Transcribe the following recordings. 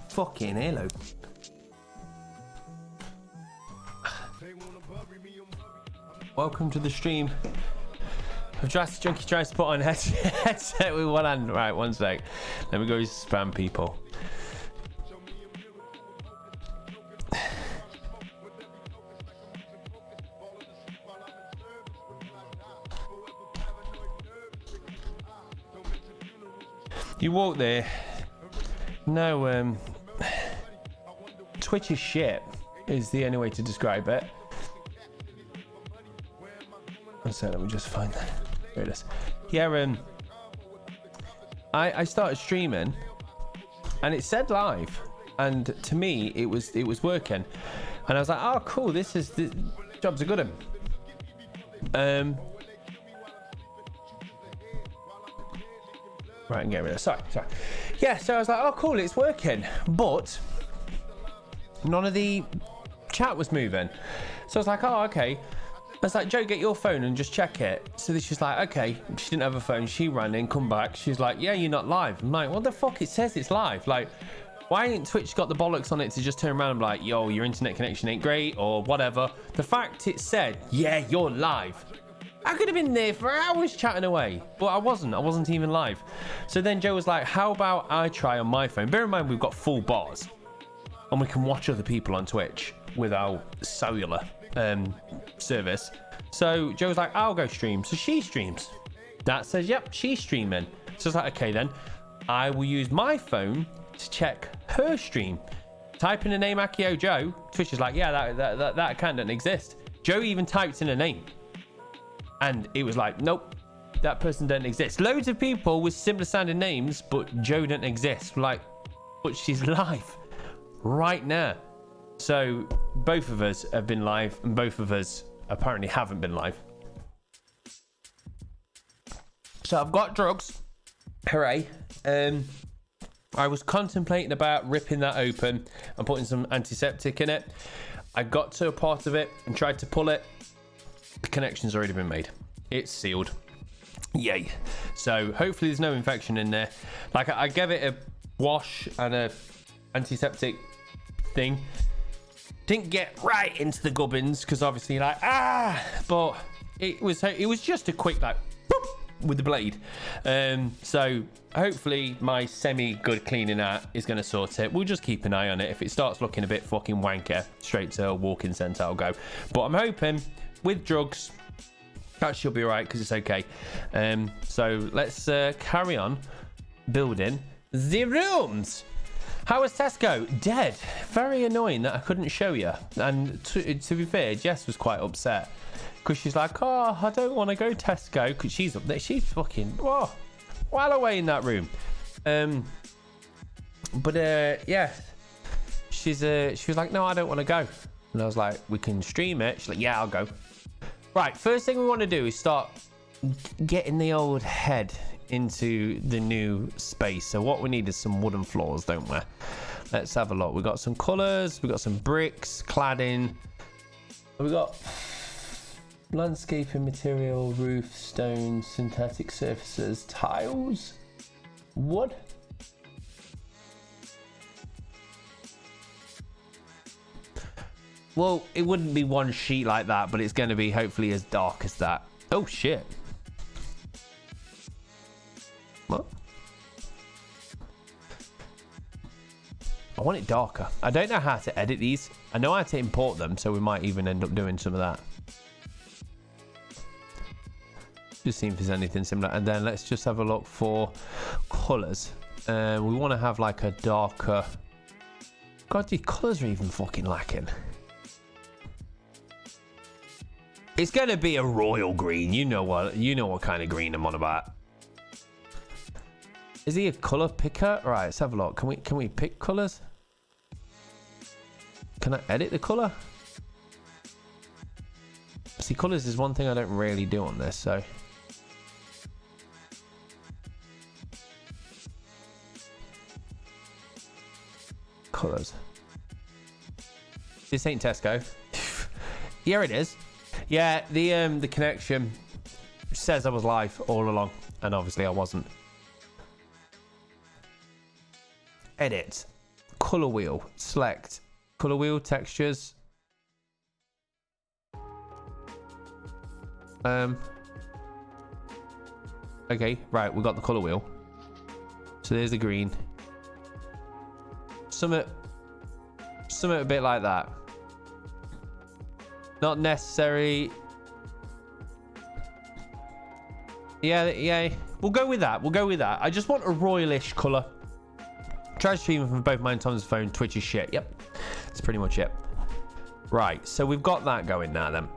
Fucking hello. Welcome to the stream of Jurassic Junkie trying to put on headset with one hand. Right, one sec. Let me go spam people. You walk there. No, Twitch is shit is the only way to describe it. So let me just find that. Here it is. Yeah, I started streaming and it said live, and to me it was working, and I was like, oh cool, this job's a good one. Right, and get rid of sorry. Yeah, so I was like, oh cool, it's working, but none of the chat was moving. So I was like, oh okay. I was like, Joe, get your phone and just check it. So she's like, okay. She didn't have a phone. She ran in, come back. She's like, yeah, you're not live. I'm like, what the fuck? It says it's live. Like, why ain't Twitch got the bollocks on it to just turn around and be like, yo, your internet connection ain't great or whatever. The fact it said, yeah, you're live. I could have been there for hours chatting away, but I wasn't even live. So then Joe was like, how about I try on my phone? Bear in mind, we've got full bars and we can watch other people on Twitch without cellular service. So Joe was like, I'll go stream. So she streams. That says, yep, she's streaming. So it's like, okay, then I will use my phone to check her stream. Type in the name Akio Joe. Twitch is like, yeah, that account doesn't exist. Joe even typed in a name. And it was like, nope, that person doesn't exist. Loads of people with similar sounding names, but Joe doesn't exist. Like, but she's live right now. So both of us have been live and both of us apparently haven't been live. So I've got drugs. Hooray. I was contemplating about ripping that open and putting some antiseptic in it. I got to a part of it and tried to pull it. The connection's already been made. It's sealed. Yay. So hopefully there's no infection in there. Like I gave it a wash and a antiseptic thing. Didn't get right into the gubbins because obviously but it was just a quick like boop, with the blade. So hopefully my semi good cleaning out is going to sort it. We'll just keep an eye on it. If it starts looking a bit fucking wanker, straight to a walk-in centre I'll go. But I'm hoping with drugs that should be right because it's okay. So let's carry on building the rooms. How was Tesco? Dead. Very annoying that I couldn't show you. And to be fair, Jess was quite upset because she's like, oh, I don't want to go Tesco because she's up there. She's fucking well away in that room. Yeah, she was like, no, I don't want to go. And I was like, we can stream it. She's like, yeah, I'll go. Right, first thing we want to do is start getting the old head into the new space. So what we need is some wooden floors, don't we? Let's have a look. We've got some colours, we've got some bricks, cladding, we've got landscaping material, roof, stone, synthetic surfaces, tiles, wood. Well, it wouldn't be one sheet like that, but it's going to be hopefully as dark as that. Oh shit. What? I want it darker. I don't know how to edit these. I know how to import them, so we might even end up doing some of that. Just see if there's anything similar. And then let's just have a look for colours. We want to have like a darker... God, the colours are even fucking lacking. It's going to be a royal green. You know what kind of green I'm on about. Is he a colour picker? Right, let's have a look. Can we pick colours? Can I edit the colour? See, colours is one thing I don't really do on this, so... Colours. This ain't Tesco. Yeah, it is. Yeah, the connection says I was live all along, and obviously I wasn't. edit, color wheel, select, color wheel, textures. Okay, right, we got the color wheel. So there's the green. Something a bit like that. Not necessary. Yeah, we'll go with that. I just want a royalish color. Try streaming from both mine and Tom's phone. Twitch is shit. Yep, that's pretty much it. Right, so we've got that going now then.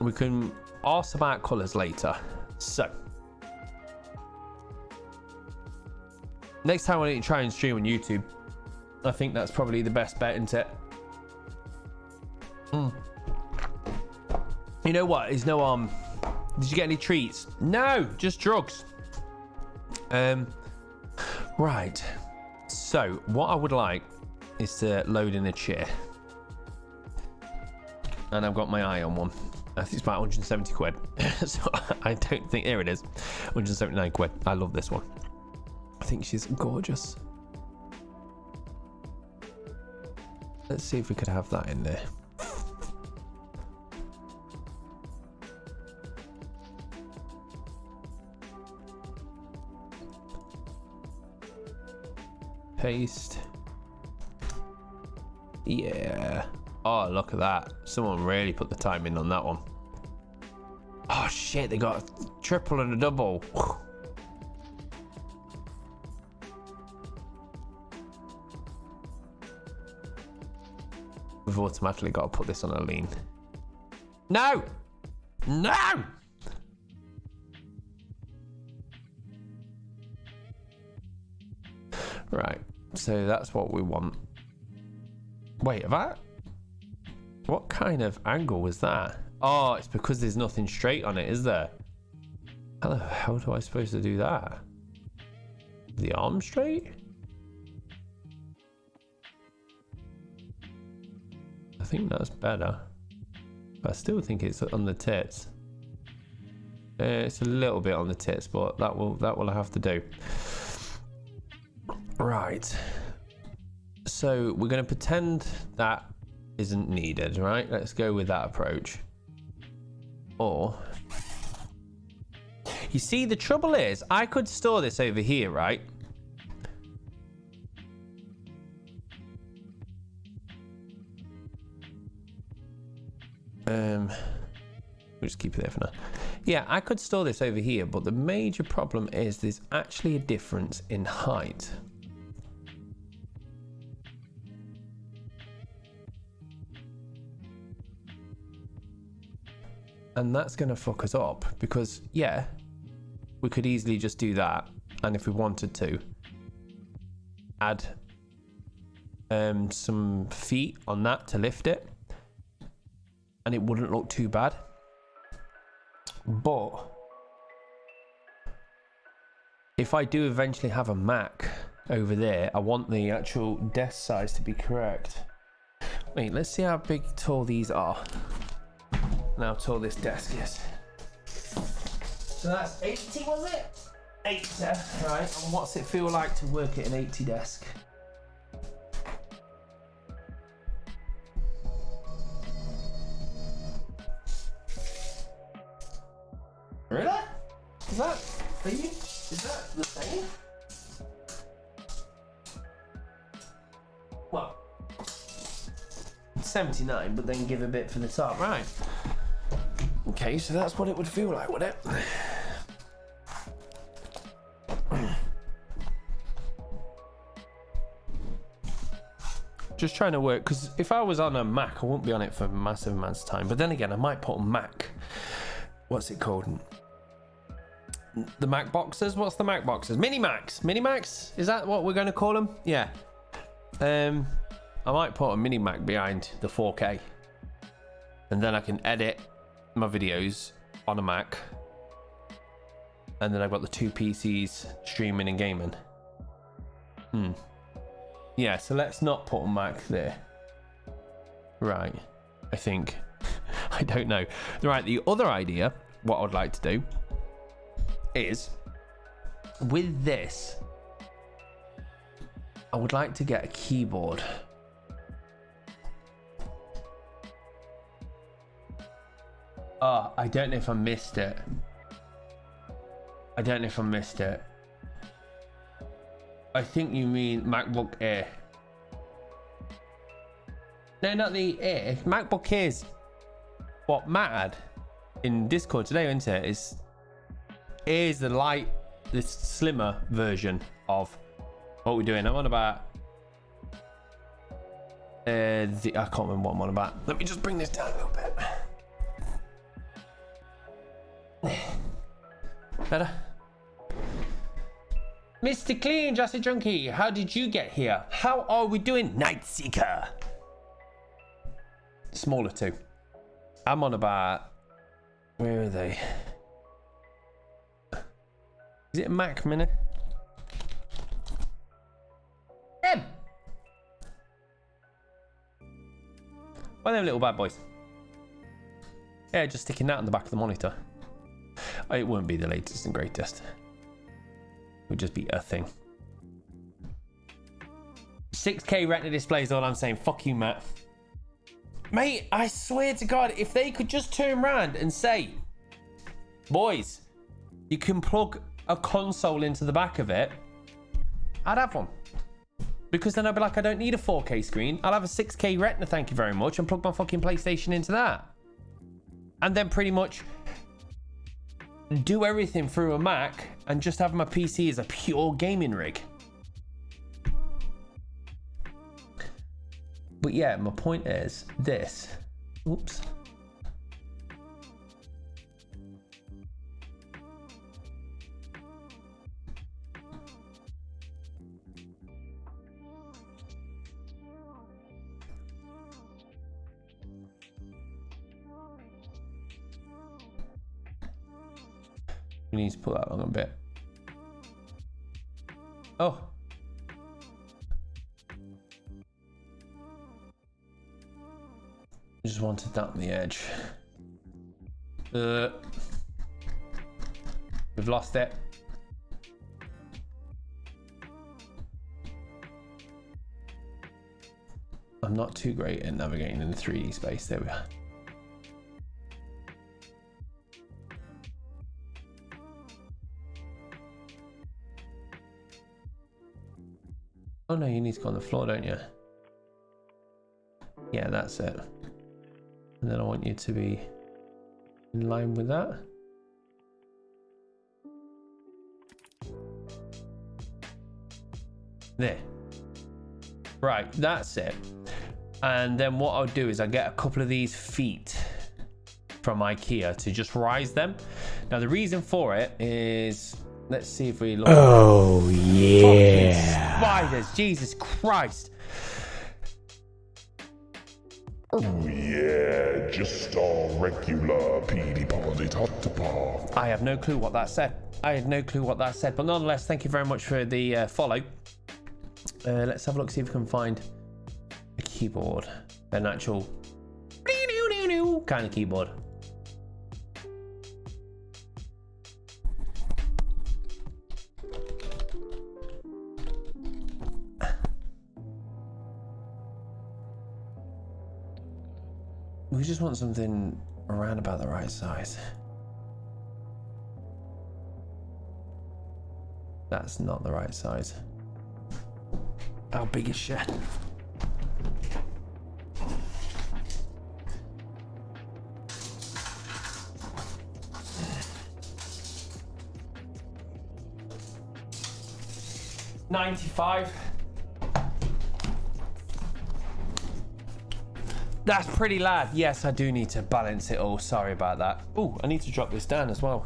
We can ask about colors later. So next time I need to try and stream on YouTube. I think that's probably the best bet, isn't it? You know what? There's no did you get any treats? No, just drugs. Right. So what I would like is to load in a chair. And I've got my eye on one. I think it's about 170 quid. So I don't think, here it is. 179 quid. I love this one. I think she's gorgeous. Let's see if we could have that in there. Paste. Yeah. Oh, look at that. Someone really put the time in on that one. Oh shit, they got a triple and a double. We've automatically got to put this on a lean. No! No! Right, so that's what we want. Wait, have I? What kind of angle was that? Oh, it's because there's nothing straight on it, is there? How the hell do I supposed to do that? The arm straight? I think that's better. But I still think it's on the tits. It's a little bit on the tits, but that will have to do. Right. So we're going to pretend that isn't needed, right? Let's go with that approach. Or, you see, the trouble is I could store this over here, right? We'll just keep it there for now. Yeah, I could store this over here, but the major problem is there's actually a difference in height. And that's going to fuck us up because, yeah, we could easily just do that. And if we wanted to, add some feet on that to lift it. And it wouldn't look too bad. But if I do eventually have a Mac over there, I want the actual desk size to be correct. Wait, let's see how big tall these are. And how tall this desk is. So that's 80, was it? 80, right. And what's it feel like to work at an 80 desk? Really? Is that the same? Well, 79, but then give a bit for the top, right? Okay, so that's what it would feel like, would it? Just trying to work, because if I was on a Mac, I wouldn't be on it for massive amounts of time. But then again, I might put on Mac. What's it called? The Mac boxes? What's the Mac boxes? Mini Macs. Mini Macs? Is that what we're going to call them? Yeah. I might put a Mini Mac behind the 4K. And then I can edit my videos on a Mac. And then I've got the two PCs streaming and gaming. Yeah, so let's not put a Mac there. Right. I think. I don't know. Right, the other idea, what I'd like to do is with this, I would like to get a keyboard. Oh, I don't know if I missed it. I don't know if I missed it. I think you mean MacBook Air. No, not the Air. MacBook Air's what mattered in Discord today, isn't it? Is the light, the slimmer version of what we're doing. I'm on about I can't remember what I'm on about. Let me just bring this down a little bit. Better. Mr. Clean, Jesse Junkie, how did you get here? How are we doing, Night Seeker? Smaller two. I'm on about, where are they? Is it a Mac Mini? Em! Well, them little bad boys. Yeah, just sticking that on the back of the monitor. It won't be the latest and greatest. It would just be a thing. 6K Retina display is all I'm saying. Fuck you, Matt. Mate, I swear to God, if they could just turn around and say, boys, you can plug a console into the back of it, I'd have one. Because then I'd be like, I don't need a 4K screen. I'll have a 6K Retina, thank you very much, and plug my fucking PlayStation into that. And then pretty much do everything through a Mac and just have my PC as a pure gaming rig. But yeah, my point is this. Oops. We need to put that on a bit. Oh. Just wanted that on the edge. We've lost it. I'm not too great at navigating in the 3D space. There we are. Oh no, you need to go on the floor, don't you? Yeah, that's it. And then I want you to be in line with that. There. Right, that's it. And then what I'll do is I'll get a couple of these feet from IKEA to just rise them. Now the reason for it is, let's see if we look. Oh yeah. Spiders, Jesus Christ. Oh yeah, just a regular PD party top. I have no clue what that said. But nonetheless, thank you very much for the follow. Let's have a look, see if we can find a keyboard, an actual kind of keyboard. We just want something around about the right size. That's not the right size. How big is shit? $95. That's pretty loud. Yes, I do need to balance it all. Sorry about that. Oh, I need to drop this down as well.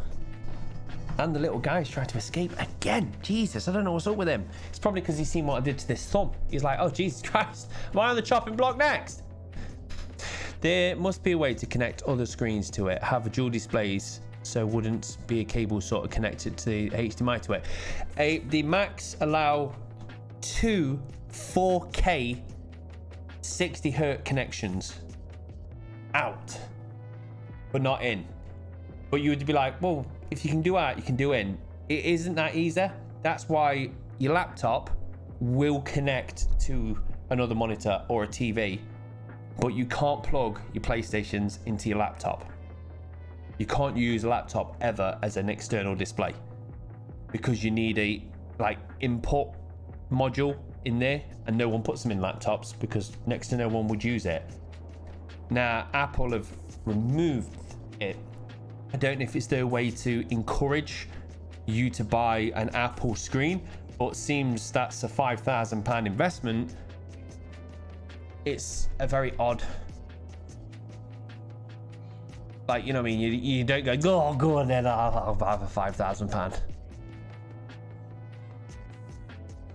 And the little guy's trying to escape again. Jesus, I don't know what's up with him. It's probably because he's seen what I did to this thumb. He's like, oh, Jesus Christ. Am I on the chopping block next? There must be a way to connect other screens to it. Have dual displays so wouldn't be a cable sort of connected to the HDMI to it. The Macs allow 2 4K 60 hertz connections out, but not in. But you would be like, well, if you can do out, you can do in. It isn't that easy. That's why your laptop will connect to another monitor or a TV, but you can't plug your PlayStations into your laptop. You can't use a laptop ever as an external display because you need a input module in there, and no one puts them in laptops because next to no one would use it. Now Apple have removed it. I don't know if it's their way to encourage you to buy an Apple screen, but it seems that's a £5,000 investment. It's a very odd, you know what I mean? You don't go on then, I'll have a £5,000.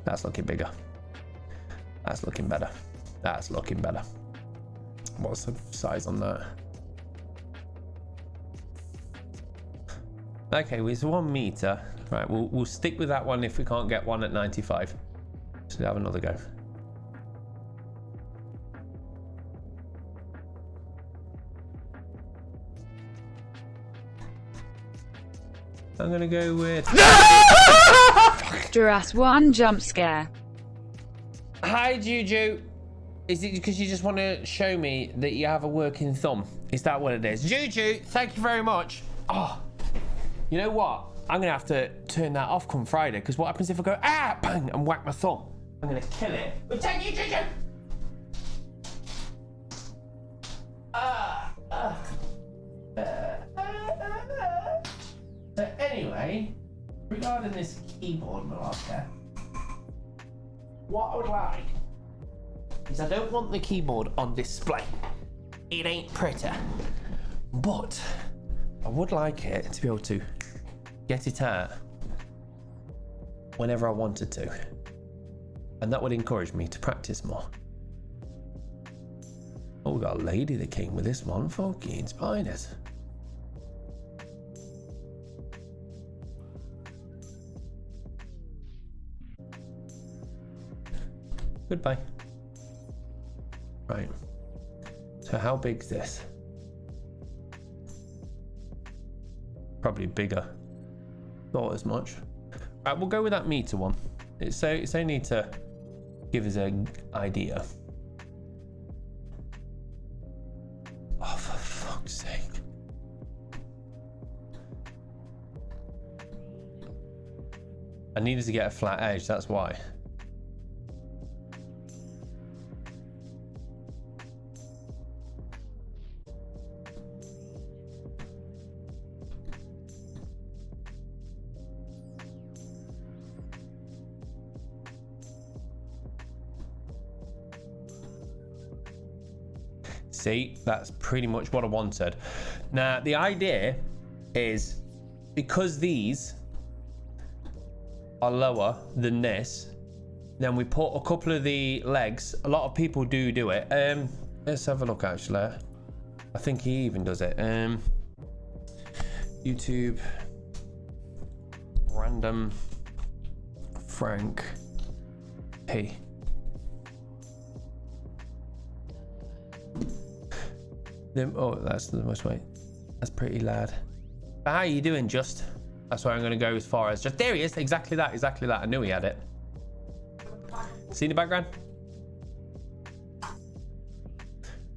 That's looking bigger. That's looking better. That's looking better. What's the size on that? Okay, well, it's 1 meter. Right, we'll stick with that one if we can't get one at 95. So we'll have another go. I'm gonna go with Duras 1 jump scare. Hi Juju. Is it because you just want to show me that you have a working thumb? Is that what it is? Juju, thank you very much. Oh, you know what? I'm gonna have to turn that off come Friday, because what happens if I go bang and whack my thumb? I'm gonna kill it. But thank you, Juju. So anyway, regarding this keyboard, Malaka, what I would like is I don't want the keyboard on display. It ain't pretty. But I would like it to be able to get it out whenever I wanted to. And that would encourage me to practice more. Oh, we got a lady that came with this one. Fucking spiders. Goodbye. Right. So how big's this? Probably bigger. Not as much. Right, we'll go with that meter one. It's only to give us an idea. Oh, for fuck's sake. I needed to get a flat edge, that's why. See, that's pretty much what I wanted. Now, the idea is because these are lower than this, then we put a couple of the legs. A lot of people do it. Let's have a look actually. I think he even does it. YouTube random Frank P. Oh, that's the most way. That's pretty lad. But how are you doing, Just? That's where I'm going to go as far as just. There he is. Exactly that. Exactly that. I knew he had it. See in the background?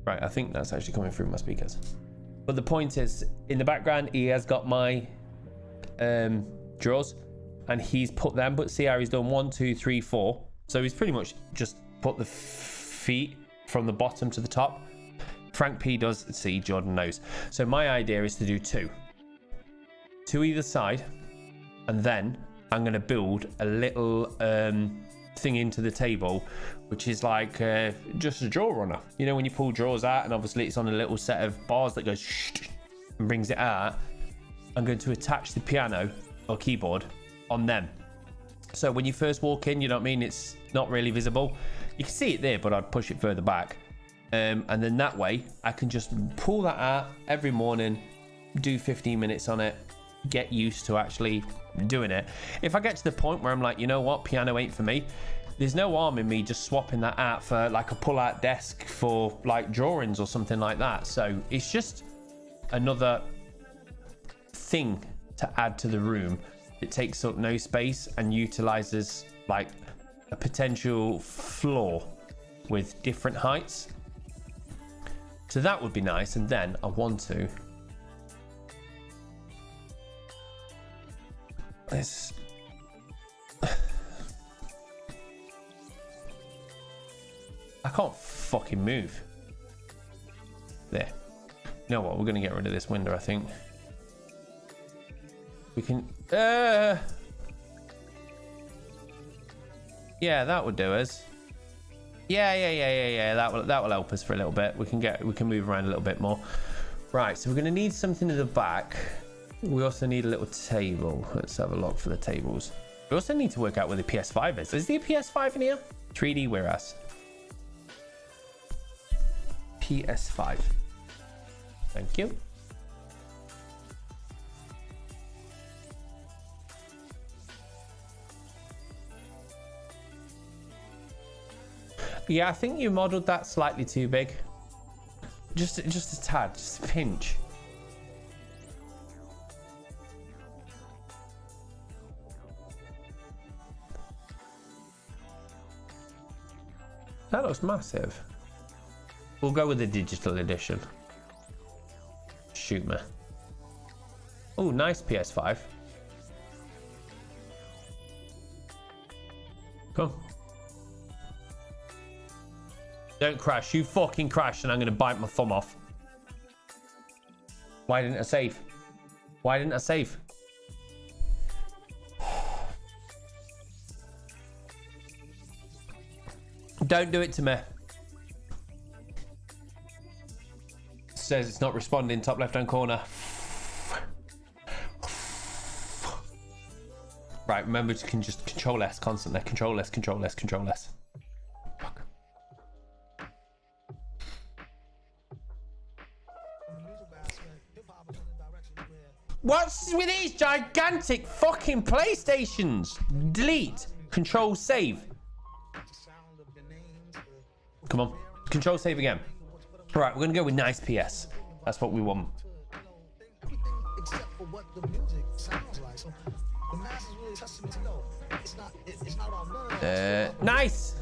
Right. I think that's actually coming through my speakers. But the point is, in the background, he has got my drawers, and he's put them. But see how he's done 1, 2, 3, 4. So he's pretty much just put the feet from the bottom to the top. Frank P does, see, Jordan knows. So my idea is to do 2 either side, and then I'm going to build a little thing into the table, which is like just a drawer runner. You know when you pull drawers out, and obviously it's on a little set of bars that goes and brings it out. I'm going to attach the piano or keyboard on them. So when you first walk in, you know what I mean, it's not really visible. You can see it there, but I'd push it further back. And then that way I can just pull that out every morning, do 15 minutes on it, get used to actually doing it. If I get to the point where I'm like, you know what, piano ain't for me, there's no harm in me just swapping that out for like a pull-out desk for like drawings or something like that. So it's just another thing to add to the room. It takes up no space and utilizes like a potential floor with different heights. So that would be nice. And then I want to. Let's. I can't fucking move. There. You know what? We're going to get rid of this window, I think. We can... Yeah, that would do us. Yeah. That will help us for a little bit. We can move around a little bit more. Right, so we're going to need something in the back. We also need a little table. Let's have a look for the tables. We also need to work out where the PS5 is. Is there a PS5 in here? 3D whereas. PS5. Thank you. Yeah, I think you modeled that slightly too big. Just a tad, just a pinch. That looks massive. We'll go with the digital edition. Shoot me. Oh, nice PS5. Come. Don't crash. You fucking crash and I'm going to bite my thumb off. Why didn't I save? Why didn't I save? Don't do it to me. It says it's not responding, top left hand corner. Right, remember to can just control S constantly. Control S, control S, control S. Fuck. What's with these gigantic fucking PlayStations? Delete. Control save. Come on. Control save again. All right, we're going to go with nice PS. That's what we want. Nice.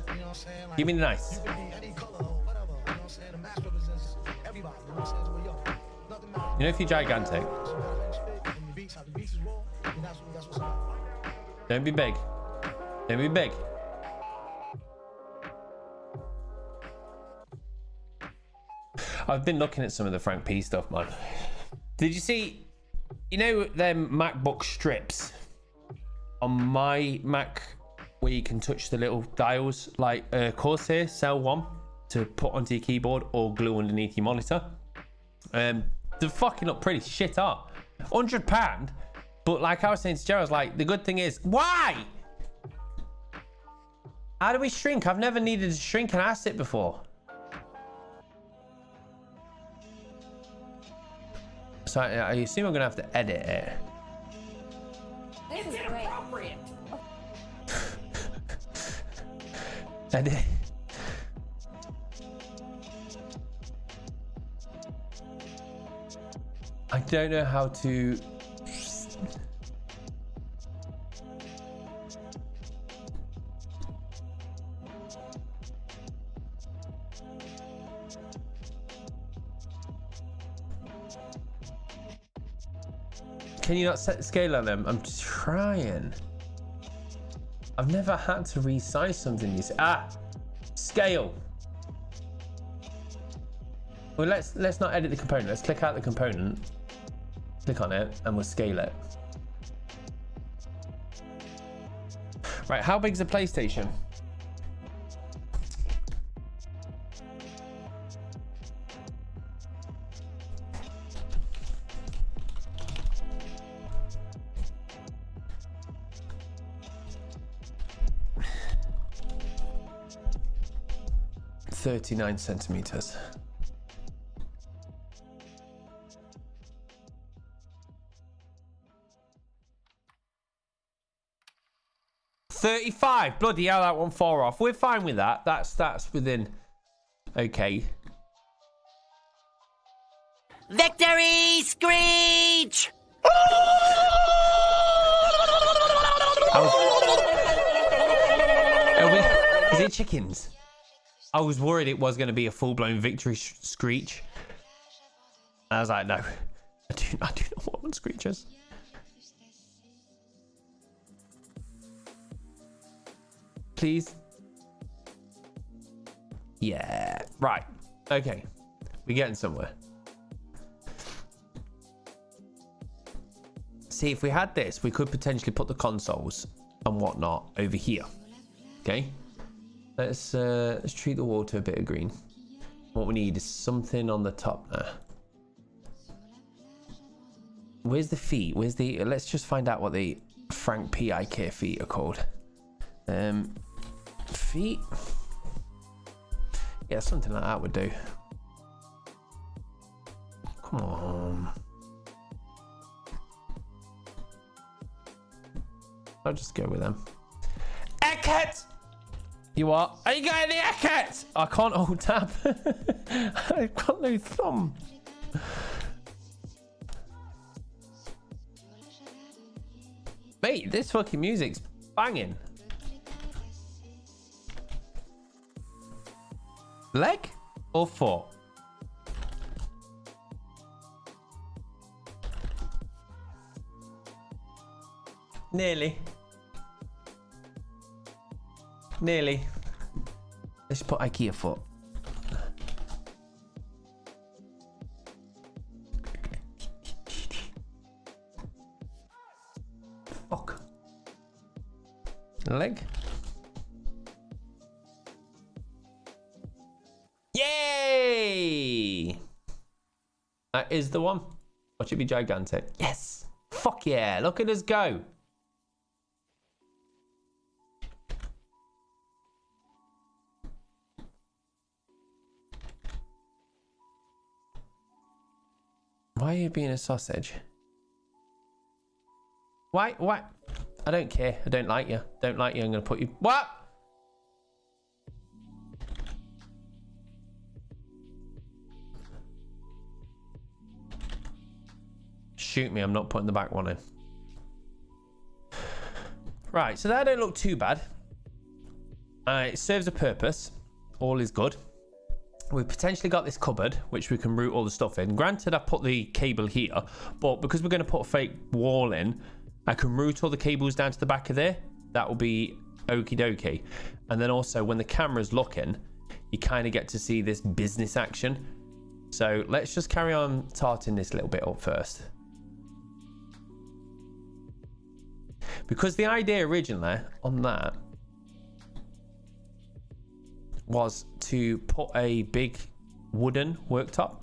Give me the nice. You know, if you're gigantic, don't be big. Don't be big. I've been looking at some of the Frank P stuff, man. Did you see, you know, them MacBook strips on my Mac where you can touch the little dials like Corsair Cell 1 to put onto your keyboard or glue underneath your monitor? They fucking look pretty shit up. £100, but like I was saying to Joe, I was like, the good thing is, why? How do we shrink? I've never needed to shrink an asset before. So I assume I'm gonna have to edit it. This is inappropriate. Edit. I don't know how to. Can you not set the scale on them? I'm trying. I've never had to resize something. Scale. Well, let's not edit the component. Let's click out the component, click on it, and we'll scale it. Right, how big is a PlayStation? .39 centimeters. .35. Bloody hell, that one far off. We're fine with that. That's within. Okay. Victory screech! Is it chickens? I was worried it was going to be a full-blown victory screech. I was like, no. I do not want screeches. Please. Yeah. Right. Okay. We're getting somewhere. See, if we had this, we could potentially put the consoles and whatnot over here. Okay. Let's treat the water a bit of green. What we need is something on the top there. Where's the feet? Where's the... Let's just find out what the Frank P. IKEA feet are called. Feet? Yeah, something like that would do. Come on. I'll just go with them. Eckert! You are? Are you getting the Eckert? I can't hold tab. I've got no thumb. Mate, this fucking music's banging. Leg or foot? Nearly. Nearly. Let's put IKEA foot. Fuck. Leg. Yay! That is the one. Watch it be gigantic. Yes. Fuck yeah. Look at us go. Why are you being a sausage? Why? What? I don't care. I don't like you. Don't like you. I'm going to put you... What? Shoot me. I'm not putting the back one in. Right. So that don't look too bad. It serves a purpose. All is good. We've potentially got this cupboard, which we can route all the stuff in. Granted, I put the cable here, but because we're going to put a fake wall in, I can route all the cables down to the back of there. That will be okie dokie. And then also, when the camera's looking, you kind of get to see this business action. So let's just carry on tarting this little bit up first. Because the idea originally on that was to put a big wooden worktop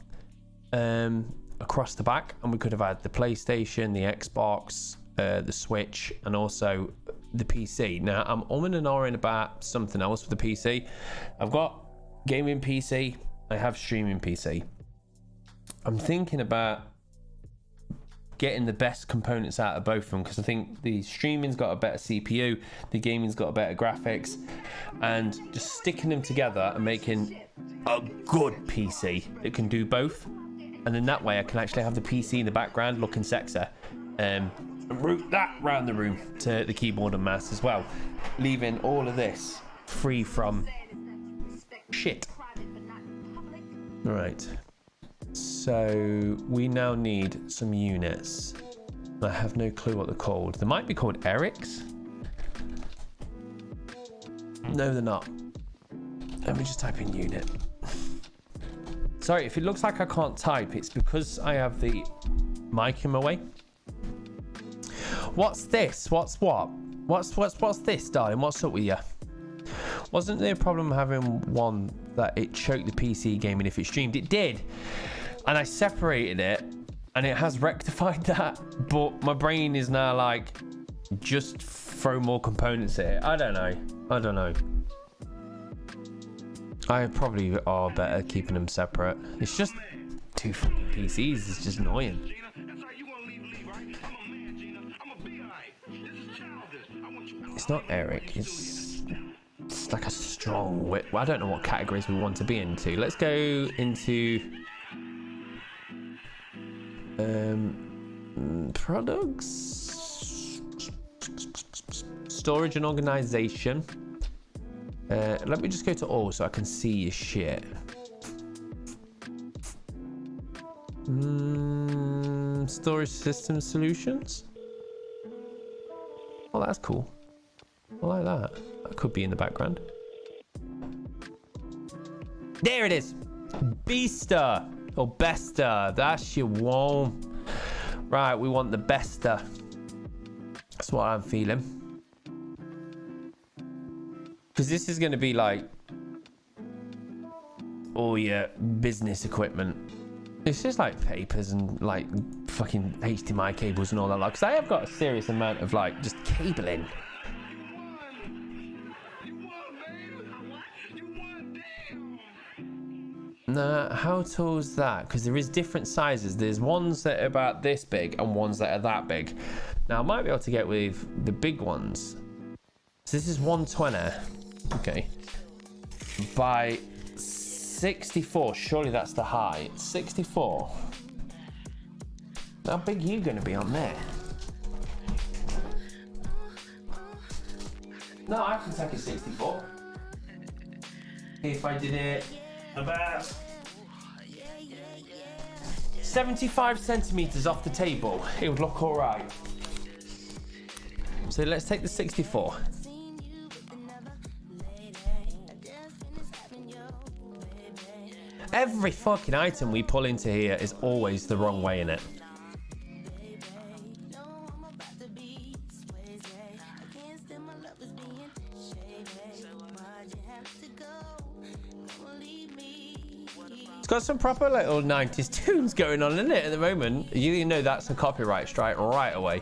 across the back, and we could have had the PlayStation, the Xbox, the Switch, and also the PC. Now I'm umming and ahhing about something else with the PC. I've got gaming PC, I have streaming PC. I'm thinking about getting the best components out of both of them, because I think the streaming's got a better CPU, the gaming's got a better graphics, and just sticking them together and making a good PC that can do both. And then that way I can actually have the PC in the background looking sexy, and route that round the room to the keyboard and mouse as well, leaving all of this free from shit. All right. So we now need some units. I have no clue what they're called. They might be called Eric's. No, they're not. Let me just type in unit. Sorry, if it looks like I can't type, it's because I have the mic in my way. What's this? What's what? What's this, darling? What's up with you? Wasn't there a problem having one that it choked the PC gaming if it streamed? It did. And I separated it, and it has rectified that, but my brain is now like, just throw more components at it. I don't know. I probably are better keeping them separate. It's just two fucking PCs. It's just annoying. It's not Eric. It's like a strong whip. Well, I don't know what categories we want to be into. Let's go into products, storage and organization. Let me just go to all so I can see your shit. Storage system solutions. Oh, that's cool. I like that. That could be in the background. There it is. Beaster or Bester. That's your one. Right, we want the Bester. That's what I'm feeling. Because this is going to be like all your business equipment. It's just like papers and like fucking HDMI cables and all that. Because I have got a serious amount of like just cabling. Nah, how tall is that? Because there is different sizes. There's ones that are about this big and ones that are that big. Now I might be able to get with the big ones. So this is 120. Okay. By 64. Surely that's the height. 64. How big are you going to be on there? No, I can take a 64. If I did it about 75 centimeters off the table, it would look all right. So let's take the 64. Every fucking item we pull into here is always the wrong way in it. It's got some proper little 90s tunes going on in it at the moment. You know that's a copyright strike right away.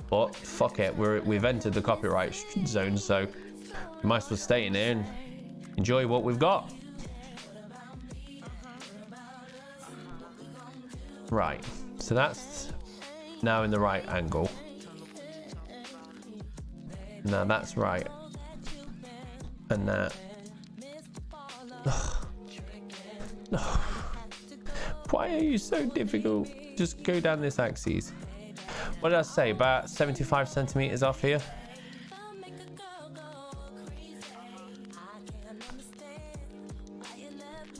But fuck it, we've entered the copyright zone, so we might as well stay in there and enjoy what we've got. Right, so that's now in the right angle. Now that's right. And that. No. Why are you so difficult? Just go down this axis. What did I say? About 75 centimeters off here.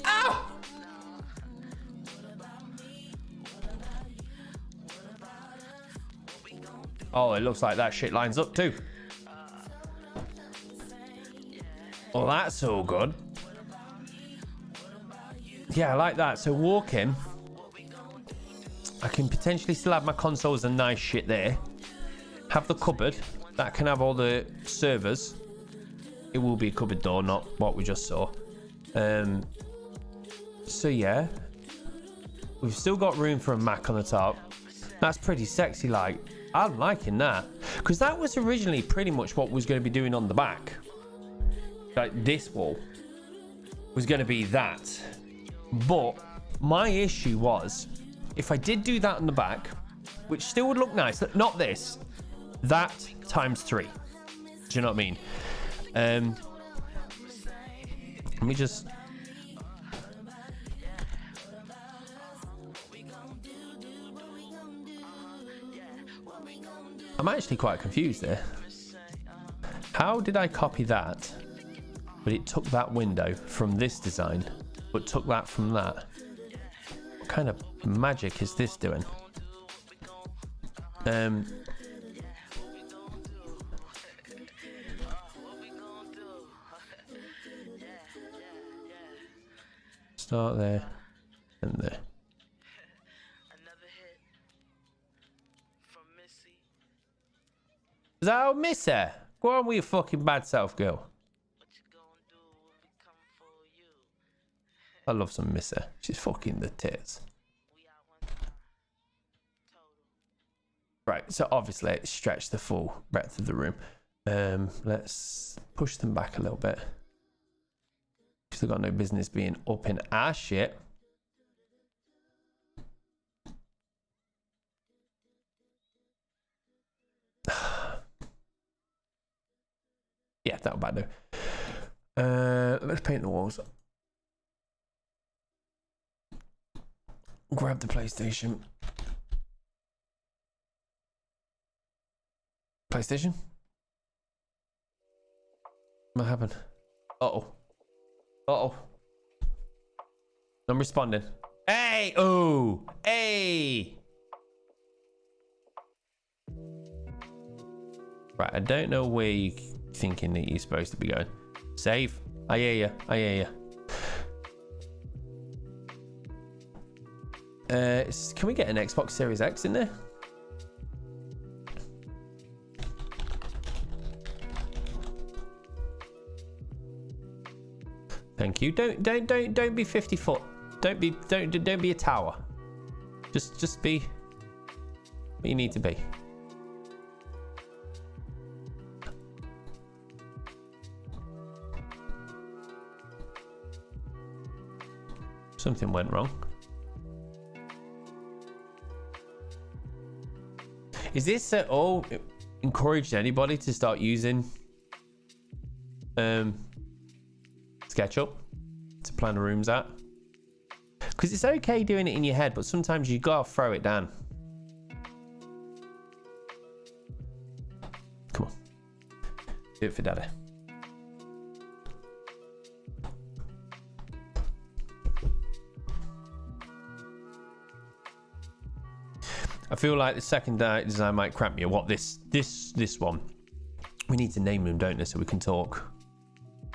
Ow! Oh, it looks like that shit lines up too. Well, that's all good. Yeah, I like that. So walking, I can potentially still have my consoles and nice shit there. Have the cupboard. That can have all the servers. It will be a cupboard door, not what we just saw. So yeah. We've still got room for a Mac on the top. That's pretty sexy, like. I'm liking that. Because that was originally pretty much what was going to be doing on the back. Like this wall was going to be that. But my issue was, if I did do that on the back, which still would look nice, not this, that times 3. Do you know what I mean? Let me just... I'm actually quite confused there. How did I copy that? But it took that window from this design, but took that from that. What kind of magic is this doing? Start there and there. Is that old Missy? Go on with your fucking bad self, girl. I love some Missy. She's fucking the tits. Right, so obviously let's stretch the full breadth of the room. Let's push them back a little bit. They've got no business being up in our shit. Yeah, that'll bad though. Let's paint the walls. Grab the PlayStation. PlayStation? What happened? Uh-oh. Uh-oh. I'm responding. Hey! Oh! Hey! Right, I don't know where you're thinking that you're supposed to be going. Save. I hear you. I hear you. Can we get an Xbox Series X in there? Thank you. Don't be 50 foot. Don't be a tower. Just be what you need to be. Something went wrong. Is this at all encouraged anybody to start using SketchUp to plan the rooms out? Because it's okay doing it in your head, but sometimes you gotta throw it down. Come on, do it for daddy. I feel like the second design might cramp me. What this one? We need to name them, don't we, so we can talk.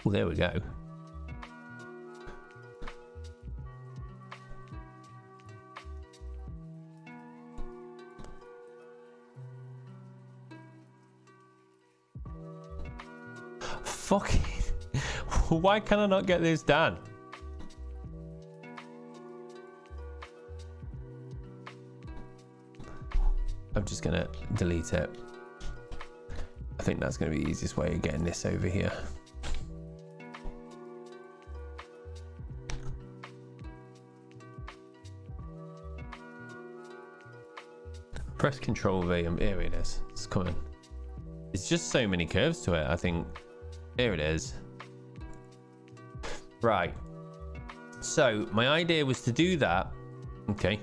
Well, there we go. Fucking. Why can I not get this done? I'm just gonna delete it. I think that's gonna be the easiest way of getting this over here. Press Control V and here it is. It's coming. It's just so many curves to it. I think here it is. Right. So my idea was to do that. Okay.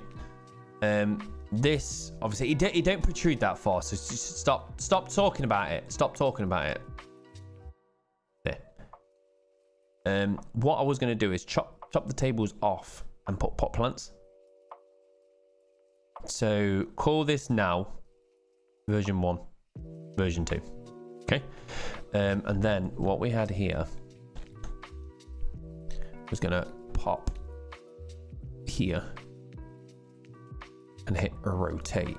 This obviously you don't protrude that far, so just stop talking about it. Stop talking about it. There. What I was going to do is chop the tables off and put pot plants. So call this now version 1, version 2. Okay. And then what we had here was going to pop here and hit rotate.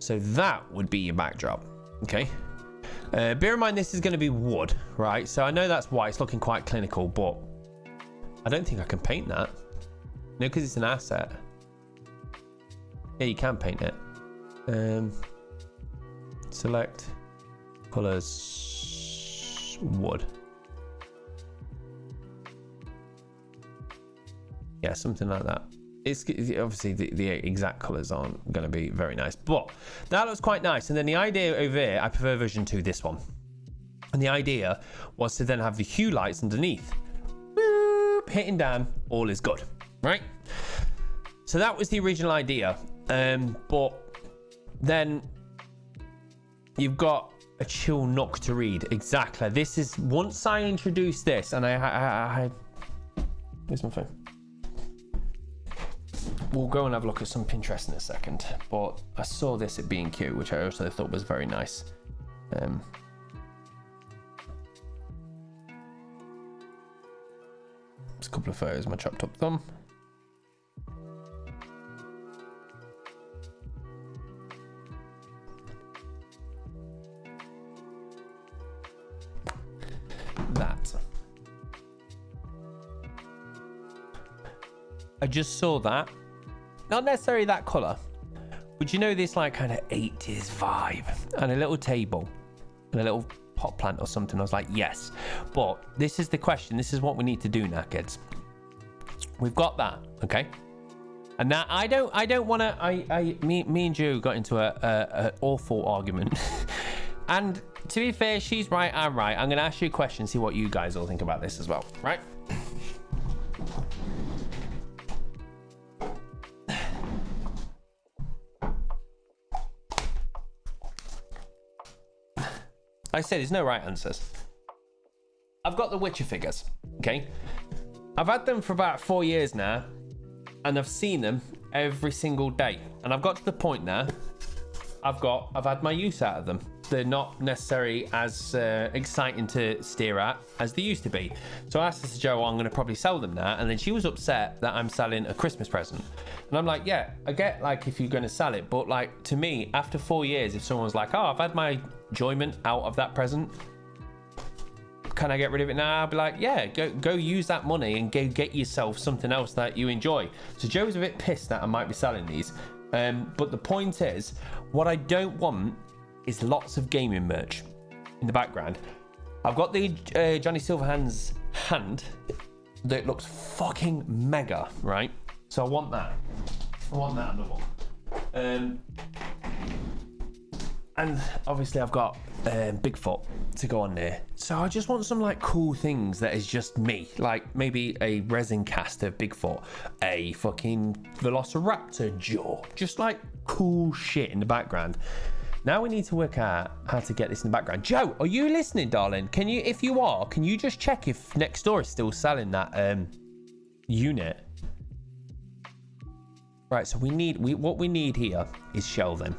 So that would be your backdrop. Okay. Bear in mind this is going to be wood, right? So I know that's why it's looking quite clinical, but I don't think I can paint that. No, because it's an asset. Yeah, you can paint it. Select colors. Wood. Yeah, something like that. It's obviously the exact colors aren't going to be very nice, but that looks quite nice. And then the idea over here, I prefer version 2, this one. And the idea was to then have the hue lights underneath. Boop, hitting down, all is good, right? So that was the original idea. But then you've got a chill nook to read. Exactly. This is once I introduce this, and I where's my phone? We'll go and have a look at some Pinterest in a second. But I saw this at B&Q, which I also thought was very nice. There's a couple of photos. My chopped up thumb. That. I just saw that. Not necessarily that colour, but you know this like kind of 80s vibe and a little table and a little pot plant or something. I was like, yes. But this is the question. This is what we need to do now, kids. We've got that, okay? And now I don't want to. Me and Joe got into a awful argument. And to be fair, she's right, I'm right. I'm going to ask you a question, see what you guys all think about this as well, right? I say there's no right answers. I've got the Witcher figures, okay? I've had them for about 4 years now, and I've seen them every single day. And I've got to the point now, I've had my use out of them. They're not necessarily as exciting to stare at as they used to be. So I asked this to Jo, I'm going to probably sell them now. And then she was upset that I'm selling a Christmas present. And I'm like, yeah, I get like if you're going to sell it. But like to me, after 4 years, if someone's like, oh, I've had my enjoyment out of that present, can I get rid of it now? I'll be like, yeah, go use that money and go get yourself something else that you enjoy. So Jo was a bit pissed that I might be selling these. But the point is, what I don't want is lots of gaming merch in the background. I've got the Johnny Silverhand's hand that looks fucking mega, right? So I want that. I want that other one. And obviously I've got Bigfoot to go on there. So I just want some like cool things that is just me. Like maybe a resin cast of Bigfoot, a fucking Velociraptor jaw. Just like cool shit in the background. Now we need to work out how to get this in the background. Jo, are you listening, darling? Can you, if you are, can you just check if next door is still selling that unit? Right, so what we need here is shelving.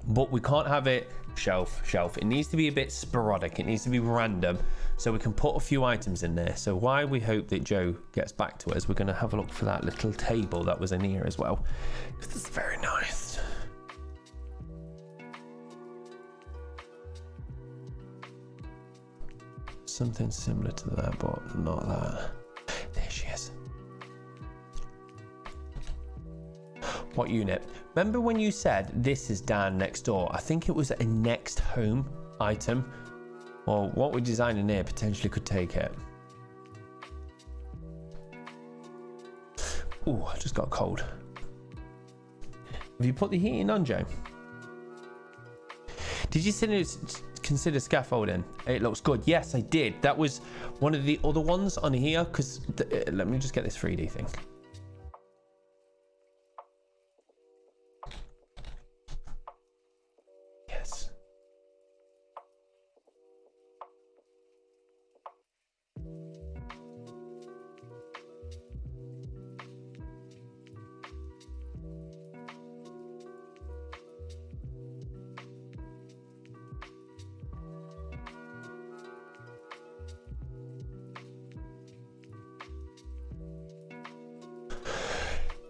But we can't have it shelf. It needs to be a bit sporadic. It needs to be random so we can put a few items in there. So while we hope that Jo gets back to us, we're going to have a look for that little table that was in here as well. This is very nice. Something similar to that, but not that. There she is. What unit? Remember when you said this is Dan next door? I think it was a next home item. Well, what we're designing here potentially could take it. Ooh, I just got cold. Have you put the heating on, Jo? Did you consider scaffolding? It looks good. Yes, I did. That was one of the other ones on here because let me just get this 3D thing. Yes.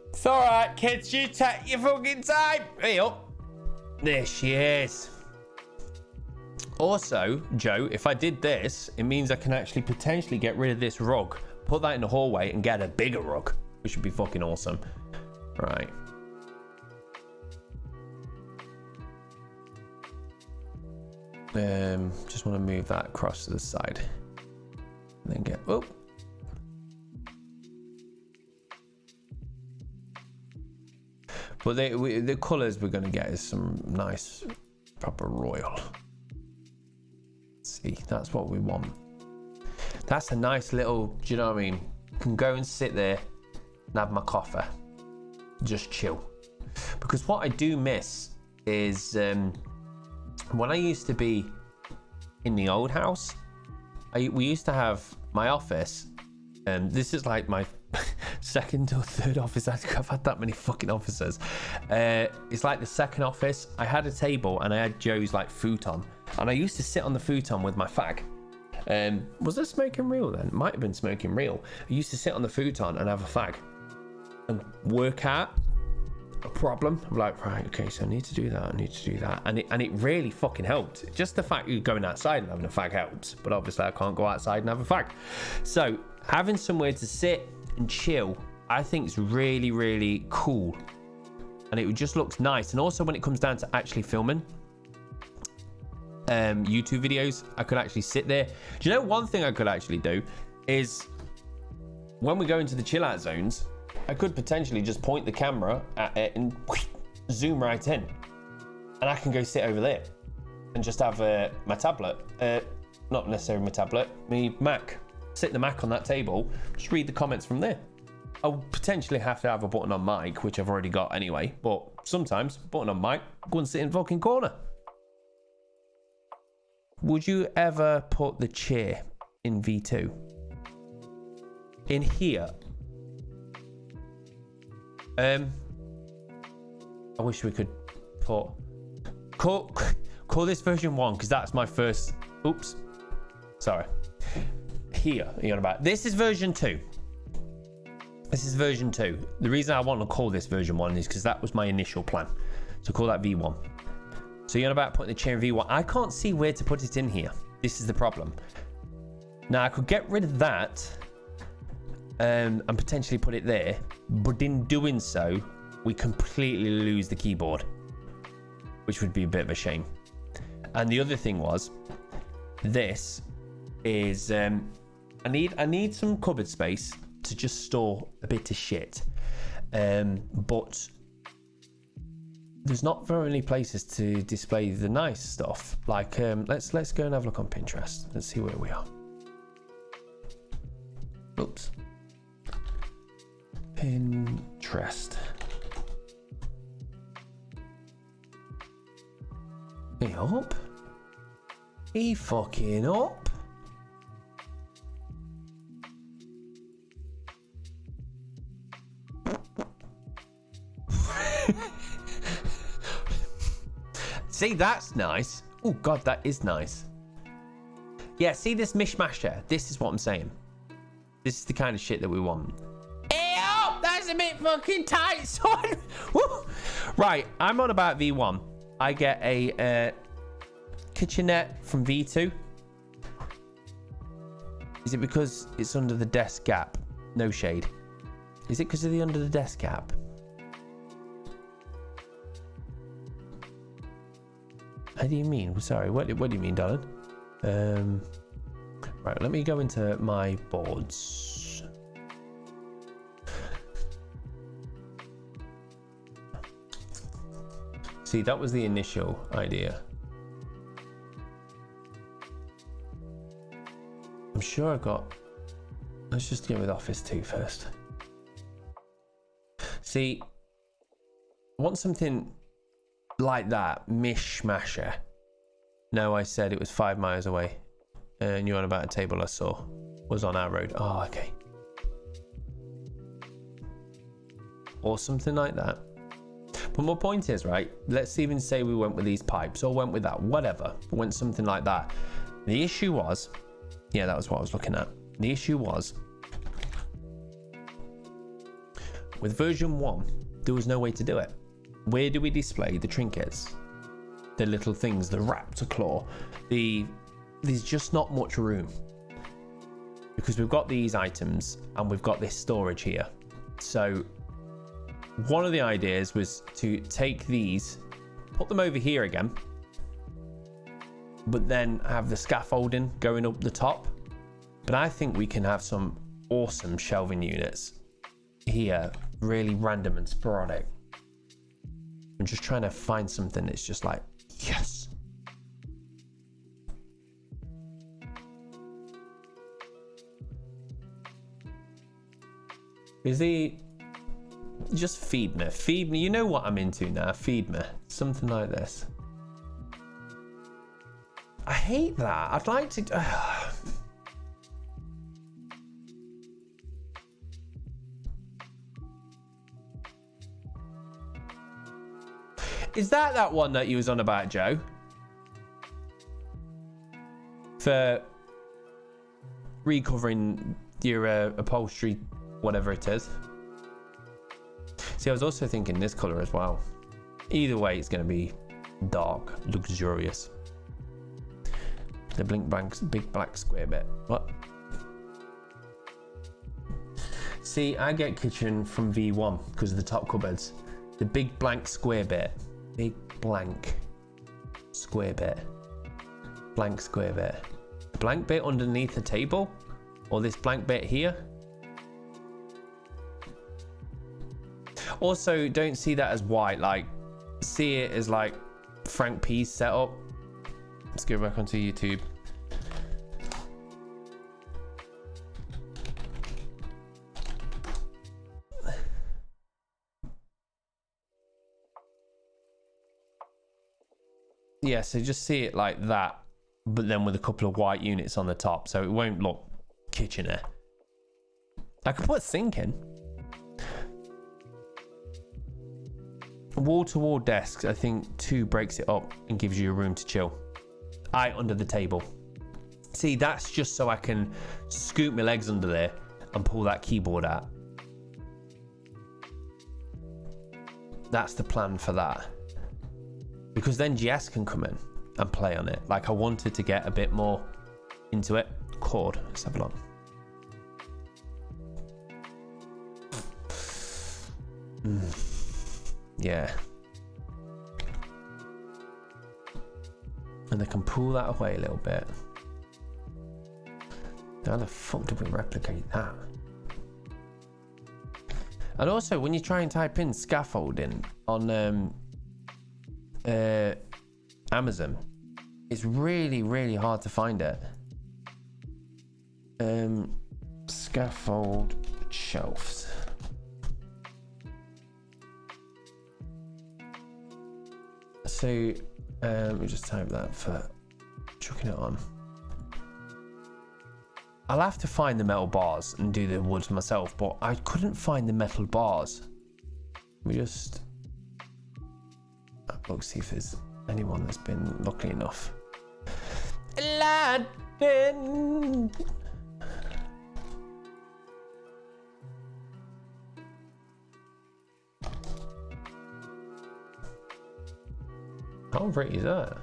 It's all right, kids. You take your fucking time. Hey up. There she is. Also, Jo, if I did this, it means I can actually potentially get rid of this rug, put that in the hallway, and get a bigger rug, which would be fucking awesome. Right. Just want to move that across to the side, and then get. Oh. But the colours we're going to get is some nice, proper royal. Let's see, that's what we want. That's a nice little, do you know what I mean? I can go and sit there and have my coffee. Just chill. Because what I do miss is when I used to be in the old house, we used to have my office. This is like my second or third office. I've had that many fucking offices. It's like the second office. I had a table and I had Joe's like futon, and I used to sit on the futon with my fag. Was there smoking real then? Might have been smoking real. I used to sit on the futon and have a fag and work out a problem. I'm like, right, okay, so I need to do that, I need to do that, and it really fucking helped. Just the fact you're going outside and having a fag helps, but obviously I can't go outside and have a fag. So having somewhere to sit and chill, I think is really, really cool, and it just looks nice. And also when it comes down to actually filming YouTube videos, I could actually sit there. Do you know one thing I could actually do is when we go into the chill out zones, I could potentially just point the camera at it and zoom right in, and I can go sit over there and just have my tablet, not necessarily my tablet, my Mac, sit the Mac on that table, just read the comments from there. I'll potentially have to have a button on mic, which I've already got anyway, but sometimes button on mic, go and sit in the fucking corner. would you ever put the chair in V2? In here? I wish we could put... Call this version 1, because that's my first... Oops. Sorry. Here, you're on about. This is version 2. This is version 2. The reason I want to call this version 1 is because that was my initial plan. So call that V1. So you're on about putting the chair in V1. I can't see where to put it in here. This is the problem. Now, I could get rid of that and potentially put it there. But in doing so, we completely lose the keyboard, which would be a bit of a shame. And the other thing was, this is I need some cupboard space to just store a bit of shit, but there's not very many places to display the nice stuff. Like let's go and have a look on Pinterest. Let's see where we are. Oops. Pinterest. He up? He fucking up? See, that's nice. Oh god, that is nice. Yeah, see this mishmash there? This is what I'm saying. This is the kind of shit that we want. Ew, that's a bit fucking tight, son. Woo. Right, I'm on about V1. I get a kitchenette from V2. Is it because it's under the desk gap? No shade. Is it because of the under the desk gap? How do you mean? Sorry, what do you mean, darling? Right, let me go into my boards. See, that was the initial idea. I'm sure I've got... Let's just go with Office 2 first. See, I want something like that, mishmasher. No, I said it was 5 miles away. And you're on about a table I saw. Was on our road. Oh, okay. Or something like that. But my point is, right, let's even say we went with these pipes or went with that, whatever. Went something like that. The issue was, yeah, that was what I was looking at. The issue was, with version 1, there was no way to do it. Where do we display the trinkets? The little things, the raptor claw, there's just not much room. Because we've got these items and we've got this storage here. So one of the ideas was to take these, put them over here again, but then have the scaffolding going up the top. But I think we can have some awesome shelving units here, really random and sporadic. I'm just trying to find something that's just like, yes. Is he... Just feed me. Feed me. You know what I'm into now. Feed me. Something like this. I hate that. I'd like to... Is that one that you was on about, Joe? For recovering your upholstery, whatever it is. See, I was also thinking this color as well. Either way, it's going to be dark, luxurious. The big black square bit. What? See, I get kitchen from V1 because of the top cupboards. The big blank square bit. Big blank square bit. Blank square bit. The blank bit underneath the table? Or this blank bit here? Also, don't see that as white. Like, see it as like Frank P's setup. Let's go back onto YouTube. Yeah, so just see it like that. but then with a couple of white units on the top, so it won't look kitchener. I could put a sink in. Wall-to-wall desks, I think 2 breaks it up and gives you a room to chill. Under the table. See, that's just so I can scoop my legs under there and pull that keyboard out. That's the plan for that. Because then GS can come in and play on it. Like, I wanted to get a bit more into it. Chord, let's have a look. Yeah. And they can pull that away a little bit. How the fuck do we replicate that? And also, when you try and type in scaffolding on Amazon, it's really, really hard to find it. Scaffold shelves. So, let me just type that for chucking it on. I'll have to find the metal bars and do the wood myself, but I couldn't find the metal bars. We just look, see if there's anyone that's been lucky enough. Aladdin. How pretty is that?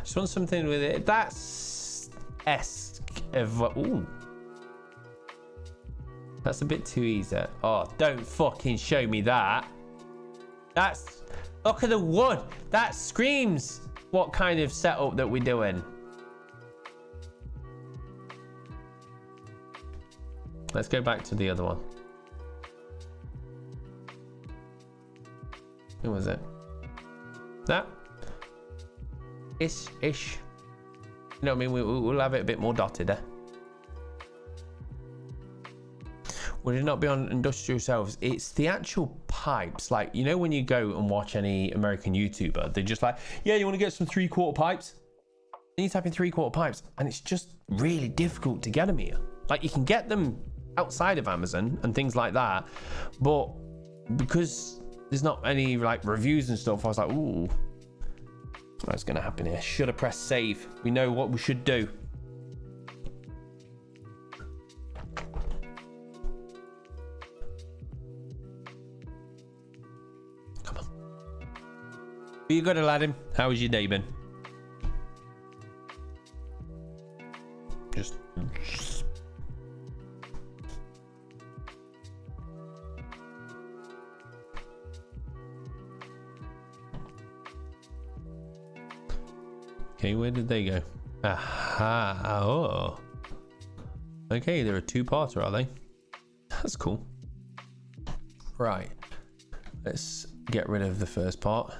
Just want something with it. That's esque of. Ooh. That's a bit too easy. Oh, don't fucking show me that. That's. Look at the wood. That screams what kind of setup that we're doing. Let's go back to the other one. Who was it? That? Ish. You know what I mean? We'll have it a bit more dotted, eh? Would it not be on industrial shelves? It's the actual pipes. Like, you know when you go and watch any American YouTuber, they're just like, yeah, you want to get some 3/4 pipes? Then you type in 3/4 pipes, and it's just really difficult to get them here. Like, you can get them outside of Amazon and things like that, but because there's not any like reviews and stuff, I was like, ooh, what's gonna happen here? Should have pressed save. We know what we should do. Come on. Are you good, Aladdin? How was your day been? Just okay, where did they go? Aha. Oh. Okay, they're a 2-parter, are they? That's cool. Right. Let's get rid of the first part.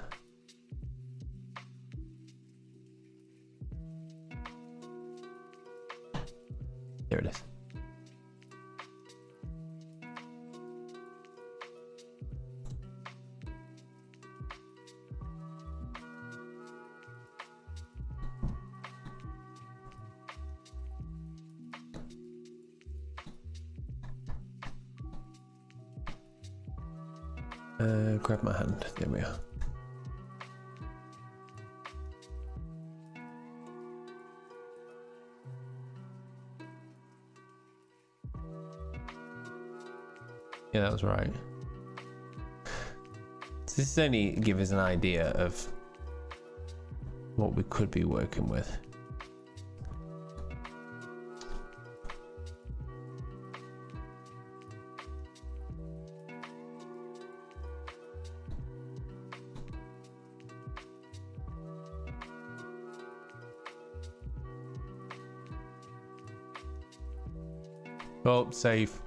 There it is. Grab my hand. There we are. Yeah, that was right. So this is only to give us an idea of what we could be working with. Oh, save.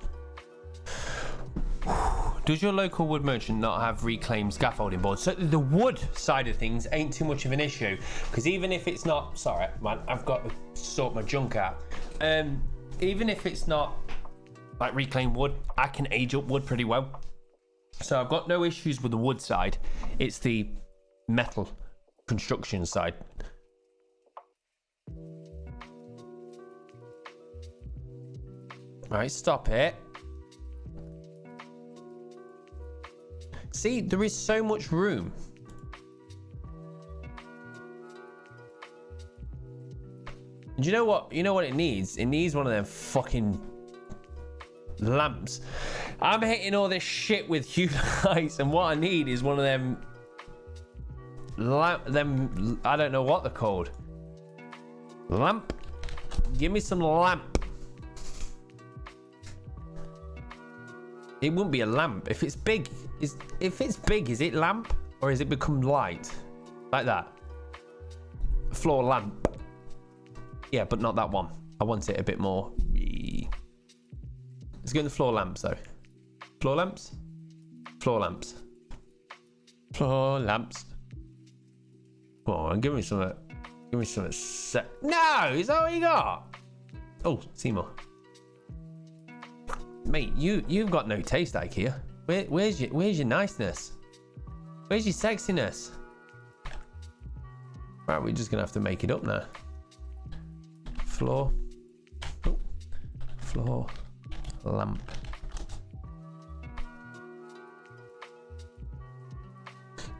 Does your local wood merchant not have reclaimed scaffolding boards? So the wood side of things ain't too much of an issue, because even if it's not, sorry man, I've got to sort my junk out. Even if it's not like reclaimed wood, I can age up wood pretty well. So I've got no issues with the wood side. It's the metal construction side. Right, stop it. See, there is so much room. Do you know what? You know what it needs? It needs one of them fucking lamps. I'm hitting all this shit with hue lights, and what I need is one of them I don't know what they're called. Lamp. Give me some lamp. It wouldn't be a lamp if it's big. Is it lamp or is it become light like that? Floor lamp. Yeah, but not that one. I want it a bit more. Let's go in the floor lamps though. Floor lamps. Floor lamps. Floor lamps. Come on, give me some. Give me some set. No, is that what you got? Oh, Seymour. Mate, you've got no taste, IKEA. Where's your niceness? Where's your sexiness? Right, we're just gonna have to make it up now. Floor. Oh. Floor. Lamp.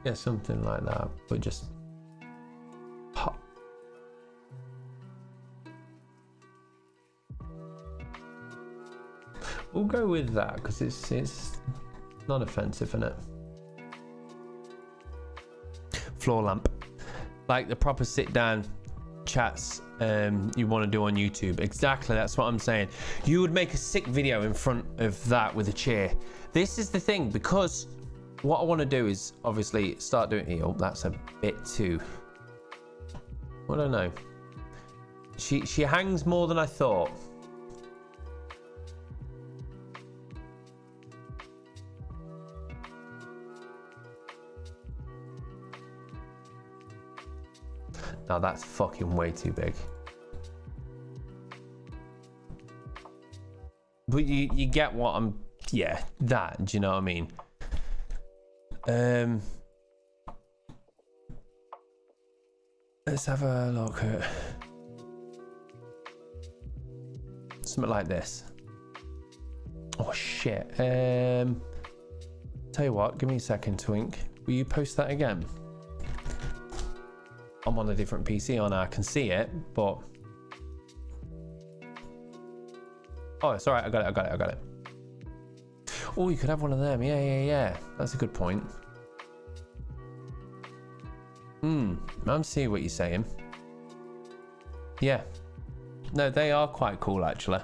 Yeah, something like that, but just hot. We'll go with that because it's not offensive, isn't it? Floor lamp, like the proper sit down chats you want to do on YouTube. Exactly, that's what I'm saying. You would make a sick video in front of that with a chair. This is the thing, because what I want to do is obviously start doing. Oh, that's a bit too. I don't know. She hangs more than I thought. Now that's fucking way too big. But you get what I'm. Yeah, that. Do you know what I mean? Let's have a look at something like this. Oh shit. Tell you what, give me a second, Twink. Will you post that again? I'm on a different PC on. I can see it, but oh, it's all right. I got it. Oh, you could have one of them. Yeah. That's a good point. I'm seeing what you're saying. Yeah. No, they are quite cool, actually.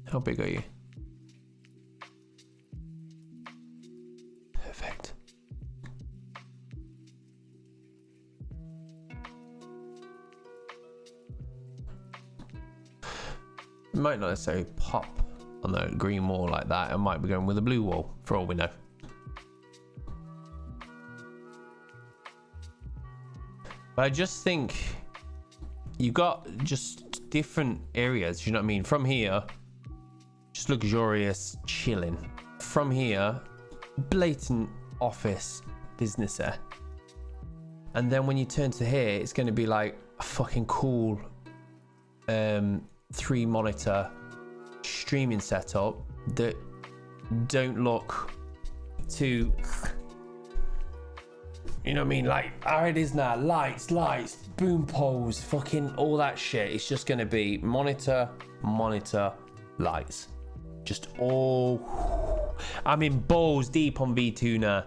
How big are you? Perfect. It might not necessarily pop on the green wall like that. It might be going with a blue wall, for all we know. But I just think you got just different areas, you know what I mean? From here, just luxurious chilling. From here, blatant office businesser. And then when you turn to here, it's going to be like a fucking cool 3 monitor streaming setup that don't look too, you know what I mean, like how it is now. Lights, boom poles, fucking all that shit. It's just going to be monitor, lights. Just all. I'm in balls deep on V2 now.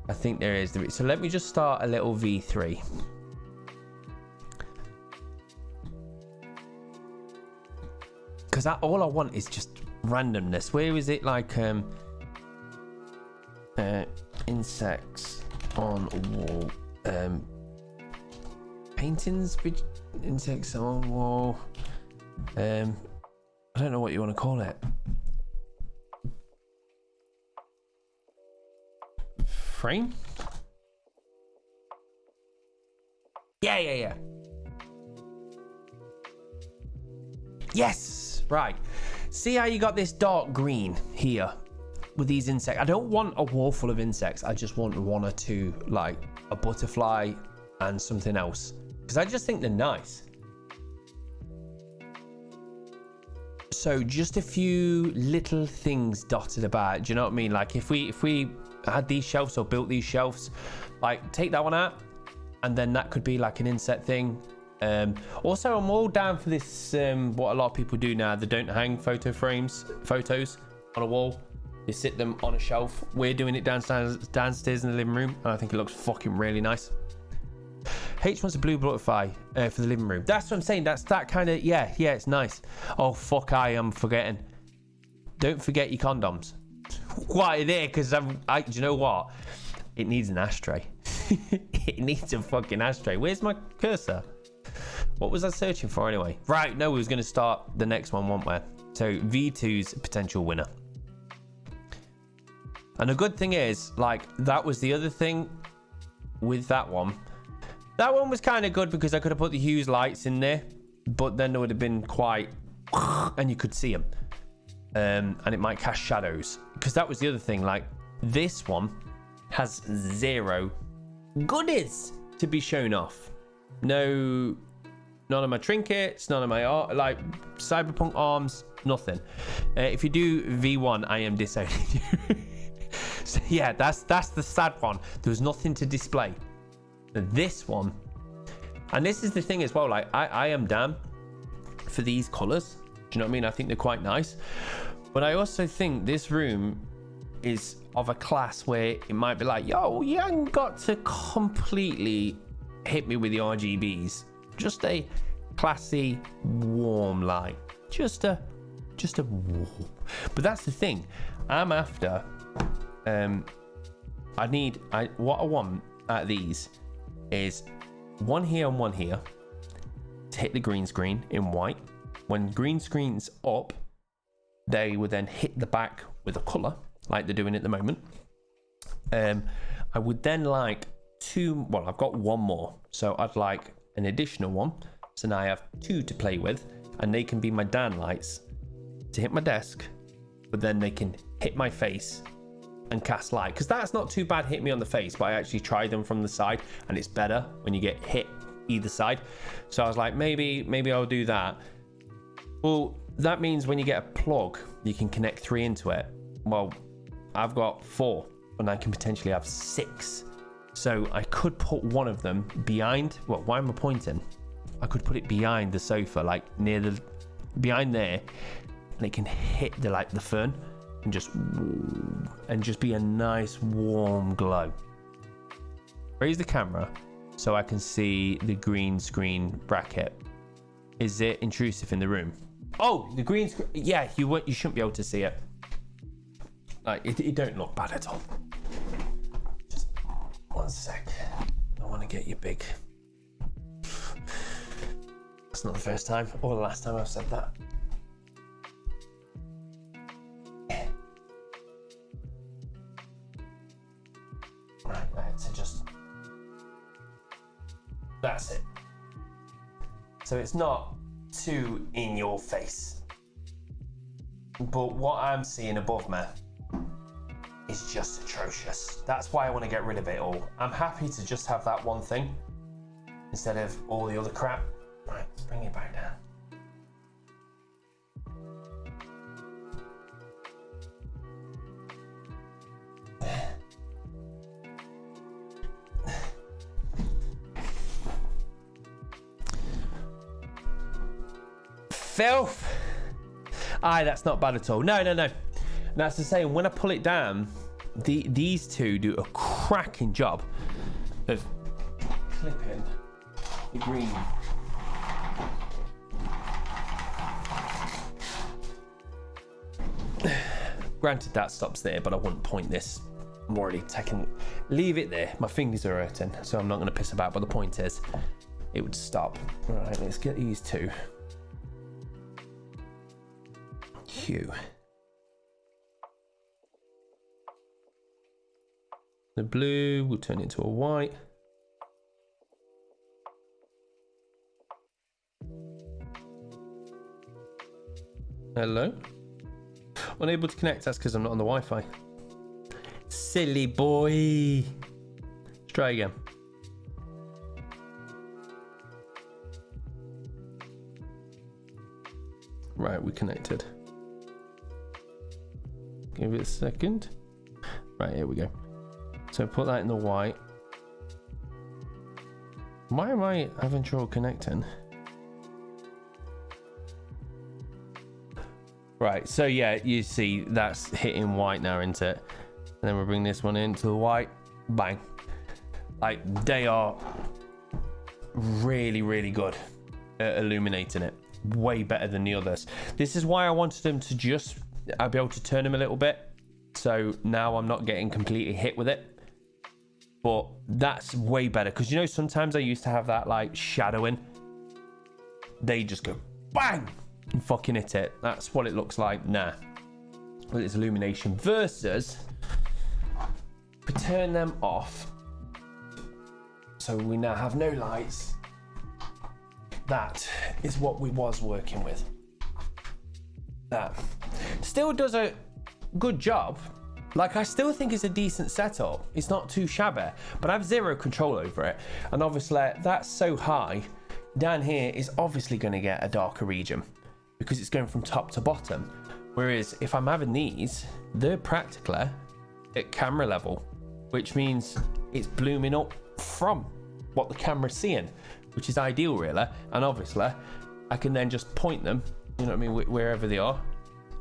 I think there is. So let me just start a little V3. Because all I want is just randomness. Where is it? Like insects on wall. Paintings, insects on wall. I don't know what you want to call it. Frame? Yeah. Yes, right. See how you got this dark green here with these insects? I don't want a wall full of insects. I just want one or two, like a butterfly and something else, because I just think they're nice. So just a few little things dotted about. Do you know what I mean? Like if we had these shelves or built these shelves, like take that one out, and then that could be like an insect thing. Also, I'm all down for this. What a lot of people do now, they don't hang photos on a wall. They sit them on a shelf. We're doing it downstairs in the living room, and I think it looks fucking really nice. H wants a blue butterfly for the living room. That's what I'm saying. That's that kind of, yeah, it's nice. Oh, fuck, I am forgetting. Don't forget your condoms. Why there? Because do you know what? It needs an ashtray. It needs a fucking ashtray. Where's my cursor? What was I searching for anyway? Right, no, we was going to start the next one, weren't we? So V2's potential winner. And the good thing is, like, that was the other thing with that one. That one was kind of good because I could have put the Hughes lights in there, but then there would have been quite, and you could see them. And it might cast shadows. Because that was the other thing, like, this one has zero goodies to be shown off. No, none of my trinkets, none of my like cyberpunk arms, nothing. If you do V1, I am disowning you. So yeah, that's the sad one. There was nothing to display. This one, and this is the thing as well, like I am down for these colors. Do you know what I mean? I think they're quite nice, but I also think this room is of a class where it might be like, yo, you haven't got to completely hit me with the RGBs. Just a classy, warm light. Just a warm. But that's the thing. I'm after. What I want out of these is one here and one here to hit the green screen in white. When green screen's up, they would then hit the back with a color like they're doing at the moment. I would then like two. Well, I've got one more, so I'd like an additional one. So now I have two to play with, and they can be my down lights to hit my desk, but then they can hit my face and cast light, because that's not too bad hitting me on the face, but I actually tried them from the side and it's better when you get hit either side. So I was like, maybe I'll do that. Well, that means when you get a plug, you can connect 3 into it. Well, I've got 4 and I can potentially have 6. So I could put one of them behind, well, why am I pointing? I could put it behind the sofa, like behind there, and it can hit the fern and just be a nice warm glow. Raise the camera so I can see the green screen bracket. Is it intrusive in the room? Oh, the green screen. Yeah, you shouldn't be able to see it. Like it don't look bad at all. Just 1 sec. I want to get you big. That's not the first time or the last time I've said that. Right, so just that's it. So it's not too in your face, but what I'm seeing above me is just atrocious. That's why I want to get rid of it all. I'm happy to just have that one thing instead of all the other crap. Right, let's bring it back down. Filth. Aye, that's not bad at all. No. That's the same. When I pull it down, these two do a cracking job of clipping the green. Granted, that stops there, but I wouldn't point this. I'm already taking. Leave it there. My fingers are hurting, so I'm not going to piss about. But the point is, it would stop. All right, let's get these two. Hue. The blue will turn into a white. Hello? Unable to connect. That's because I'm not on the Wi-Fi. Silly boy. Let's try again. Right, we connected. Give it a second. Right, here we go. So put that in the white. Why am I having trouble connecting? Right, so yeah, you see that's hitting white now, isn't it? And then we'll bring this one into the white. Bang. Like, they are really, really good at illuminating it. Way better than the others. This is why I wanted them to just... I'll be able to turn them a little bit. So now I'm not getting completely hit with it. But that's way better. Because, you know, sometimes I used to have that, like, shadowing. They just go bang! And fucking hit it. That's what it looks like now. With its illumination. Versus... we turn them off. So we now have no lights. That is what we was working with. That still does a good job. Like, I still think it's a decent setup. It's not too shabby, but I have zero control over it. And obviously that's so high. Down here is obviously going to get a darker region because it's going from top to bottom. Whereas if I'm having these, they're practically at camera level, which means it's blooming up from what the camera's seeing, which is ideal really. And obviously I can then just point them, you know what I mean, wherever they are.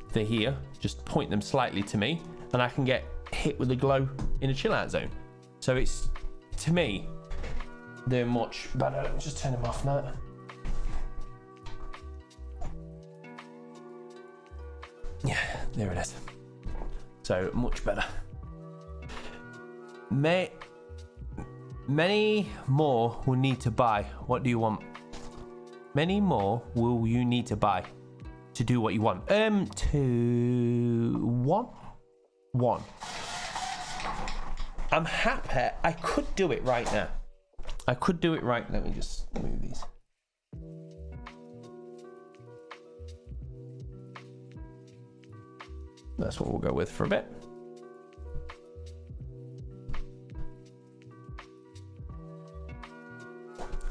If they're here, just point them slightly to me and I can get hit with the glow in a chill out zone. So it's, to me, they're much better. Let me just turn them off now. Yeah, there it is. So much better. Many more will need to buy. What do you want? Many more will you need to buy to do what you want. One. I'm happy. I could do it right now. Let me just move these. That's what we'll go with for a bit.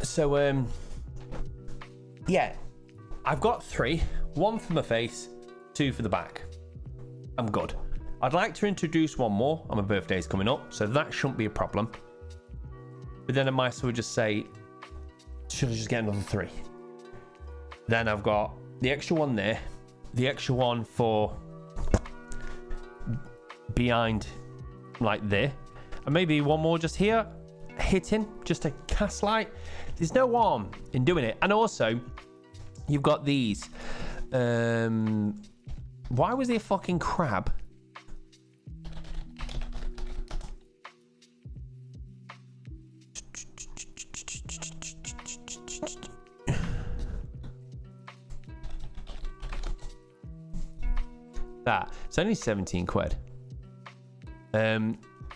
So, yeah, I've got 3. 1 for my face, 2 for the back. I'm good. I'd like to introduce one more, and my birthday's coming up, so that shouldn't be a problem. But then I might as well just say, should I just get another 3? Then I've got the extra one there, the extra one for behind, like there, and maybe one more just here, hitting, just a cast light. There's no harm in doing it. And also, you've got these. Why was there a fucking crab? That. It's only 17 quid.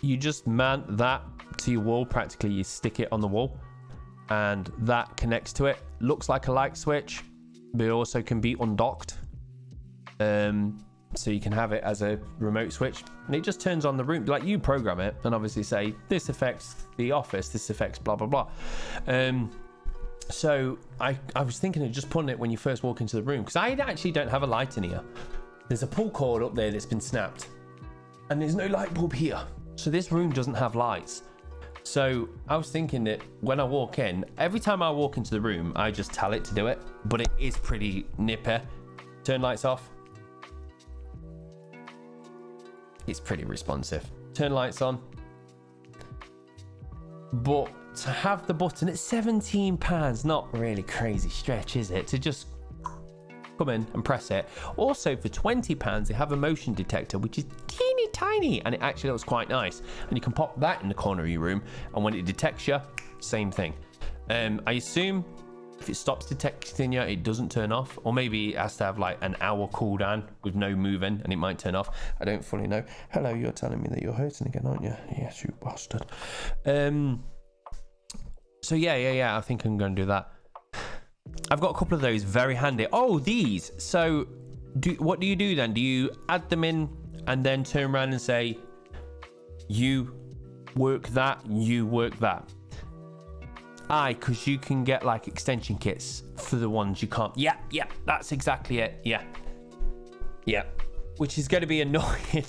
You just mount that to your wall. Practically, you stick it on the wall. And that connects to it. Looks like a light switch, but it also can be undocked. So you can have it as a remote switch, and it just turns on the room. Like, you program it, and obviously say this affects the office, this affects blah blah blah. So I was thinking of just putting it when you first walk into the room, because I actually don't have a light in here. There's a pull cord up there that's been snapped, and there's no light bulb here, so this room doesn't have lights. So I was thinking that when I walk in, every time I walk into the room, I just tell it to do it, but it is pretty nippy. Turn lights off. It's pretty responsive. Turn lights on. But to have the button at £17, not really crazy stretch, is it? To just come in and press it. Also, for £20, they have a motion detector, which is teeny tiny, and it actually looks quite nice. And you can pop that in the corner of your room, and when it detects you, same thing. I assume if it stops detecting you, it doesn't turn off, or maybe it has to have like an hour cooldown with no moving, and it might turn off. I don't fully know. Hello, you're telling me that you're hurting again, aren't you? Yes, you bastard. So yeah, I think I'm going to do that. I've got a couple of those very handy. Oh, these. So what do you do then? Do you add them in and then turn around and say, you work that, you work that? Aye, because you can get like extension kits for the ones you can't. Yeah, that's exactly it. Yeah. Which is going to be annoying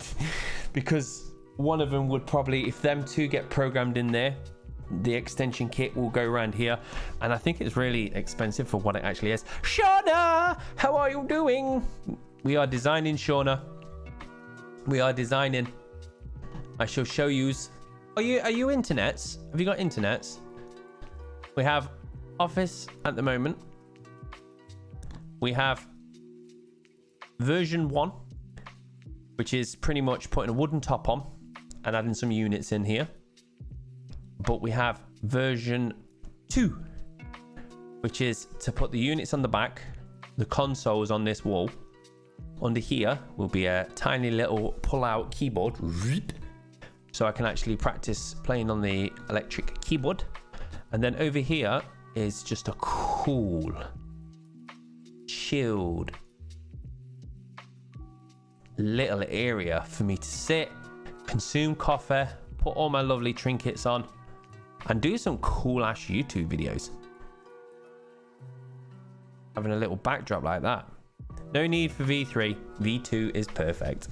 because one of them would probably, if them two get programmed in there, the extension kit will go around here, and I think it's really expensive for what it actually is. Shauna, how are you doing? We are designing, Shauna. We are designing. I shall show yous. Are you internets? Have you got internets? We have Office at the moment. We have version 1, which is pretty much putting a wooden top on and adding some units in here. But we have version 2, which is to put the units on the back, the consoles on this wall. Under here will be a tiny little pull-out keyboard, so I can actually practice playing on the electric keyboard. And then over here is just a cool, chilled little area for me to sit, consume coffee, put all my lovely trinkets on, and do some cool ass YouTube videos. Having a little backdrop like that. No need for V3. V2 is perfect.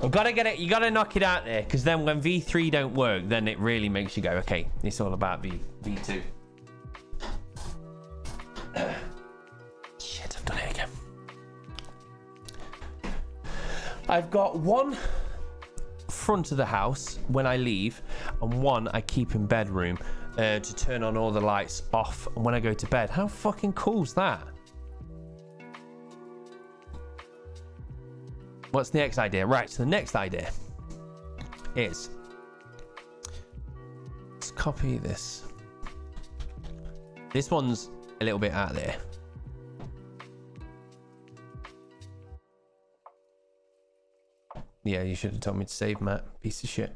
I've got to get it. You got to knock it out there, because then when V3 don't work, then it really makes you go, okay, it's all about V2. Shit, I've done it again. I've got one front of the house when I leave, and one I keep in bedroom to turn on all the lights off when I go to bed. How fucking cool's that? What's the next idea? Right, so the next idea is, let's copy this. This one's a little bit out there. Yeah, you should have told me to save, Matt. Piece of shit.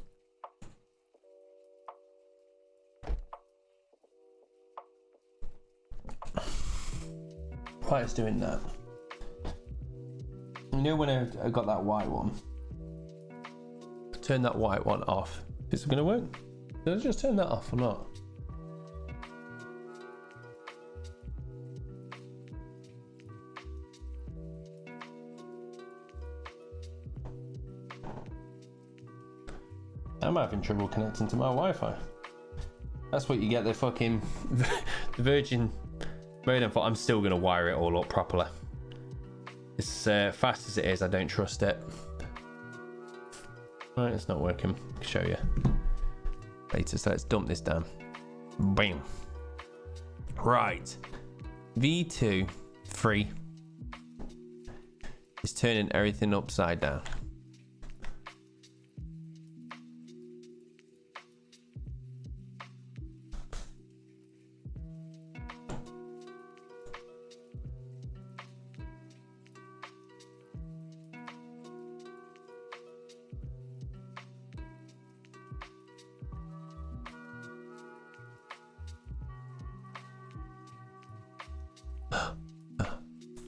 Why it's doing that? You know when I got that white one? Turn that white one off. Is it going to work? Did I just turn that off or not? I'm having trouble connecting to my Wi-Fi. That's what you get the fucking the Virgin modem for. I'm still going to wire it all up properly. As fast as it is, I don't trust it. Right, it's not working. I'll show you later. So let's dump this down. Bam. Right. V2 free is turning everything upside down.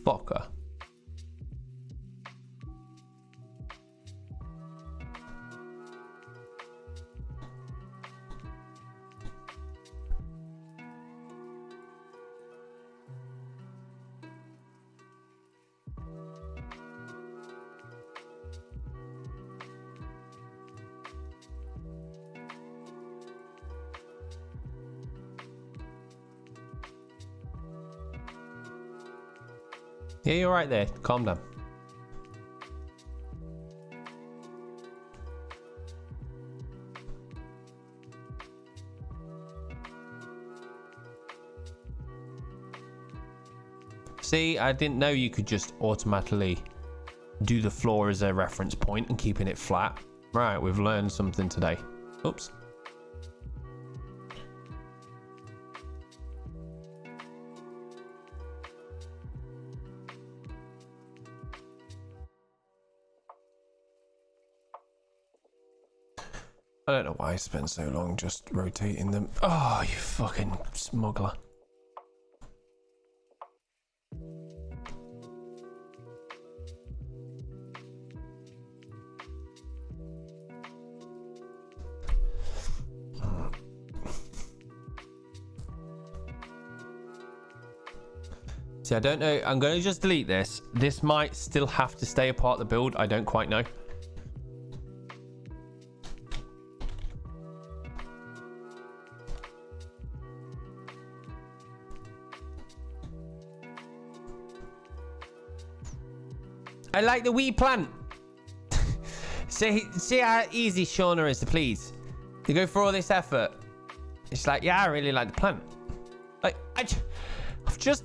Fucker. Yeah, you're right there. Calm down. See, I didn't know you could just automatically do the floor as a reference point and keeping it flat. Right, we've learned something today. Oops. I don't know why I spent so long just rotating them. Oh, you fucking smuggler. See, I don't know. I'm going to just delete this. This might still have to stay a part of the build. I don't quite know. I like the wee plant. see how easy Shauna is to please. You go for all this effort. It's like, yeah, I really like the plant. Like, I've just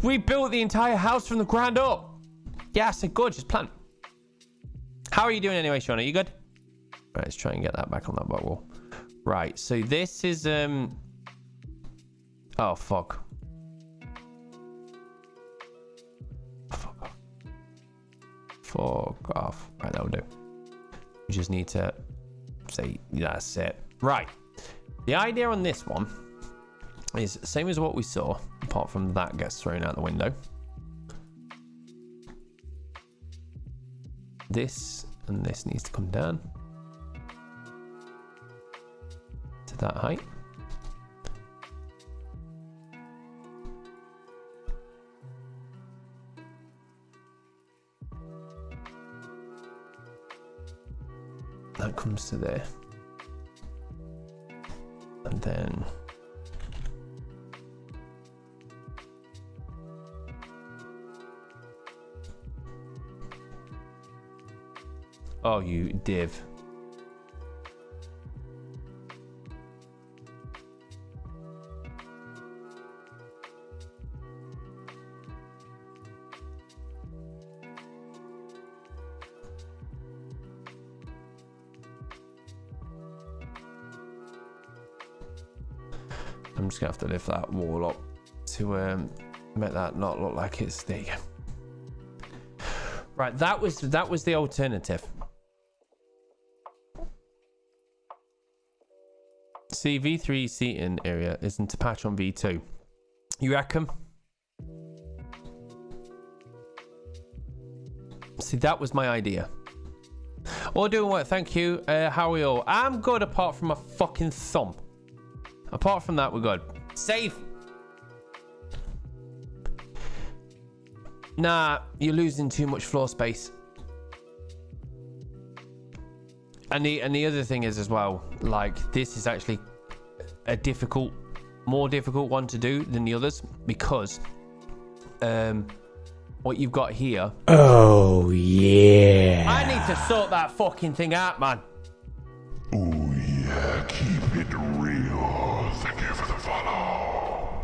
rebuilt the entire house from the ground up. Yeah, it's a gorgeous plant. How are you doing anyway, Shauna? You good? Right, let's try and get that back on that wall. Right, so this is oh fuck. Fuck off. Right, that'll do. We just need to say that's it. Right. The idea on this one is same as what we saw, apart from that gets thrown out the window. This and this needs to come down to that height. That comes to there. And then oh, you div. I'm just gonna have to lift that wall up to make that not look like it's there. You go. Right, that was the alternative. See, V3 seating area isn't a patch on V2. You reckon? See, that was my idea. All doing work, thank you. How are we all? I'm good apart from my fucking thumb. Apart from that, we're good. Save. Nah, you're losing too much floor space. And the other thing is as well, like, this is actually a more difficult one to do than the others because what you've got here. Oh yeah. I need to sort that fucking thing out, man. Oh yeah, keep it real. Thank you for the follow.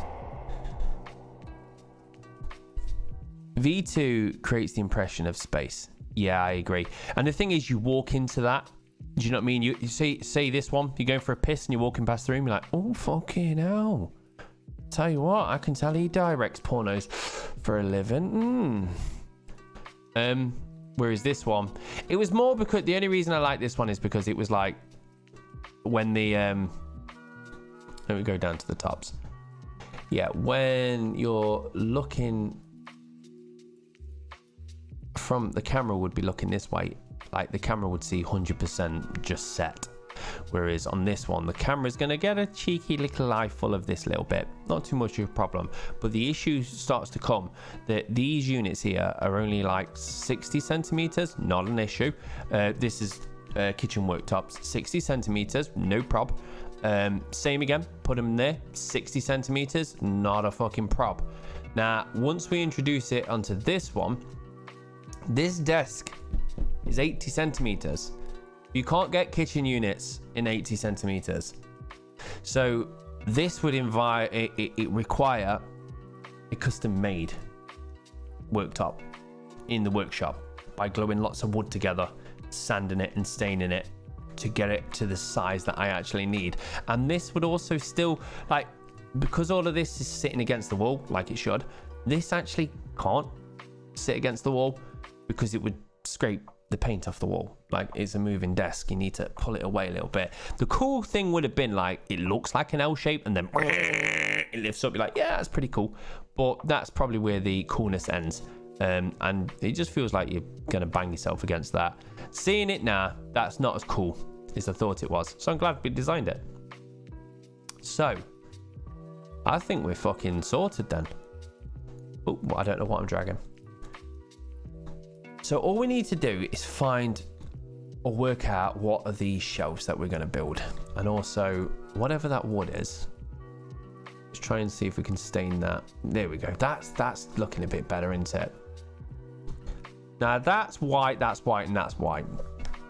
V2 creates the impression of space. Yeah, I agree. And the thing is, you walk into that. Do you know what I mean? You say this one, you're going for a piss and you're walking past the room, you're like, oh, fucking hell. Tell you what, I can tell he directs pornos for a living. Whereas this one, it was more because the only reason I like this one is because it was like when the let me go down to the tops. Yeah, when you're looking from the camera would be looking this way, like the camera would see 100% just set. Whereas on this one, the camera's going to get a cheeky little eye full of this little bit. Not too much of a problem. But the issue starts to come that these units here are only like 60 centimeters. Not an issue. This is kitchen worktops. 60 centimeters. No prob. Same again. Put them there. 60 centimeters. Not a fucking prob. Now, once we introduce it onto this one, this desk is 80 centimeters. You can't get kitchen units in 80 centimeters. So this would require a custom made worktop in the workshop by gluing lots of wood together, sanding it and staining it to get it to the size that I actually need. And this would also still, like, because all of this is sitting against the wall like it should, this actually can't sit against the wall because it would scrape the paint off the wall. Like, it's a moving desk, you need to pull it away a little bit. The cool thing would have been like, it looks like an L shape and then it lifts up. You're like, yeah, that's pretty cool. But that's probably where the coolness ends. And it just feels like you're gonna bang yourself against that. Seeing it now, that's not as cool as I thought it was. So I'm glad we designed it. So I think we're fucking sorted then. Oh, I don't know what I'm dragging. So all we need to do is find or work out what are these shelves that we're going to build. And also, whatever that wood is, let's try and see if we can stain that. There we go. That's looking a bit better, isn't it? Now that's white, and that's white.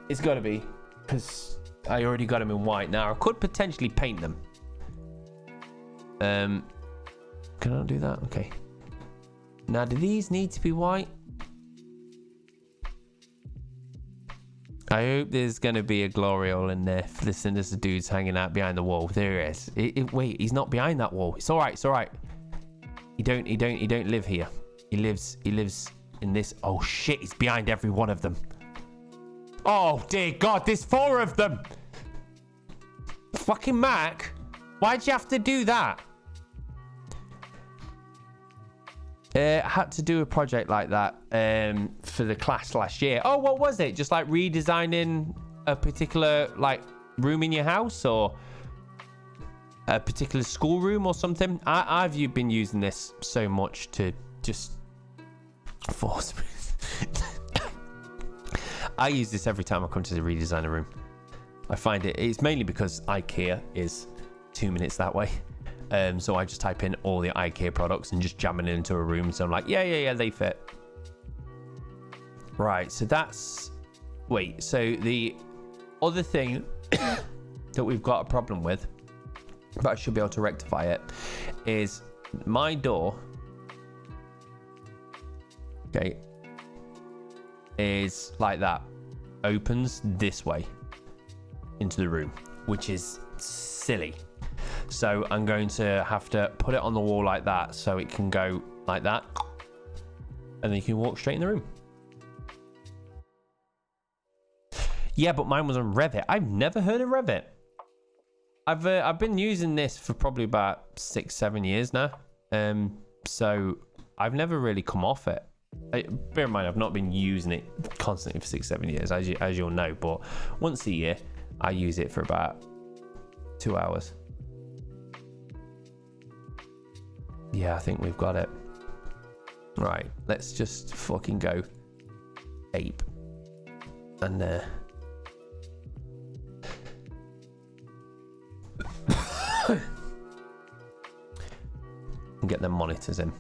It's got to be, because I already got them in white. Now I could potentially paint them. Can I do that? Okay. Now, do these need to be white? I hope there's going to be a glory hole in there for the sinister dudes hanging out behind the wall. There he is. Wait, he's not behind that wall. It's all right. It's all right. He don't live here. He lives in this. Oh shit! He's behind every one of them. Oh dear God! There's 4 of them. Fucking Mac, why'd you have to do that? Had to do a project like that for the class last year. Oh, what was it? Just like redesigning a particular like room in your house or a particular schoolroom or something. I've been using this so much to just force me. I use this every time I come to redesign a room. I find it's mainly because IKEA is 2 minutes that way. So I just type in all the IKEA products and just jam it into a room. So I'm like, yeah, they fit. Right, so that's... Wait, so the other thing that we've got a problem with, but I should be able to rectify it, is my door, okay, is like that. Opens this way into the room, which is silly. So I'm going to have to put it on the wall like that so it can go like that. And then you can walk straight in the room. Yeah, but mine was on Revit. I've never heard of Revit. I've been using this for probably about 6-7 years now. So I've never really come off it. Bear in mind, I've not been using it constantly for 6-7 years, as you'll know. But once a year, I use it for about 2 hours. Yeah, I think we've got it. Right, let's just fucking go ape. And and get the monitors in.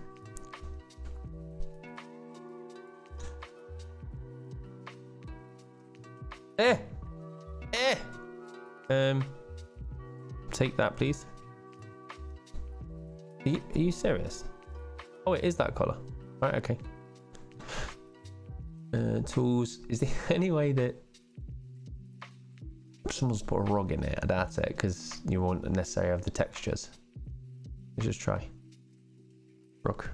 Take that, please. Are you serious? Oh, it is that color. Right, okay. Tools. Is there any way that someone's put a rug in it? I doubt it, because you won't necessarily have the textures. Let's just try. Rug.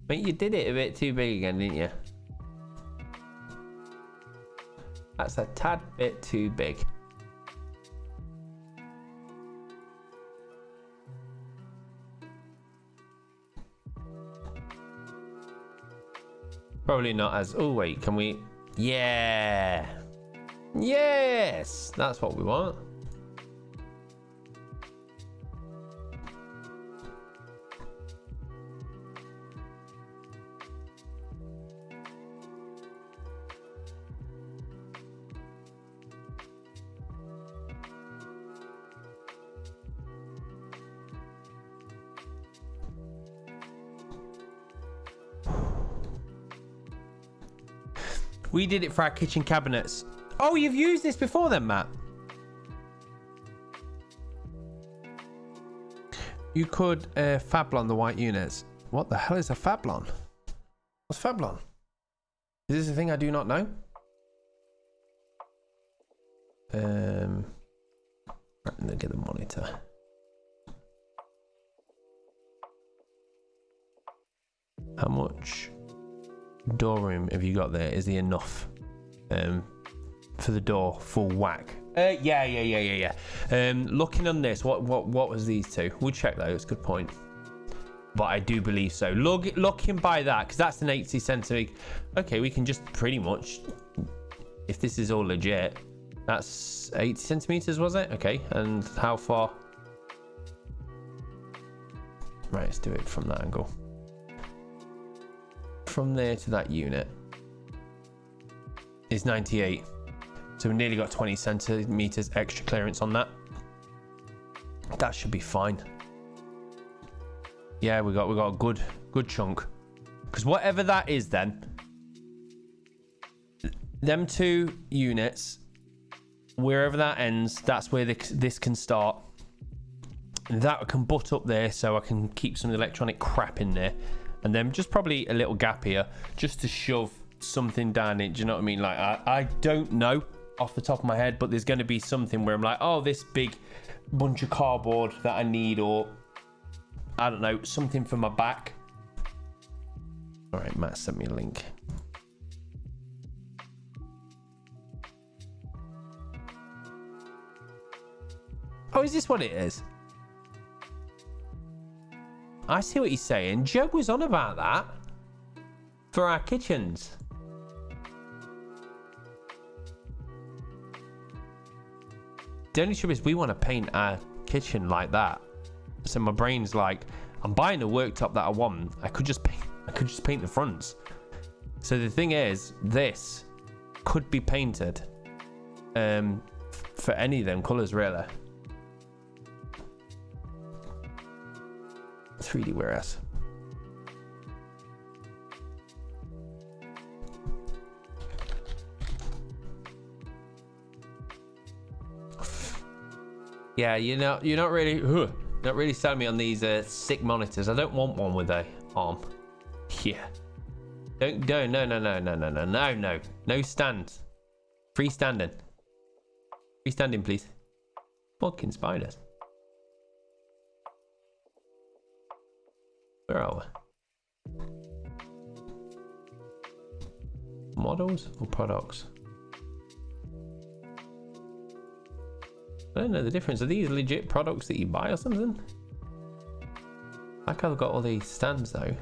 But you did it a bit too big again, didn't you? That's a tad bit too big. Probably not as... Oh, wait, can we... Yeah! Yes! That's what we want. We did it for our kitchen cabinets. Oh, you've used this before then, Matt? You could Fablon the white units. What the hell is a Fablon? What's Fablon? Is this a thing I do not know? Right, let me get the monitor. How much door room have you got there? Is there enough for the door full whack? Yeah. Looking on this, what was these two? We'll check though. It's a good point. But I do believe so. Looking by that, because that's an 80 centimeter. Okay, we can just pretty much, if this is all legit, that's 80 centimeters, was it? Okay, and how far? Right, let's do it from that angle. From there to that unit is 98. So we nearly got 20 centimeters extra clearance on that. That should be fine. Yeah, we got a good chunk. Because whatever that is then, them two units, wherever that ends, that's where this can start. And that can butt up there so I can keep some electronic crap in there. And then just probably a little gap here just to shove something down it. Do you know what I mean? Like, I don't know off the top of my head, but there's going to be something where I'm like, oh, this big bunch of cardboard that I need, or I don't know, something for my back. All right, Matt sent me a link. Oh, is this what it is? I see what he's saying. Joe was on about that for our kitchens. The only trouble is we want to paint our kitchen like that. So my brain's like, I'm buying the worktop that I want. I could just paint the fronts. So the thing is, this could be painted for any of them colours, really. 3D warehouse. Yeah, you're not really selling me on these sick monitors. I don't want one with a arm. Yeah. No stand. Freestanding. Freestanding, please. Fucking spiders. Where are we? Models or products? I don't know the difference. Are these legit products that you buy or something? Like I've got all these stands though.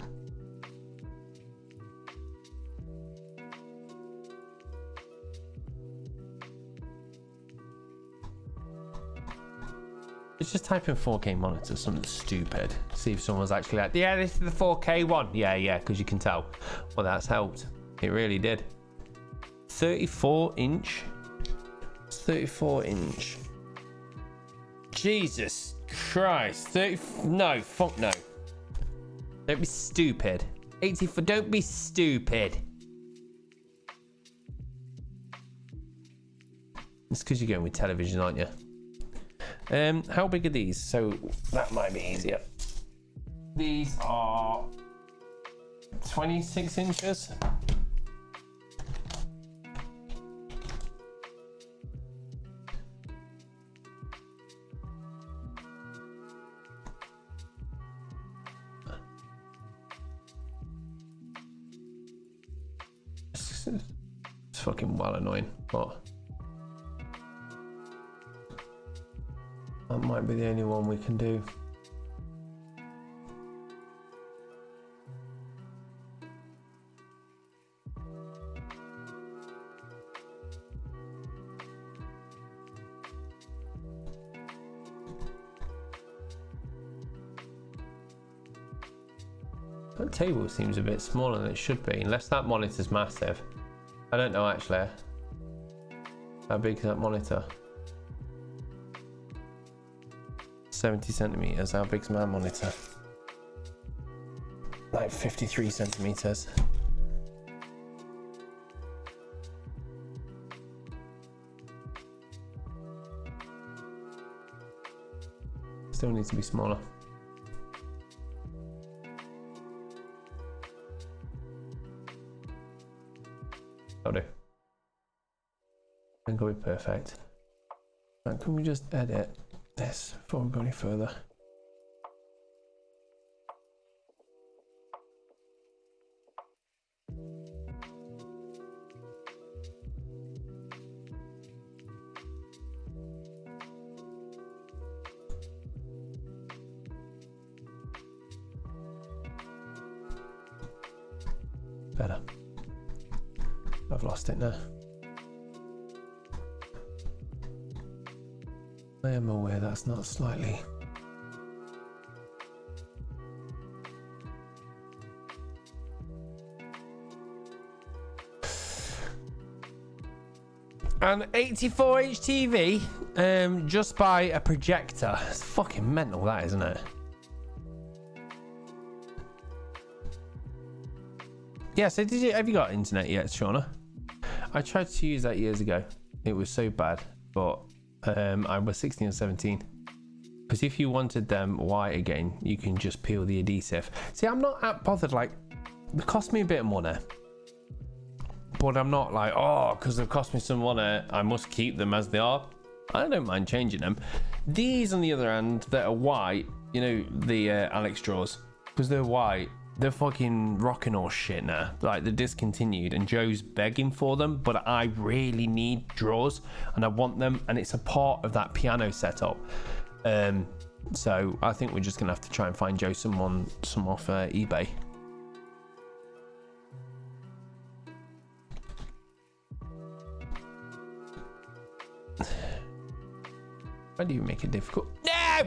Let's just type in 4K monitor, something stupid. See if someone's actually like, yeah, this is the 4K one. Yeah, because you can tell. Well, that's helped. It really did. 34 inch. 34 inch. Jesus Christ. No, fuck no. Don't be stupid. 84, don't be stupid. It's because you're going with television, aren't you? How big are these? So that might be easier. These are 26 inches. It's fucking well annoying, but that might be the only one we can do. That table seems a bit smaller than it should be, unless that monitor's massive. I don't know actually. How big is that monitor? 70 centimeters. How big's my monitor? Like 53 centimeters. Still needs to be smaller. That'll do. I think it'll be perfect. And can we just edit this before we go any further? Better. I've lost it now. I am aware that's not slightly. An 84-inch TV, just by a projector. It's fucking mental, that, isn't it? Yeah, so have you got internet yet, Shauna? I tried to use that years ago. It was so bad, but I was 16 or 17. Because if you wanted them white again, you can just peel the adhesive. See, I'm not that bothered, like, it cost me a bit of money. But I'm not like, oh, because they've cost me some money, I must keep them as they are. I don't mind changing them. These, on the other hand, that are white, you know, the Alex drawers, because they're white, they're fucking rocking all shit now. Like, they're discontinued, and Joe's begging for them, but I really need drawers, and I want them, and it's a part of that piano setup. So I think we're just gonna have to try and find Joe some off eBay. Why do you make it difficult? No!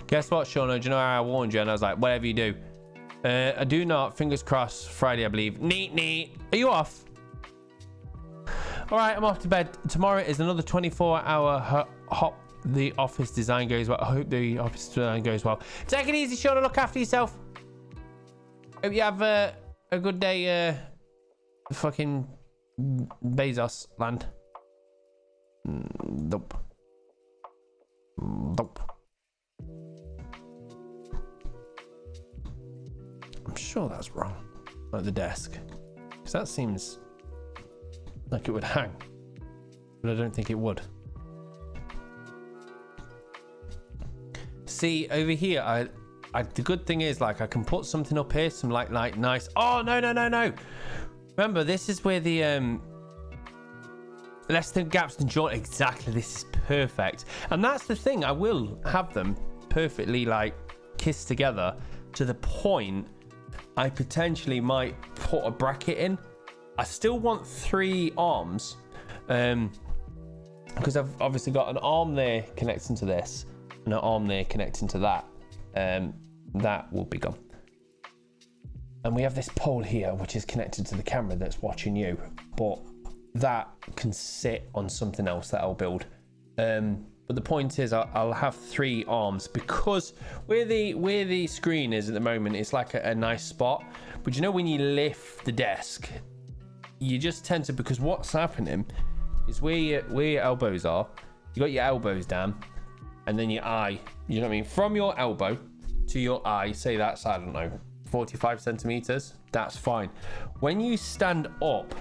Guess what, Shauna? Do you know how I warned you? And I was like, whatever you do. I do not. Fingers crossed. Friday, I believe. Neat. Are you off? All right, I'm off to bed. Tomorrow is another 24-hour hop. The office design goes well. I hope the office design goes well. Take it easy, Shauna. Look after yourself. Hope you have a good day. Fucking Bezos land. Nope. I'm sure that's wrong. At the desk. Because that seems like it would hang. But I don't think it would. See, over here, I the good thing is, like, I can put something up here, some like nice. Oh, no. Remember, this is where the less than gaps and joint. Exactly, this is perfect. And that's the thing, I will have them perfectly like kissed together to the point I potentially might put a bracket in. I still want 3 arms, because I've obviously got an arm there connecting to this and an arm there connecting to that. That will be gone. And we have this pole here which is connected to the camera that's watching you, but that can sit on something else that I'll build. But the point is, I'll have 3 arms, because where the screen is at the moment, it's like a nice spot. But you know, when you lift the desk, you just tend to, because what's happening is where your elbows are, you got your elbows down, and then your eye, you know what I mean? From your elbow to your eye, say that's, I don't know, 45 centimeters, that's fine. When you stand up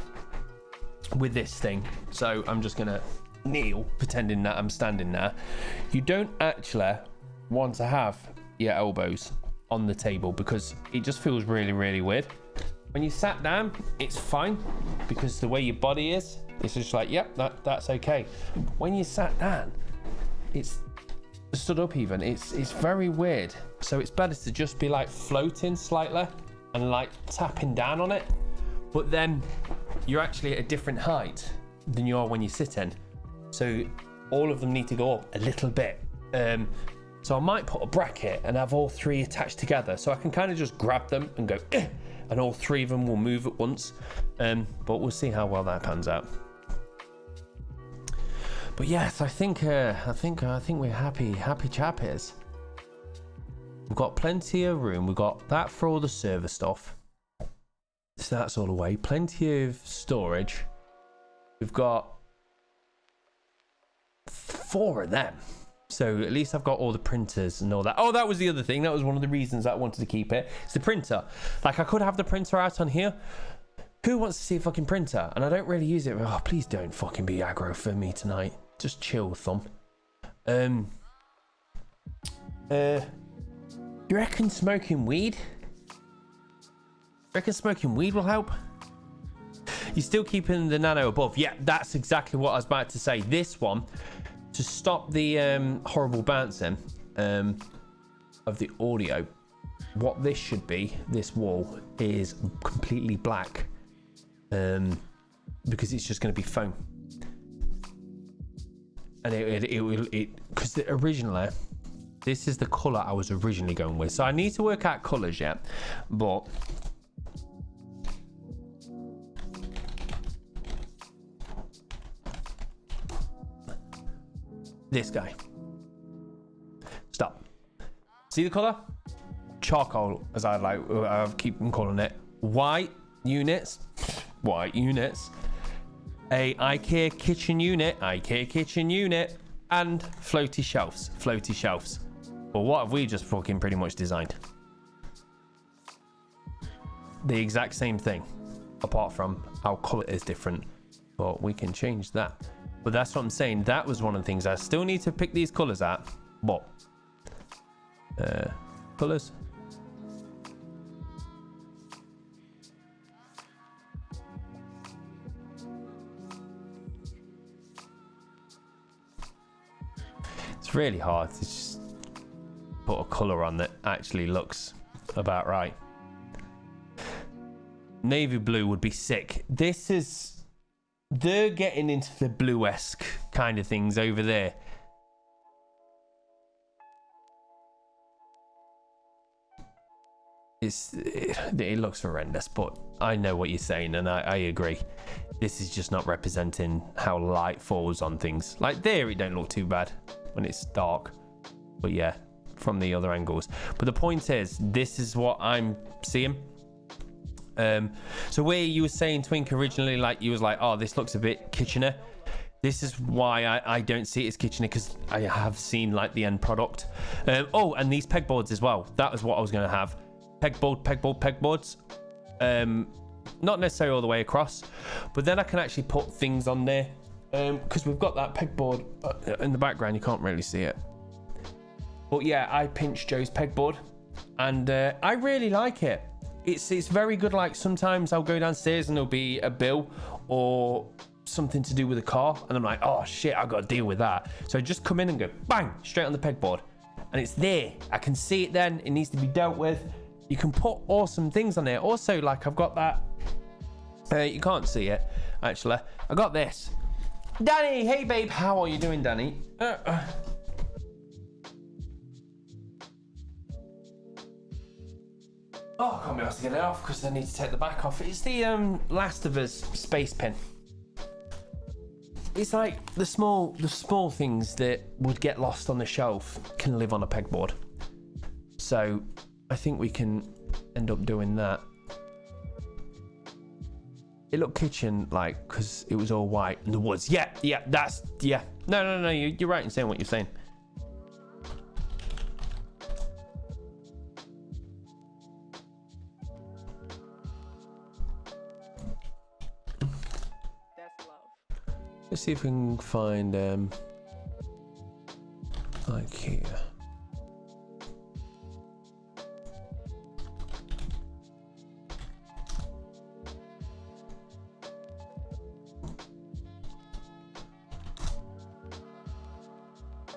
with this thing, so I'm just gonna kneel, pretending that I'm standing there, you don't actually want to have your elbows on the table, because it just feels really, really weird. When you sat down, it's fine, because the way your body is, it's just like, yep, that's okay. When you sat down, it's stood up even, it's very weird. So it's better to just be like floating slightly and like tapping down on it, but then you're actually at a different height than you are when you're sitting. So all of them need to go up a little bit. So I might put a bracket and have all 3 attached together, so I can kind of just grab them and go, and all 3 of them will move at once. But we'll see how well that pans out. But yes, I think we're happy chappies. We've got plenty of room. We've got that for all the server stuff, so that's all away. Plenty of storage. We've got 4 of them, so at least I've got all the printers and all that. Oh, that was the other thing. That was one of the reasons that I wanted to keep it. It's the printer. Like, I could have the printer out on here. Who wants to see a fucking printer? And I don't really use it. Oh, please don't fucking be aggro for me tonight. Just chill, thumb. You reckon smoking weed? Reckon smoking weed will help? You're still keeping the nano above. Yeah, that's exactly what I was about to say. This one, to stop the horrible bouncing of the audio, what this should be, this wall, is completely black. Because it's just going to be foam. And it will, because originally, this is the colour I was originally going with. So I need to work out colours yet, but this guy. Stop. See the colour? Charcoal, as I keep calling it. White units. A IKEA kitchen unit, and floaty shelves. Well, what have we just fucking pretty much designed? The exact same thing, apart from our colour is different, but we can change that. But that's what I'm saying. That was one of the things. I still need to pick these colours out. What? Colours. It's really hard to just put a colour on that actually looks about right. Navy blue would be sick. This is... They're getting into the blue-esque kind of things over there. It looks horrendous, but I know what you're saying, and I agree. This is just not representing how light falls on things. Like there, it don't look too bad when it's dark, but yeah, from the other angles. But the point is, this is what I'm seeing. So where you were saying, Twink, originally, like you was like, oh, this looks a bit Kitchener. This is why I don't see it as Kitchener, because I have seen like the end product. Oh, and these pegboards as well. That was what I was going to have. Pegboards. Not necessarily all the way across, but then I can actually put things on there. Because we've got that pegboard in the background, you can't really see it. But yeah, I pinched Joe's pegboard, and I really like it. It's very good. Like sometimes I'll go downstairs and there'll be a bill or something to do with a car, and I'm like, oh shit, I've got to deal with that. So I just come in and go bang straight on the pegboard, and it's there. I can see it then. It needs to be dealt with. You can put awesome things on there. Also, like I've got that. You can't see it actually. I got this. Danny, hey babe, how are you doing, Danny? Oh, I can't be able to get it off because I need to take the back off. It's the Last of Us space pen. It's like the small things that would get lost on the shelf can live on a pegboard. So I think we can end up doing that. It looked kitchen like because it was all white in the woods. Yeah, that's yeah. No. You're right in saying what you're saying. That's love. Let's see if we can find like here.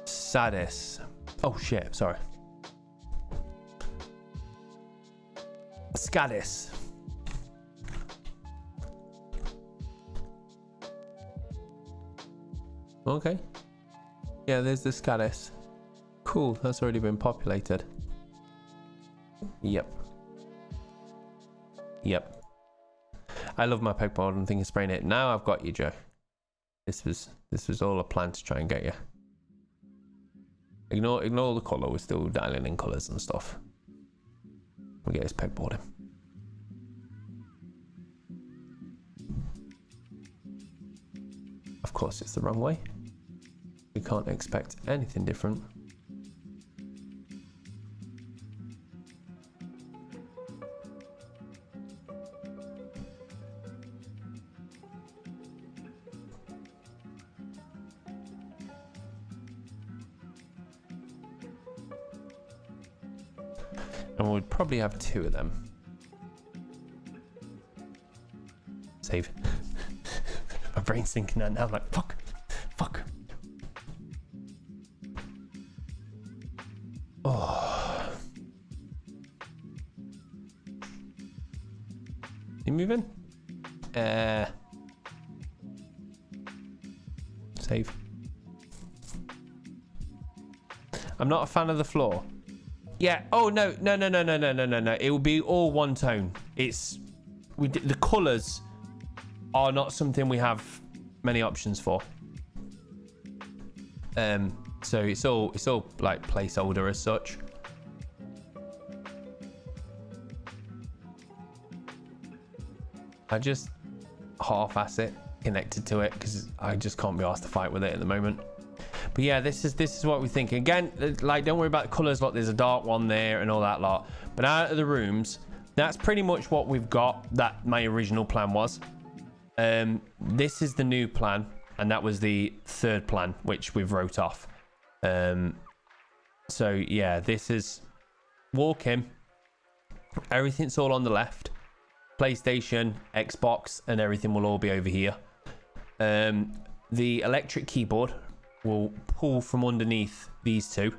Sadis. Oh shit, sorry. Scadis. Okay. Yeah, there's the Scadis. Cool, that's already been populated. Yep. I love my pegboard. I'm thinking of spraying it. Now I've got you, Joe. This was all a plan to try and get you. Ignore the colour, we're still dialing in colours and stuff. We'll get his pegboard in. Of course it's the wrong way. We can't expect anything different. And we'll probably have 2 of them. Save. My brain's thinking that now. I'm like, fuck. Oh. You moving? Save. I'm not a fan of the floor. Yeah. Oh no. It will be all one tone. The colours are not something we have many options for. So it's all like placeholder as such. I just half-ass it connected to it because I just can't be asked to fight with it at the moment. But yeah, this is what we think. Again, like, don't worry about the colours. Like, there's a dark one there and all that lot. But out of the rooms, that's pretty much what we've got. That my original plan was. This is the new plan, and that was the 3rd plan, which we've wrote off. So yeah, this is walk in. Everything's all on the left. PlayStation, Xbox, and everything will all be over here. The electric keyboard will pull from underneath these 2,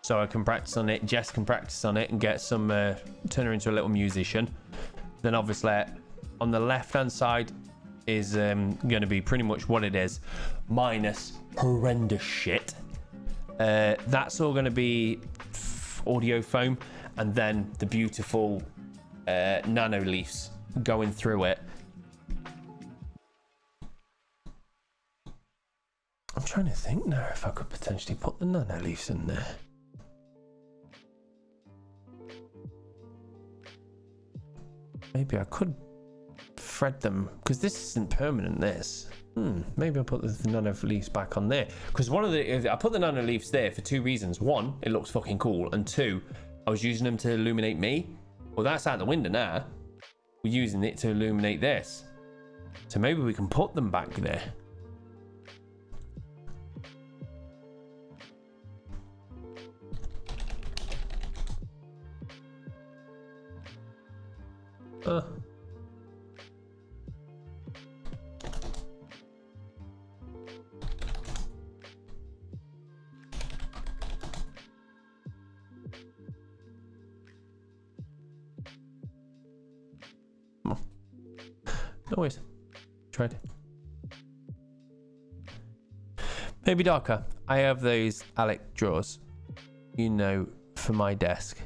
so I can practice on it. Jess can practice on it and get some turn her into a little musician. Then obviously on the left hand side is going to be pretty much what it is, minus horrendous shit. That's all going to be audio foam, and then the beautiful nano leaves going through it. I'm trying to think now if I could potentially put the nano leaves in there. Maybe I could thread them, because this isn't permanent, this. Maybe I'll put the nano leaves back on there, because I put the nano leaves there for 2 reasons. 1, it looks fucking cool, and 2, I was using them to illuminate me. Well, that's out the window now. We're using it to illuminate this, so maybe we can put them back there. No worries. Tried. Maybe darker. I have those Alec drawers, you know, for my desk.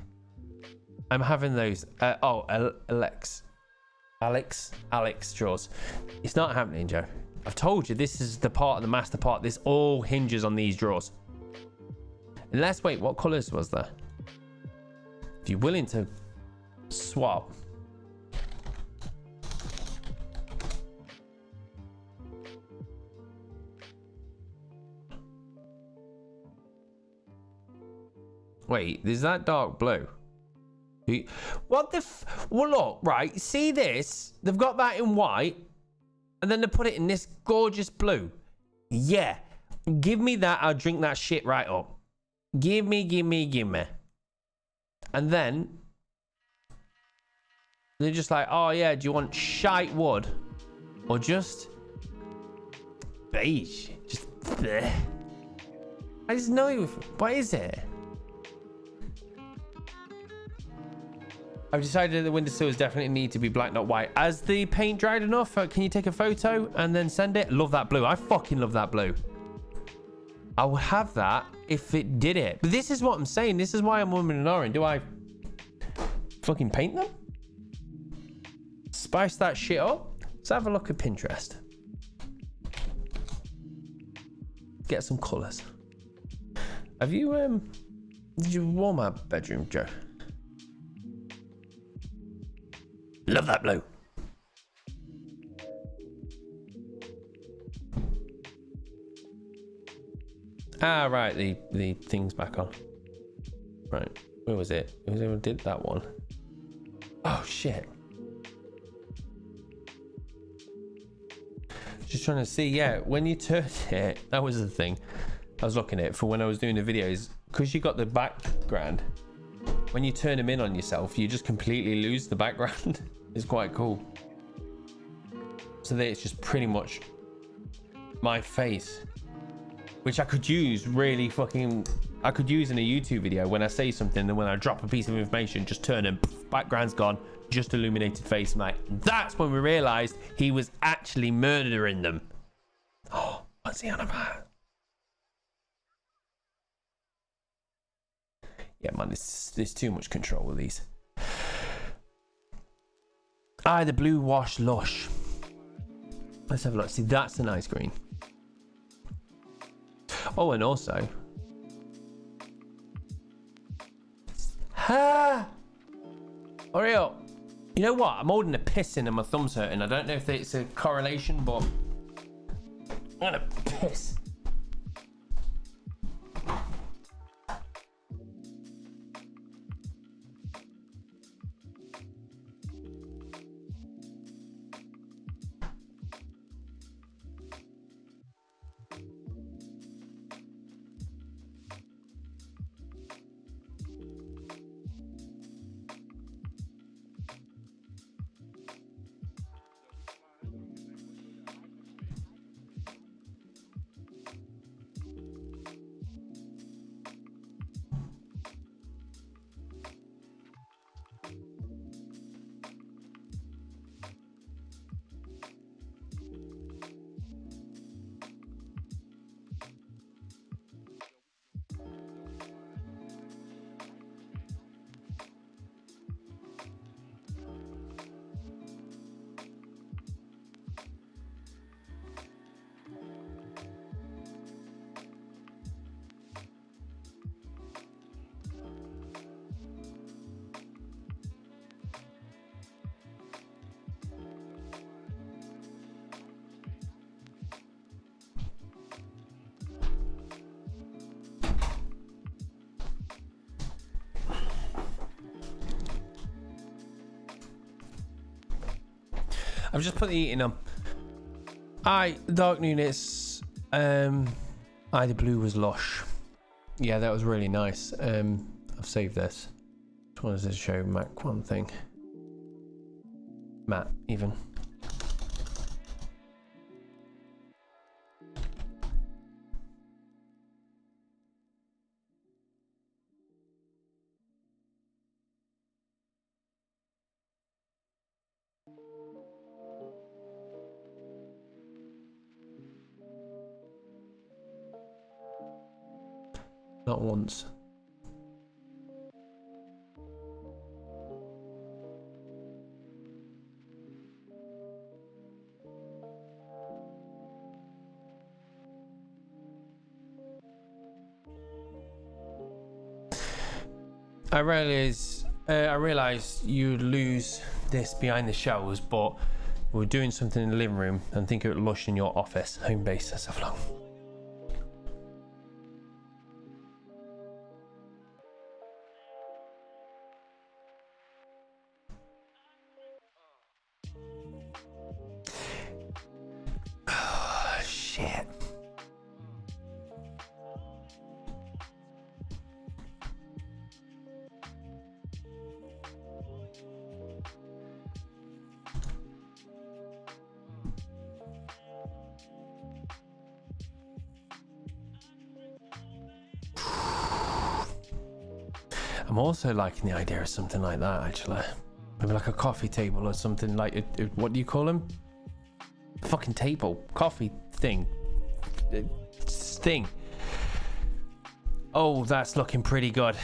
I'm having those. Alex drawers. It's not happening, Joe. I've told you, this is the part of the master part. This all hinges on these drawers. Unless, wait, what colours was there? If you're willing to swap. Wait, is that dark blue? What the well, look, right, see this? They've got that in white, and then they put it in this gorgeous blue. Yeah, give me that, I'll drink that shit right up. Give me. And then they're just like, oh yeah, do you want shite wood? Or just beige? Just bleh. I just know, what is it? I've decided that the windowsills definitely need to be black, not white. As the paint dried enough, can you take a photo and then send it? Love that blue. I fucking love that blue. I would have that if it did it. But this is what I'm saying. This is why I'm woman and orange. Do I fucking paint them? Spice that shit up? Let's have a look at Pinterest. Get some colours. Have you, did you warm my bedroom, Joe? Love that blue. Ah, right, the thing's back on. Right, where was it? It was who did that one. Oh shit. Just trying to see, yeah, when you turned it, that was the thing I was looking at for when I was doing the videos, because you got the background. when you turn them in on yourself, you just completely lose the background. It's quite cool. So there it's just pretty much my face, which I could use really fucking, I could use in a YouTube video when I say something, and when I drop a piece of information, just turn and background's gone, just illuminated face. Mate, that's when we realized he was actually murdering them. Oh, what's he on about? Yeah, man, there's too much control with these. The blue wash lush. Let's have a look. See, that's a nice green. Oh, and also, hurry up. You know what? I'm holding a piss in and my thumb's hurting. I don't know if it's a correlation, but I'm gonna piss. I've just put the eating on. Dark units. The blue was lush. Yeah, that was really nice. I've saved this. Just wanted to show Mac one thing. Matt, even. Not once. I realized you'd lose this behind the shelves, but we're doing something in the living room and think it would lush in your office. Home base, let's have a look. Shit. I'm also liking the idea of something like that, actually. Maybe like a coffee table or something like what do you call them? Fucking table, coffee thing. Oh, that's looking pretty good.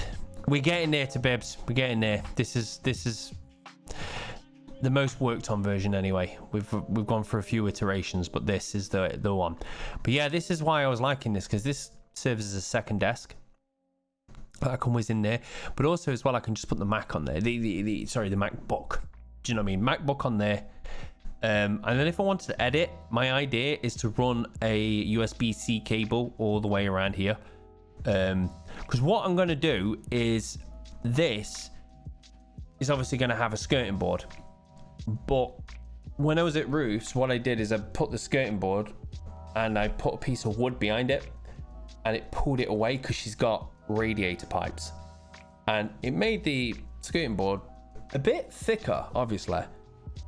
We're getting there to Bibs. We're getting there. This is the most worked on version anyway. We've gone for a few iterations, but this is the one. But yeah, this is why I was liking this, because this serves as a second desk. I can whiz in there, but also as well I can just put the Mac on there. The MacBook. Do you know what I mean? MacBook on there. And then if I wanted to edit, my idea is to run a USB-C cable all the way around here. Because what I'm going to do is this is obviously going to have a skirting board. But when I was at Roofs, what I did is I put the skirting board and I put a piece of wood behind it and it pulled it away because she's got radiator pipes. and it made the skirting board a bit thicker, obviously,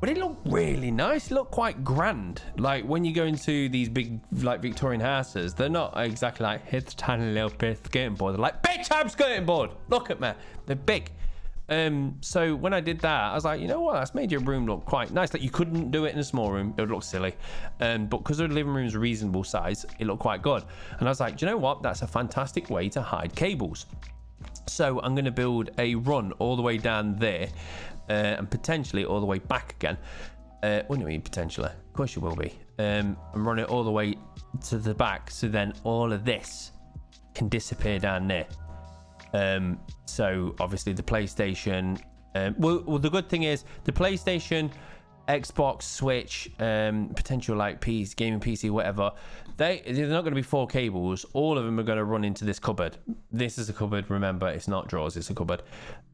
but it looked really nice. It looked quite grand. Like when you go into these big like Victorian houses, they're not exactly like, here's a tiny little bit of skirting board. They're like, bitch, I'm skirting board, look at me, they're big. So when I did that, I was like, you know what, that's made your room look quite nice. Like you couldn't do it in a small room, it would look silly, but because the living room's a reasonable size, it looked quite good. And I was like, do you know what, that's a fantastic way to hide cables. So I'm going to build a run all the way down there, and potentially all the way back again. What do you mean potentially? Of course you will be. And run it all the way to the back, so then all of this can disappear down there. So obviously the PlayStation, well, the good thing is the PlayStation, Xbox, Switch, potential like gaming PC, whatever, they're not going to be 4 cables. All of them are going to run into this cupboard. This is a cupboard, remember, it's not drawers, it's a cupboard.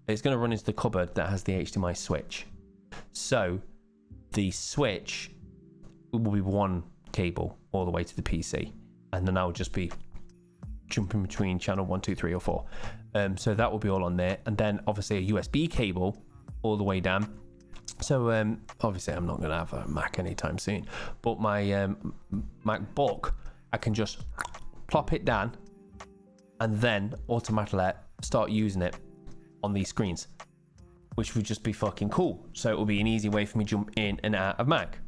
It's going to run into the cupboard that has the HDMI switch. So the switch will be 1 cable all the way to the PC, and then I'll just be jumping between channel 1, 2, 3 or 4. So that will be all on there, and then obviously a USB cable all the way down. So obviously I'm not going to have a Mac anytime soon, but my MacBook, I can just plop it down and then automatically start using it on these screens, which would just be fucking cool. So it will be an easy way for me to jump in and out of Mac.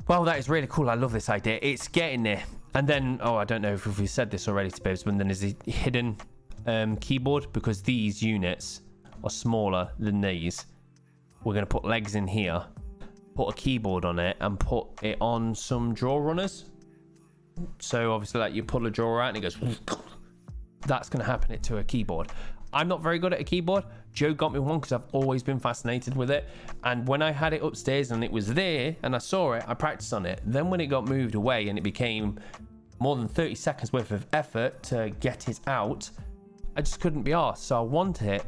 Well, that is really cool. I love this idea. It's getting there. And then, oh, I don't know if we said this already to Bibs, but then there's a hidden keyboard, because these units are smaller than these. We're going to put legs in here, put a keyboard on it, and put it on some drawer runners. So obviously, like, you pull a drawer out and it goes, that's going to happen to a keyboard. I'm not very good at a keyboard. Joe got me one because I've always been fascinated with it. And when I had it upstairs and it was there and I saw it, I practiced on it. Then when it got moved away and it became more than 30 seconds worth of effort to get it out, I just couldn't be arsed. So I want it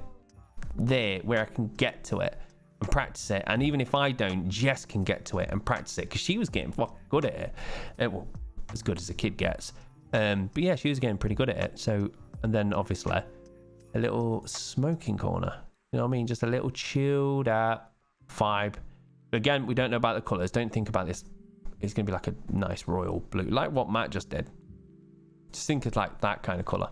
there where I can get to it and practice it. And even if I don't, Jess can get to it and practice it, because she was getting fucking good at it. Well, as good as a kid gets. But yeah, she was getting pretty good at it. So, and then obviously a little smoking corner, you know what I mean? Just a little chilled out vibe. Again, we don't know about the colors. Don't think about this. It's going to be like a nice royal blue, like what Matt just did. Just think it's like that kind of color.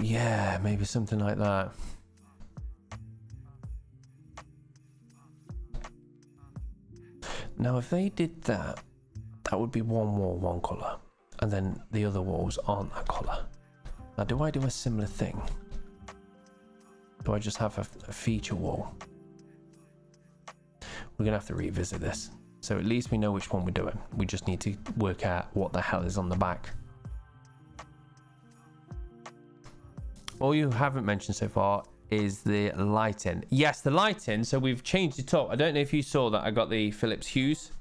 Yeah, maybe something like that. Now, if they did that, that would be one wall, one color, and then the other walls aren't that color. Now, do I do a similar thing? Do I just have a feature wall? We're gonna have to revisit this. So at least we know which one we're doing. We just need to work out what the hell is on the back. All you haven't mentioned so far is the lighting. Yes, the lighting. So we've changed it up. I don't know if you saw that I got the Philips Hues,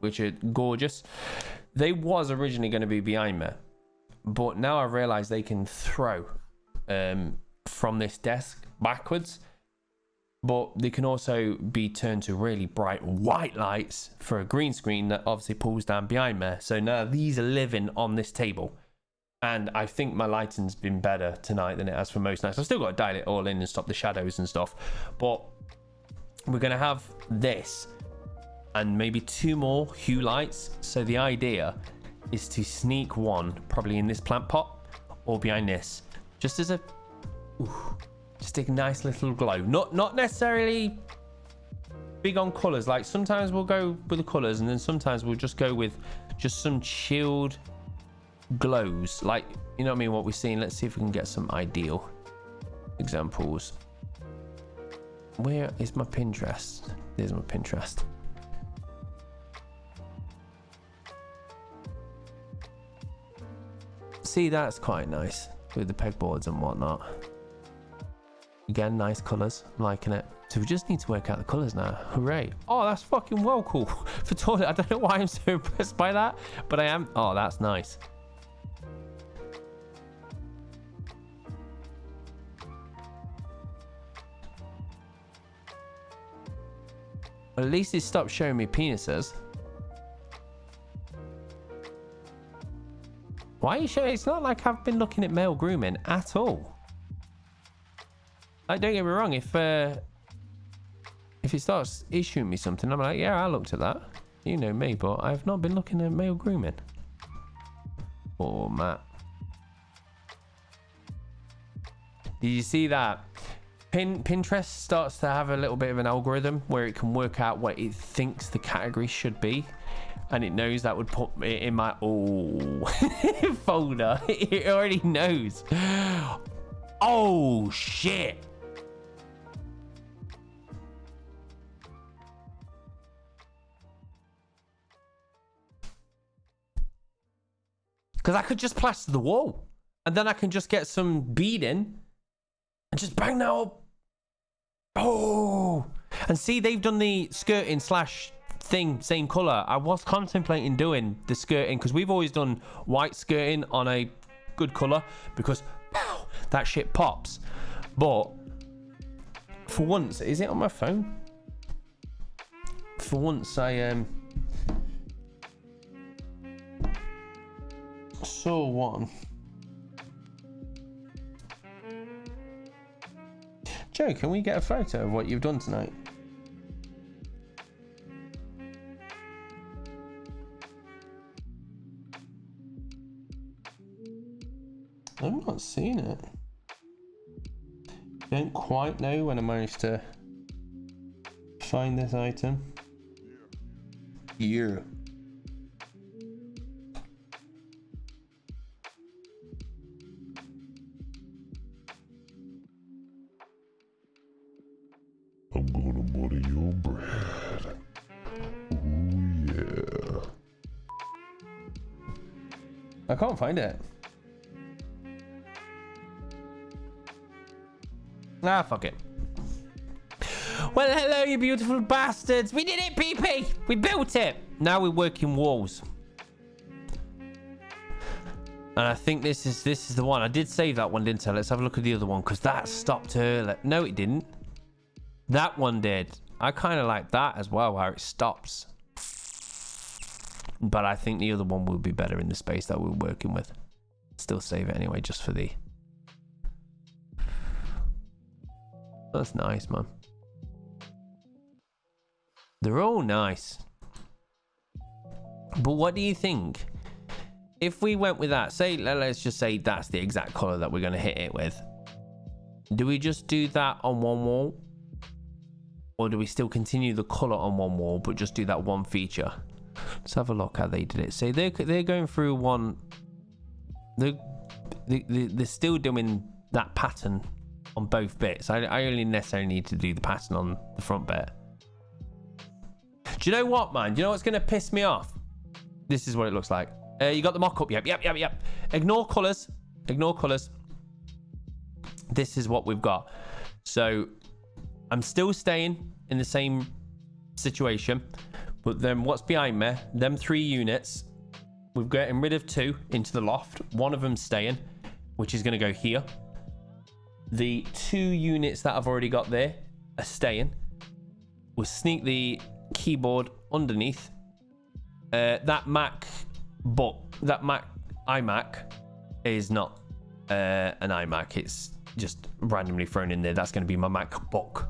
which are gorgeous. They was originally going to be behind me, but now I realize they can throw from this desk backwards, but they can also be turned to really bright white lights for a green screen that obviously pulls down behind me. So now these are living on this table, and I think my lighting's been better tonight than it has for most nights. I've still got to dial it all in and stop the shadows and stuff, but we're going to have this and maybe 2 more hue lights. So the idea is to sneak one probably in this plant pot or behind this, just as a just a nice little glow. Not necessarily big on colors. Like sometimes we'll go with the colors, and then sometimes we'll just go with just some chilled glows, like, you know what I mean, what we're seeing. Let's see if we can get some ideal examples. Where is my Pinterest? There's my Pinterest. See, that's quite nice with the pegboards and whatnot. Again, nice colors, I'm liking it. So we just need to work out the colors now. Hooray. Oh, that's fucking well cool for toilet. I don't know why I'm so impressed by that, but I am. Oh, that's nice. Well, at least it stopped showing me penises. Why Why are you showing? It's not like I've been looking at male grooming at all. Like, don't get me wrong, if it starts issuing me something, I'm like, yeah, I looked at that. You know me, but I've not been looking at male grooming. Oh, Matt. Did you see that? Pinterest starts to have a little bit of an algorithm where it can work out what it thinks the category should be. And it knows that would put it in my folder. It already knows. Oh, shit. Because I could just plaster the wall. And then I can just get some beading and just bang that up. Oh. And see, they've done the skirting slash thing, same color. I was contemplating doing the skirting because we've always done white skirting on a good color because pow, that shit pops. But for once, is it on my phone? For once, I saw one. Joe, can we get a photo of what you've done tonight? I'm not seeing it. Don't quite know when I managed to find this item. Yeah. I'm gonna butter your bread. Oh yeah. I can't find it. Ah, fuck it. Well, hello, you beautiful bastards. We did it, PP. We built it. Now we're working walls. And I think this is the one. I did save that one, didn't I? Let's have a look at the other one because that stopped early. No, it didn't. That one did. I kind of like that as well, how it stops. But I think the other one will be better in the space that we're working with. Still save it anyway, just for the... That's nice, man. They're all nice. But what do you think? If we went with that, say, let's just say that's the exact color that we're going to hit it with. Do we just do that on one wall? Or do we still continue the color on one wall, but just do that one feature? Let's have a look how they did it. So they're going through one. They're still doing that pattern on both bits. I only necessarily need to do the pattern on the front bit. Do you know what, man? Do you know what's going to piss me off? This is what it looks like. You got the mock-up. Yep. Ignore colors. Ignore colors. This is what we've got. So I'm still staying in the same situation, but then what's behind me? Them 3 units. We're getting rid of 2 into the loft. One of them staying, which is going to go here. The 2 units that I've already got there are staying. We'll sneak the keyboard underneath. That Mac iMac is not an iMac. It's just randomly thrown in there. That's going to be my MacBook.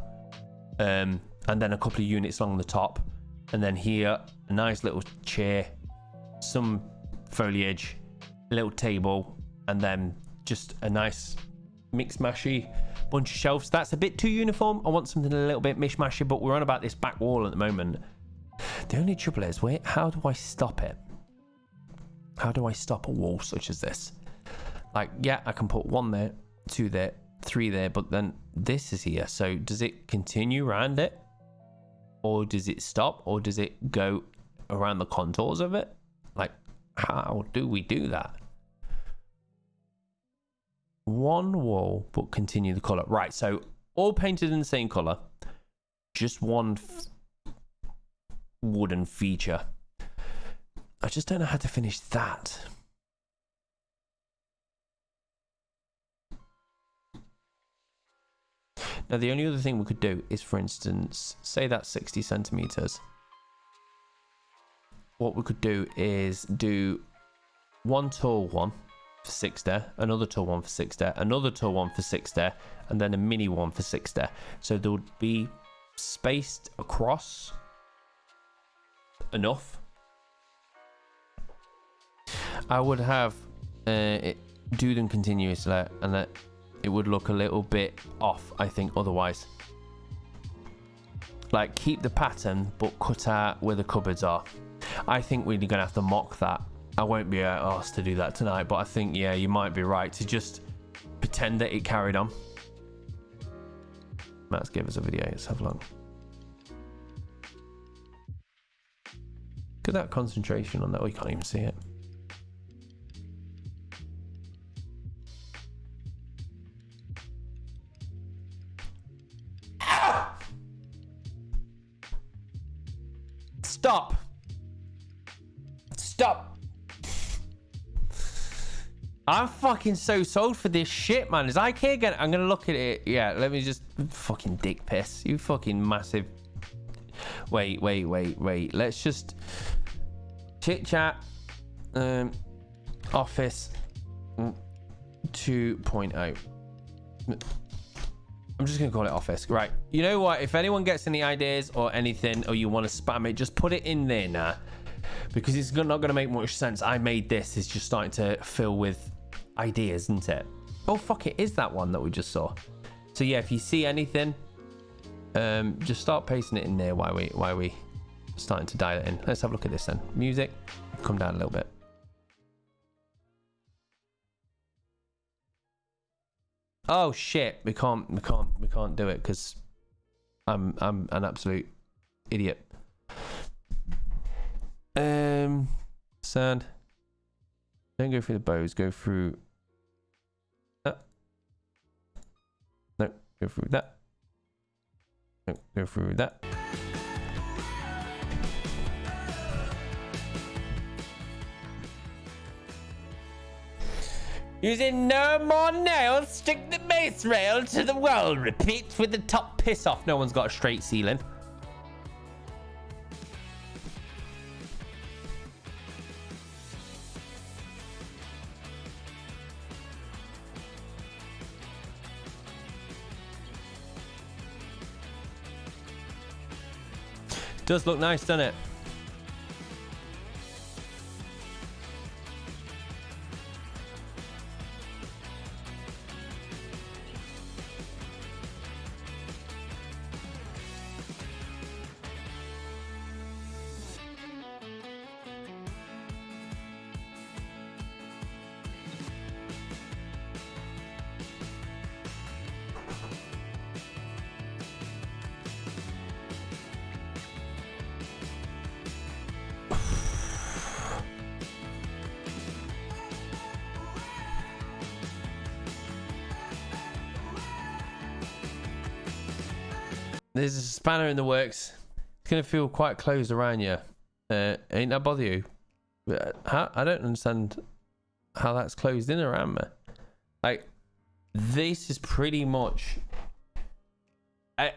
And then a couple of units along the top. And then here, a nice little chair, some foliage, a little table, and then just a nice mix-mashy bunch of shelves. That's a bit too uniform. I want something a little bit mish-mashy, but we're on about this back wall at the moment. The only trouble is, wait, how do I stop it? How do I stop a wall such as this? Like, yeah, I can put 1 there, 2 there, 3 there, but then this is here. So does it continue around it? Or does it stop? Or does it go around the contours of it? Like, how do we do that? 1 wall, but continue the color. Right, so all painted in the same color. Just 1 wooden feature. I just don't know how to finish that. Now, the only other thing we could do is, for instance, say that's 60 centimeters. What we could do is do 1 tall one for 60, another tall one for 60, another tall one for 60, and then a mini one for 60. So there would be spaced across enough. I would have do them continuously, and that it would look a little bit off, I think, otherwise. Like, keep the pattern, but cut out where the cupboards are. I think we're going to have to mock that. I won't be asked to do that tonight, but I think, yeah, you might be right to just pretend that it carried on. Matt's gave us a video. Let's have a look. Look at that concentration on that. Oh, you can't even see it. Stop. Stop. I'm fucking so sold for this shit, man. Is IKEA again? I'm gonna look at it. Yeah, let me just fucking dick piss. You fucking massive. Wait. Let's just chit chat. Office 2.0. I'm just going to call it Office. Right. You know what? If anyone gets any ideas or anything, or you want to spam it, just put it in there now. Because it's not going to make much sense. I made this. It's just starting to fill with ideas, isn't it? Oh, fuck, it is that one that we just saw. So, yeah, if you see anything, just start pasting it in there while we starting to dial it in. Let's have a look at this then. Music. Come down a little bit. Oh shit, we can't do it because I'm an absolute idiot. Sound. Don't go through the bows, go through that. No, go through that. No, go through that. Using no more nails, stick the base rail to the wall. Repeat with the top. Piss off. No one's got a straight ceiling. Does look nice, doesn't it? There's a spanner in the works. It's gonna feel quite closed around you. Ain't that bother you? How? I don't understand how that's closed in around me. Like, this is pretty much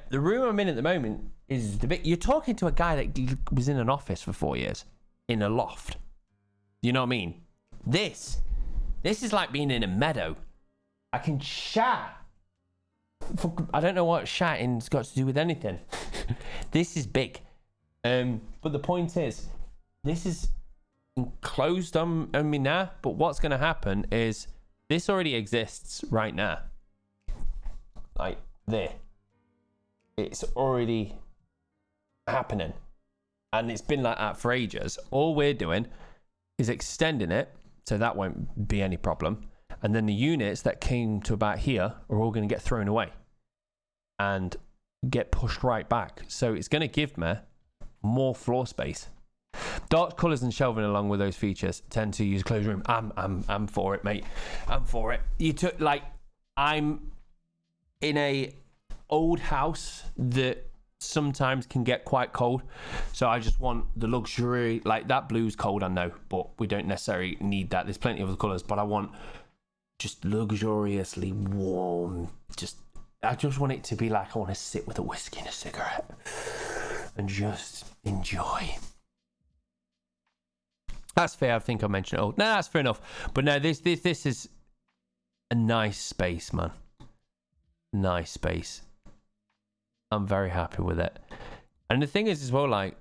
the room I'm in at the moment is the bit. You're talking to a guy that was in an office for 4 years in a loft. You know what I mean? This is like being in a meadow. I can chat. I don't know what shouting's got to do with anything. This is big. But the point is, this is enclosed on me now. But what's going to happen is this already exists right now. Like there. It's already happening. And it's been like that for ages. All we're doing is extending it, so that won't be any problem. And then the units that came to about here are all going to get thrown away and get pushed right back. So it's going to give me more floor space. Dark colours and shelving along with those features tend to use closed room. I'm for it, mate. I'm for it. You took, like, I'm in a old house that sometimes can get quite cold, so I just want the luxury. Like, that blue's cold, I know, but we don't necessarily need that. There's plenty of other colours, but I want just luxuriously warm. I just want it to be like I want to sit with a whiskey and a cigarette and just enjoy. That's fair. I think I mentioned it all. No, that's fair enough. But no, this is a nice space, man. Nice space. I'm very happy with it. And the thing is as well, like,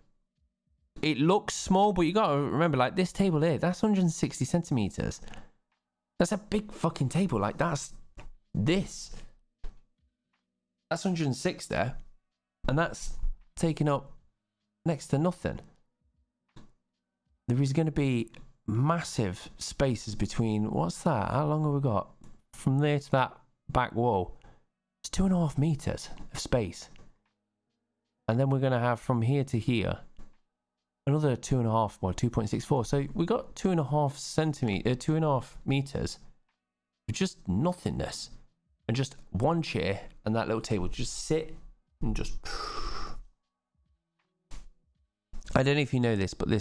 it looks small, but you got to remember, like, this table here, that's 160 centimeters. That's a big fucking table. Like, that's this. That's 106 there. And that's taking up next to nothing. There is going to be massive spaces between, what's that? How long have we got? From there to that back wall. It's 2.5 meters of space. And then we're going to have from here to here another 2.5, well, 2.64. So we got 2.5 meters of just nothingness. And just one chair and that little table. Just sit and just. I don't know if you know this, but the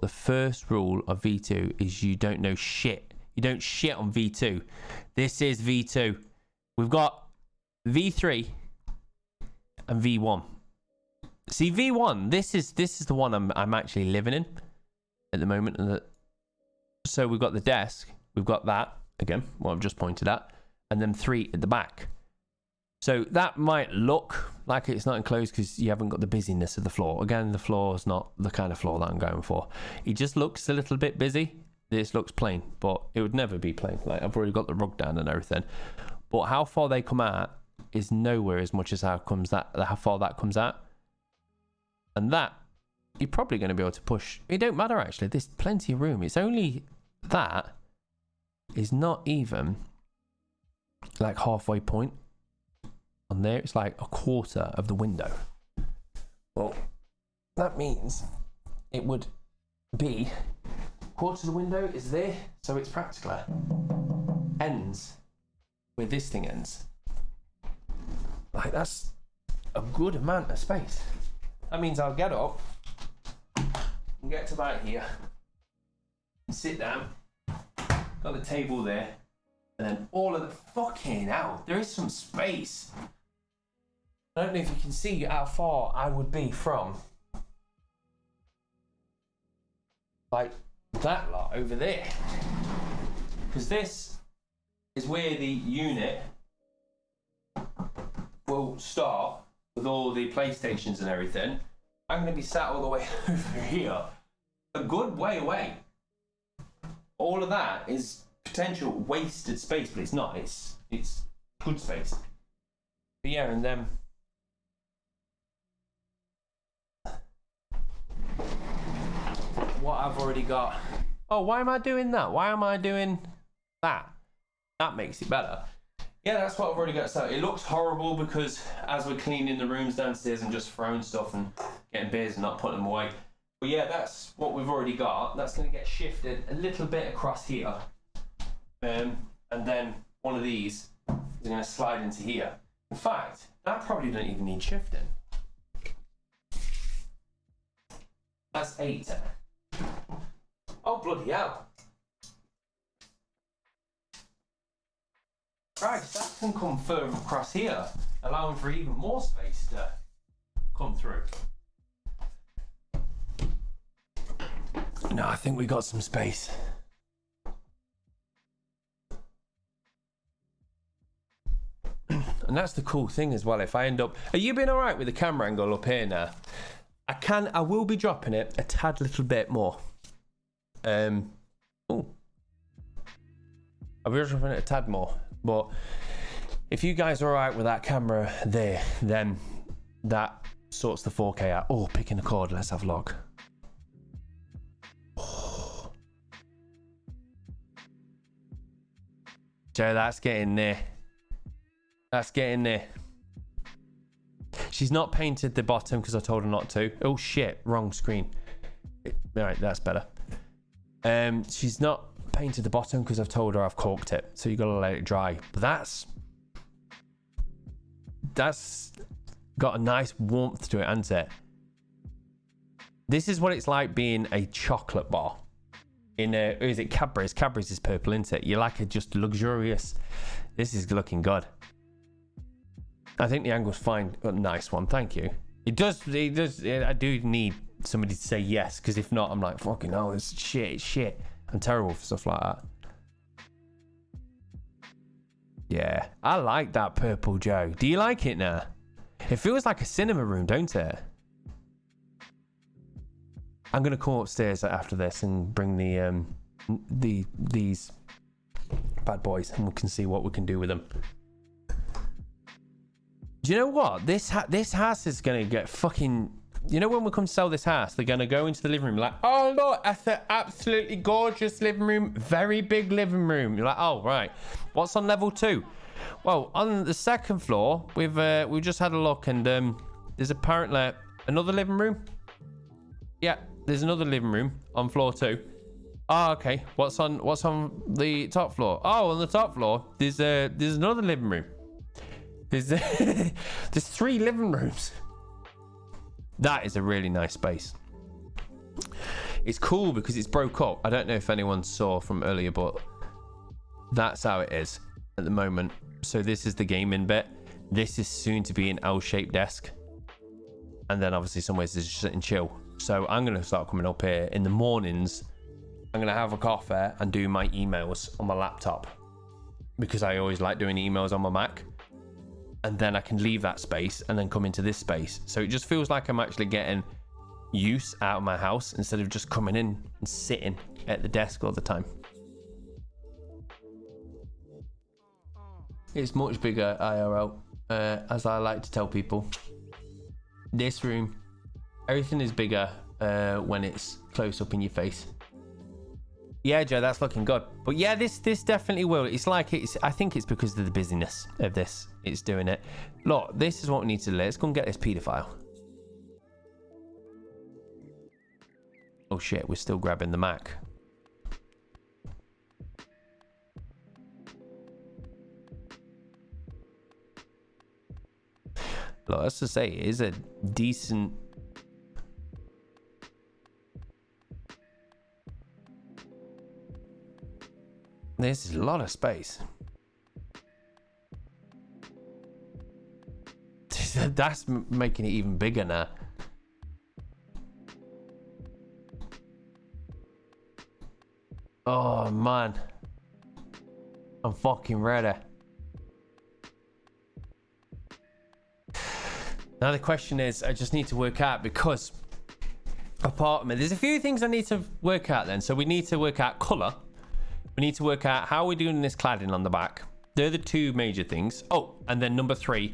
first rule of V2 is you don't know shit. You don't shit on V2. This is V2. We've got V3 and V1. See, V1, this is the one I'm actually living in at the moment. So we've got the desk, we've got that again, what I've just pointed at, and then 3 at the back. So that might look like it's not enclosed because you haven't got the busyness of the floor. Again, the floor is not the kind of floor that I'm going for. It just looks a little bit busy. This looks plain, but it would never be plain. Like, I've already got the rug down and everything. But how far they come out is nowhere as much as how far that comes out. And that, you're probably going to be able to push. It don't matter, actually. There's plenty of room. It's only that is not even like halfway point. On there, it's like a quarter of the window. Well, that means it would be quarter of the window is there, so it's practically ends where this thing ends. Like, that's a good amount of space. That means I'll get up and get to about here and sit down. Got the table there, and then all of the fucking hell, there is some space. I don't know if you can see how far I would be from like that lot over there, because this is where the unit will start with all the PlayStations and everything. I'm going to be sat all the way over here, a good way away. All of that is potential wasted space, but it's not. It's good space. But yeah, and then what I've already got. Oh, why am I doing that? Why am I doing that? That makes it better. Yeah, that's what I've already got. So it looks horrible because as we're cleaning the rooms downstairs and just throwing stuff and getting beers and not putting them away. But yeah, that's what we've already got. That's going to get shifted a little bit across here. And then one of these is going to slide into here. In fact, that probably don't even need shifting. That's 8. Oh, bloody hell. Right, that can come further across here, allowing for even more space to come through. No, I think we got some space. And that's the cool thing as well. If I end up, are you been all right with the camera angle up here now? I will be dropping it a tad little bit more. I'll be dropping it a tad more. But if you guys are all right with that camera there, then that sorts the 4K out. Oh, picking a chord. Let's have a look. Oh. Joe, that's getting there. That's getting there. She's not painted the bottom because I told her not to. Oh shit, wrong screen. All right, that's better. She's not painted the bottom because I've told her I've caulked it, so you gotta let it dry. But that's got a nice warmth to it, hasn't it? This is what it's like being a chocolate bar in a, is it Cadbury's? Cadbury's is purple, isn't it? You like it just luxurious. This is looking good. I think the angle's fine. A nice one, thank you. It does. I do need somebody to say yes, because if not, I'm like, fucking hell, it's shit. I'm terrible for stuff like that. Yeah, I like that purple, Joe. Do you like it now? It feels like a cinema room, don't it? I'm gonna come upstairs after this and bring these bad boys, and we can see what we can do with them. Do you know what? This house is gonna get fucking. You know when we come to sell this house, they're gonna go into the living room like, oh look, that's an absolutely gorgeous living room, very big living room. You're like, oh right, what's on level 2? Well, on the second floor, we've just had a look, and there's apparently another living room. Yeah, there's another living room on floor 2. Oh, okay. What's on the top floor? Oh, on the top floor, there's another living room. There's 3 living rooms. That is a really nice space. It's cool because it's broke up. I don't know if anyone saw from earlier, but that's how it is at the moment. So this is the gaming bit. This is soon to be an L-shaped desk. And then obviously somewhere to just sit and chill. So I'm going to start coming up here in the mornings. I'm going to have a coffee and do my emails on my laptop, because I always like doing emails on my Mac. And then I can leave that space and then come into this space. So it just feels like I'm actually getting use out of my house instead of just coming in and sitting at the desk all the time. It's much bigger IRL, as I like to tell people. This room, everything is bigger when it's close up in your face. Yeah, Joe, that's looking good. But yeah, this definitely will. It's like I think it's because of the busyness of this. It's doing it. Look, this is what we need to do. Let's go and get this paedophile. Oh shit, we're still grabbing the Mac. Look, let's just say it is a decent. This is a lot of space. That's making it even bigger now. Oh man, I'm fucking ready. Now the question is, I just need to work out, because apartment, there's a few things I need to work out then. So we need to work out colour. We need to work out how we're doing this cladding on the back. They're the 2 major things. Oh, and then number 3,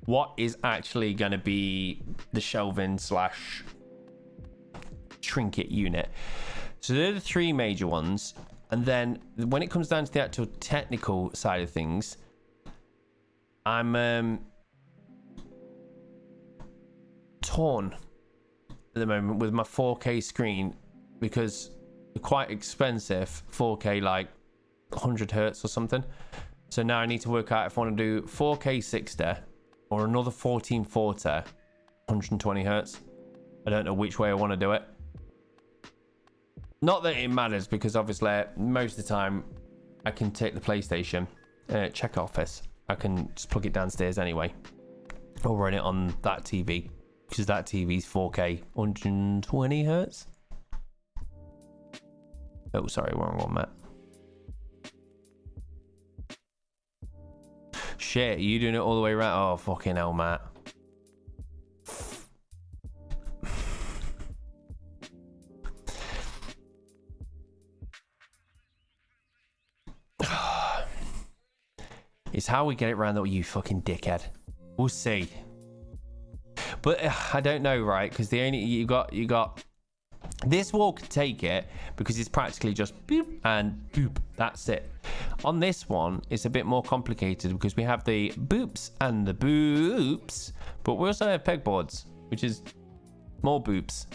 what is actually going to be the shelving / trinket unit. So they're the 3 major ones. And then when it comes down to the actual technical side of things, I'm torn at the moment with my 4K screen, because they're quite expensive. 4K like 100 hertz or something. So now I need to work out if I want to do 4K 60 or another 1440 120 hertz. I don't know which way I want to do it. Not that it matters, because obviously most of the time I can take the PlayStation check office. I can just plug it downstairs anyway, or run it on that TV, because that TV's 4K 120 hertz. Oh, sorry, wrong one, Matt. Shit, are you doing it all the way around? Oh, fucking hell, Matt. It's how we get it around, though, you fucking dickhead. We'll see. But I don't know, right? Because the only you got this wall can take it, because it's practically just boop and boop. That's it. On this one, it's a bit more complicated, because we have the boops and the boops, but we also have pegboards, which is more boops.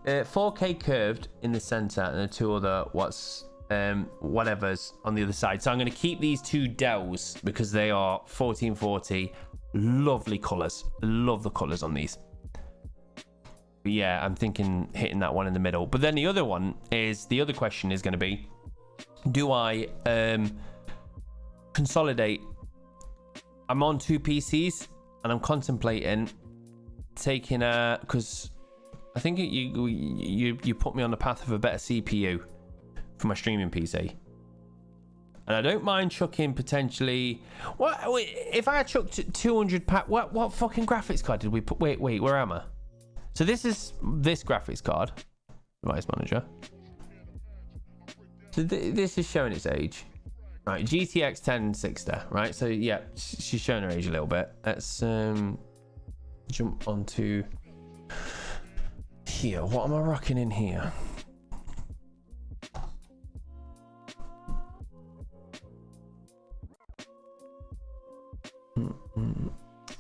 4K curved in the center, and the 2 other whatever's on the other side. So I'm going to keep these 2 Dells, because they are 1440. Lovely colors. Love the colors on these. But yeah, I'm thinking hitting that one in the middle. But then the other one is, the other question is going to be, do I consolidate? I'm on 2 PCs, and I'm contemplating taking a, because I think you put me on the path of a better CPU for my streaming PC. And I don't mind chucking potentially. What if I chucked 200 pack? What fucking graphics card did we put? Wait, where am I? So this is this graphics card, device manager. So this is showing its age, right? GTX 1060, right? So yeah, she's showing her age a little bit. Let's jump onto here. What am I rocking in here?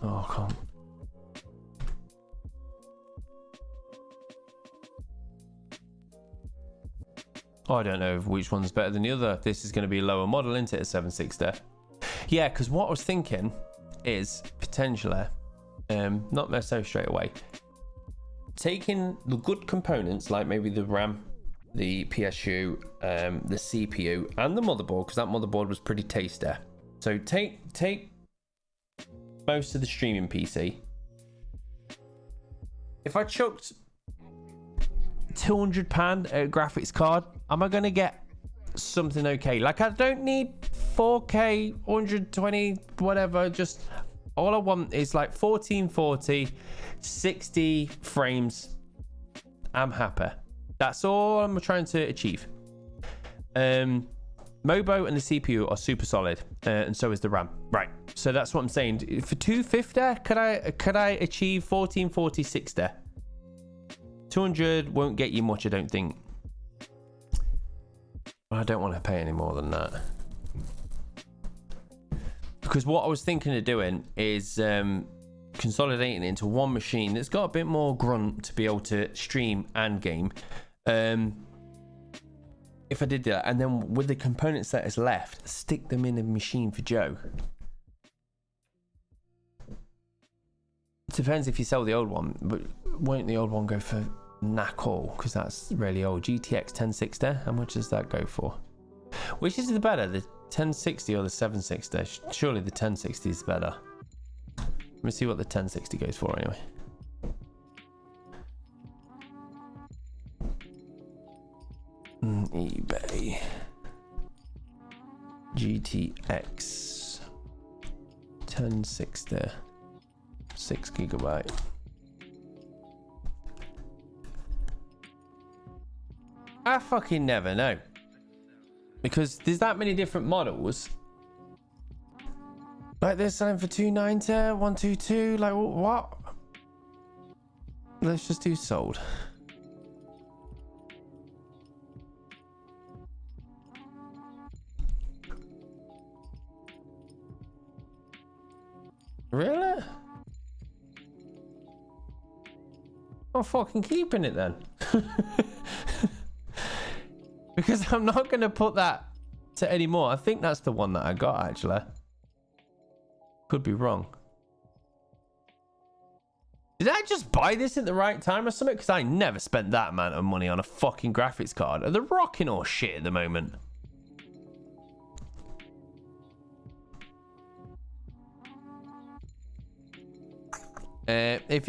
Oh, I can't. Oh, I don't know which one's better than the other. This is going to be a lower model, isn't it? A 760. Yeah, because what I was thinking is potentially, not necessarily straight away, taking the good components like maybe the RAM, the PSU, the CPU, and the motherboard, because that motherboard was pretty tasty. So take most of the streaming PC. If I chucked £200 graphics card, am I going to get something okay? Like, I don't need 4K 120 whatever, just all I want is like 1440 60 frames. I'm happy. That's all I'm trying to achieve. Mobo and the CPU are super solid, and so is the RAM. Right, so that's what I'm saying. For 250, could I achieve 1440 60? 200 won't get you much, I don't think. I don't want to pay any more than that, because what I was thinking of doing is consolidating it into one machine that's got a bit more grunt to be able to stream and game. If I did that, and then with the components that is left, stick them in a machine for Joe. It depends if you sell the old one, but won't the old one go for knack all? Because that's really old. GTX 1060, how much does that go for? Which is the better, the 1060 or the 760? Surely the 1060 is better. Let me see what the 1060 goes for anyway. eBay GTX 1060 6GB. I fucking never know, because there's that many different models. Like they're selling for 290, 122. Like what? Let's just do sold. Really? I'm fucking keeping it then. Because I'm not going to put that to any more. I think that's the one that I got, actually. Could be wrong. Did I just buy this at the right time or something? Because I never spent that amount of money on a fucking graphics card. Are they rocking or shit at the moment? If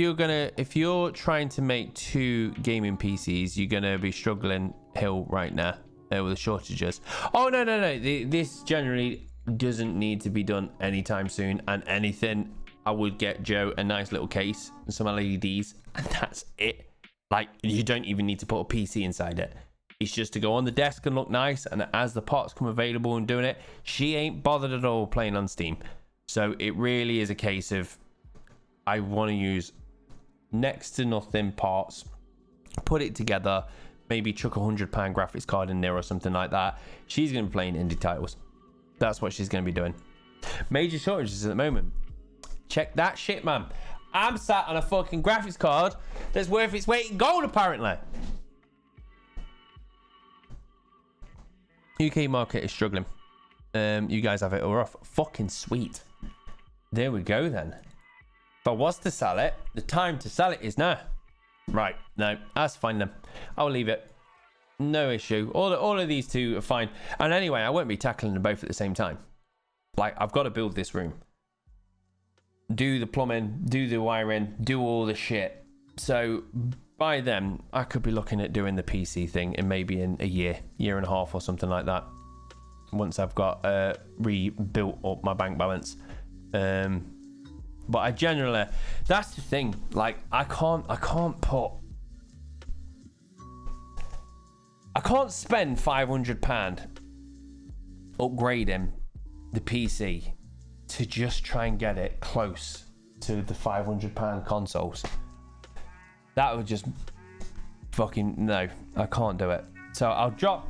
you're trying to make two gaming PCs, you're gonna be struggling hill right now with the shortages. Oh no. This generally doesn't need to be done anytime soon. And anything, I would get Joe a nice little case and some LEDs, and that's it. Like, you don't even need to put a PC inside it. It's just to go on the desk and look nice. And as the parts come available and doing it, she ain't bothered at all playing on Steam. So it really is a case of, I want to use next to nothing parts, put it together, maybe chuck £100 graphics card in there or something like that. She's going to be playing indie titles. That's what she's going to be doing. Major shortages at the moment. Check that shit, man. I'm sat on a fucking graphics card that's worth its weight in gold, apparently. UK market is struggling. You guys have it all rough. Fucking sweet. There we go then. If I was to sell it, the time to sell it is now. Right, no, that's fine then. I'll leave it. No issue. All of these two are fine. And anyway, I won't be tackling them both at the same time. Like, I've got to build this room. do the plumbing, do the wiring, do all the shit. So by then, I could be looking at doing the PC thing in maybe in a year and a half or something like that. Once I've got rebuilt up my bank balance. But I generally, that's the thing. Like I can't spend £500 upgrading the PC to just try and get it close to the £500 consoles. That would just fucking no. I can't do it. So I'll drop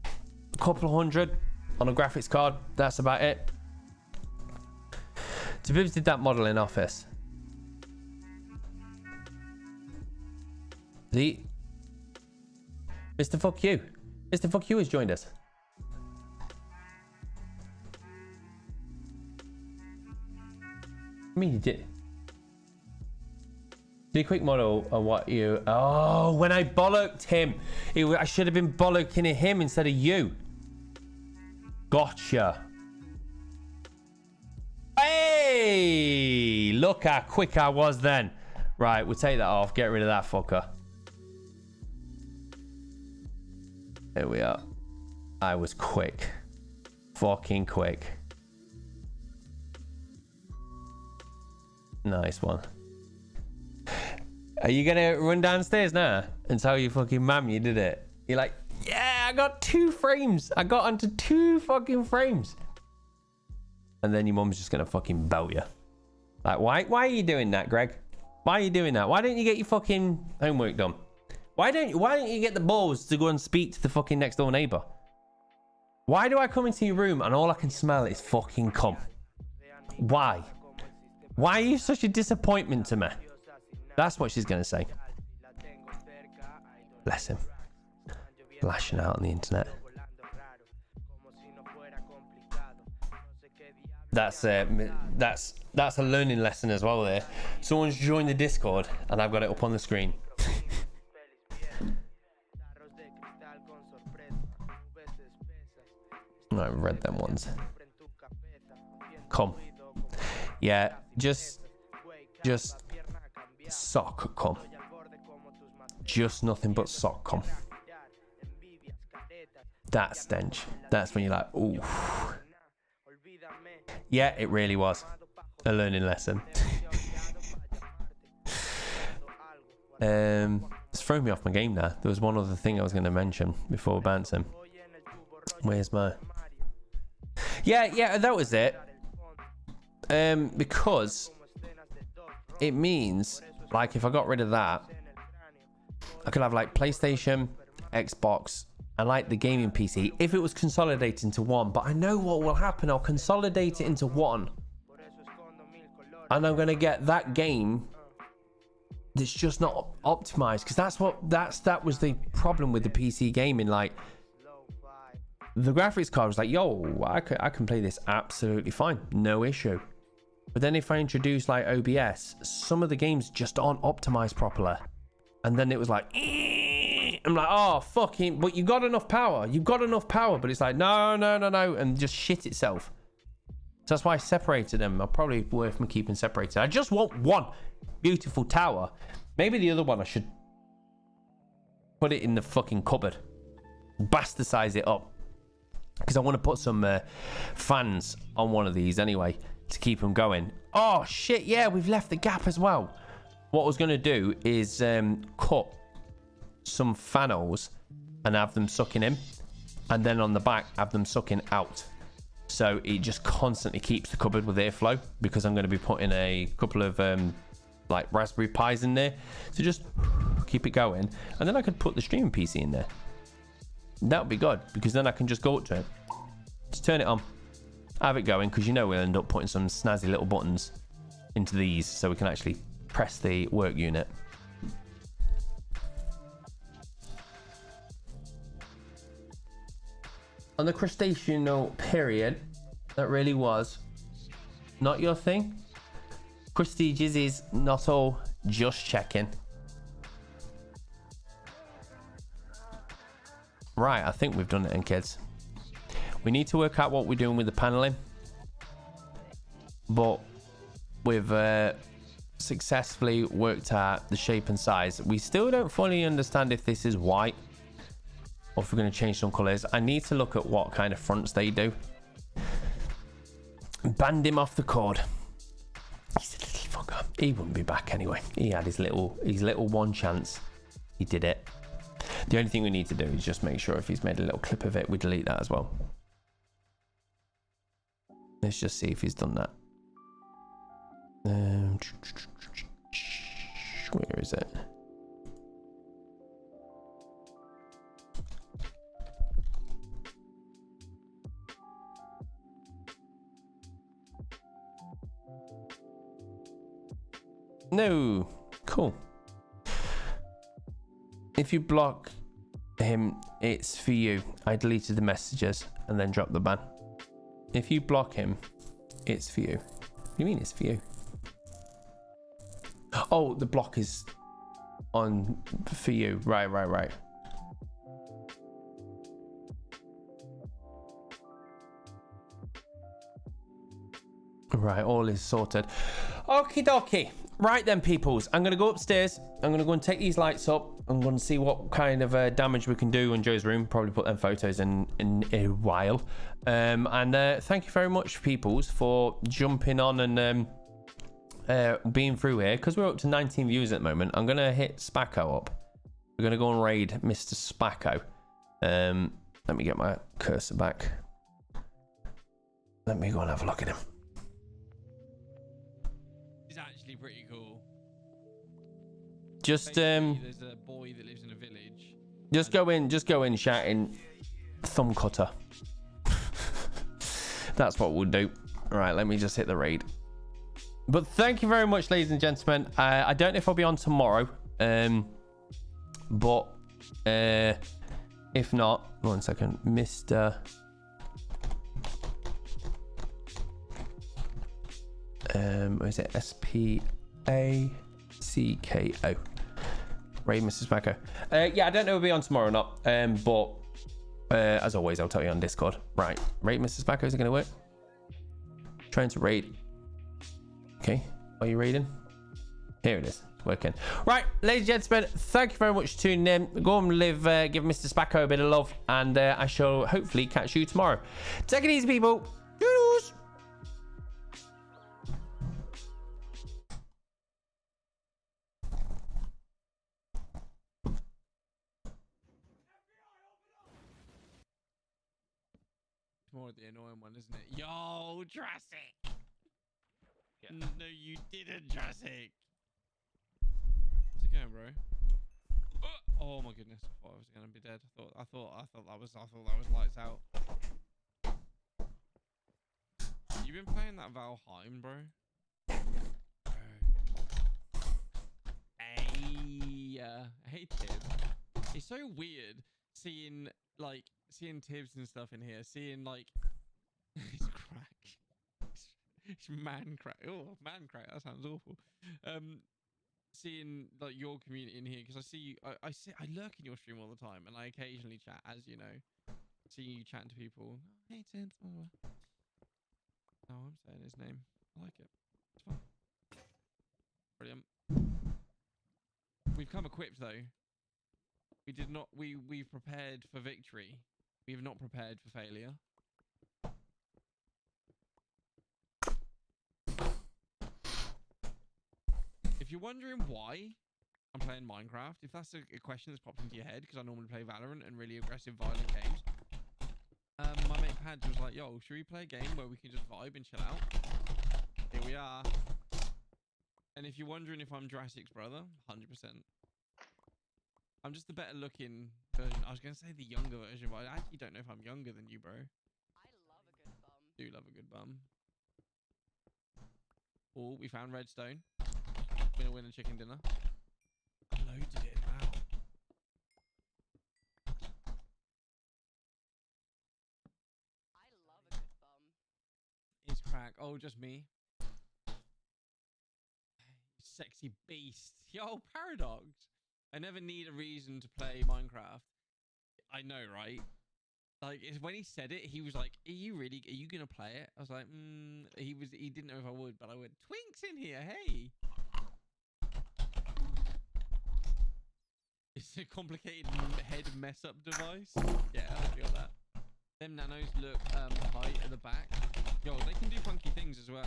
a couple of hundred on a graphics card. That's about it. Vibbs did that model in Office. Mr. Fuck You. Mr. Fuck You has joined us. I mean, you did. The quick model of what you... Oh, when I bollocked him. I should have been bollocking him instead of you. Gotcha. Hey! Look how quick I was then. Right, we'll take that off. Get rid of that fucker. There we are. I was quick. Fucking quick. Nice one. Are you gonna run downstairs now and tell your fucking mum you did it? You're like, yeah, I got 2 frames. I got onto 2 fucking frames. And then your mum's just gonna fucking belt you. Like, why are you doing that, Greg? Why are you doing that? Why don't you get your fucking homework done? Why don't you get the balls to go and speak to the fucking next door neighbor? Why do I come into your room and all I can smell is fucking cum? Why? Why are you such a disappointment to me? That's what she's gonna say. Bless him. Lashing out on the internet. That's a learning lesson as well there. Someone's joined the Discord and I've got it up on the screen. I've read them ones. Come. Yeah, just sock come. Just nothing but sock come. That stench. That's when you're like, ooh. Yeah, it really was a learning lesson. It's thrown me off my game now. There was one other thing I was going to mention before bouncing. Where's my... Yeah, that was it. Because it means, like, if I got rid of that, I could have like PlayStation, Xbox, and like the gaming PC if it was consolidated into one. But I know what will happen. I'll consolidate it into one, and I'm gonna get that game that's just not optimized, because that was the problem with the PC gaming. Like, the graphics card was like, yo, I can play this absolutely fine, no issue. But then if I introduce like OBS, some of the games just aren't optimized properly. And then it was like, I'm like, oh, fucking, but you got enough power. You've got enough power. But it's like, no. And just shit itself. So that's why I separated them. I'll probably worth me keeping separated. I just want one beautiful tower. Maybe the other one I should put it in the fucking cupboard. Bastardize it up. Because I want to put some fans on one of these anyway to keep them going. Oh, shit. Yeah, we've left the gap as well. What I was going to do is cut some funnels and have them sucking in. And then on the back, have them sucking out. So it just constantly keeps the cupboard with airflow, because I'm going to be putting a couple of like Raspberry Pis in there. So just keep it going. And then I could put the streaming PC in there. That would be good, because then I can just go up to it. Just turn it on. Have it going, because you know we'll end up putting some snazzy little buttons into these so we can actually press the work unit. On the crustacean period, that really was not your thing. Prestiges is not all, just checking. Right, I think we've done it then, kids. We need to work out what we're doing with the paneling. But we've successfully worked out the shape and size. We still don't fully understand if this is white or if we're going to change some colors. I need to look at what kind of fronts they do. Banned him off the cord. He's a little fucker. He wouldn't be back anyway. He had his little one chance. He did it. The only thing we need to do is just make sure if he's made a little clip of it, we delete that as well. Let's just see if he's done that. Where is it? No. Cool. If you block him, it's for you. I deleted the messages and then dropped the ban. If you block him, it's for you. What do you mean it's for you? Oh, the block is on for you. Right. Right, all is sorted. Okie dokie. Right then, peoples. I'm going to go upstairs. I'm going to go and take these lights up. I'm going to see what kind of damage we can do in Joe's room. Probably put them photos in a while. And thank you very much, peoples, for jumping on and being through here. Because we're up to 19 views at the moment. I'm going to hit Spacko up. We're going to go and raid Mr. Spacko. Let me get my cursor back. Let me go and have a look at him. He's actually pretty cool. Just Basically, there's a boy that lives in a village. Just go in shouting thumb cutter. That's what we'll do. All right, let me just hit the raid. But thank you very much, ladies and gentlemen. I don't know if I'll be on tomorrow. But if not, 1 second, Mr. What is it? SPACKO. Raid Mr. Spacko. Yeah, I don't know if we'll be on tomorrow or not. But as always, I'll tell you on Discord. Right, raid Mr. Spacko. Is it going to work? Trying to raid. Okay, are you raiding? Here it is. Working. Right, ladies and gentlemen, thank you very much for tuning in. Go and give Mr. Spacko a bit of love, and I shall hopefully catch you tomorrow. Take it easy, people. Doodles. More the annoying one, isn't it? Yo, Jurassic! Yeah. No, you didn't, Jurassic. How's it going, bro? Oh my goodness! I thought I was gonna be dead. I thought that was lights out. You been playing that Valheim, bro? Hey, Tib. It's so weird seeing Tibbs and stuff in here, seeing like it's crack. It's man crack. Oh, man crack. That sounds awful. Seeing like your community in here, because I see you. I lurk in your stream all the time, and I occasionally chat, as you know. See you chatting to people. Hey, Tibbs. Oh, I'm saying his name. I like it. It's fun. Brilliant. We've come equipped though. We did not. We've prepared for victory. We have not prepared for failure. If you're wondering why I'm playing Minecraft, if that's a question that's popped into your head, because I normally play Valorant and really aggressive, violent games, my mate Pads was like, "Yo, should we play a game where we can just vibe and chill out?" Here we are. And if you're wondering if I'm Jurassic's brother, 100%. I'm just the better looking version. I was going to say the younger version, but I actually don't know if I'm younger than you, bro. I love a good bum. Do love a good bum. Oh, we found redstone. Winner chicken dinner. I loaded it. Wow. I love a good bum. It's crack. Oh, just me. Sexy beast. Yo, Paradox. I never need a reason to play Minecraft. I know, right? Like when he said it, he was like, "Are you gonna play it?" I was like, He didn't know if I would, but I went, "Twink's in here, hey." It's a complicated head mess up device. Yeah, I feel that. Them nanos look high at the back. Yo, they can do funky things as well.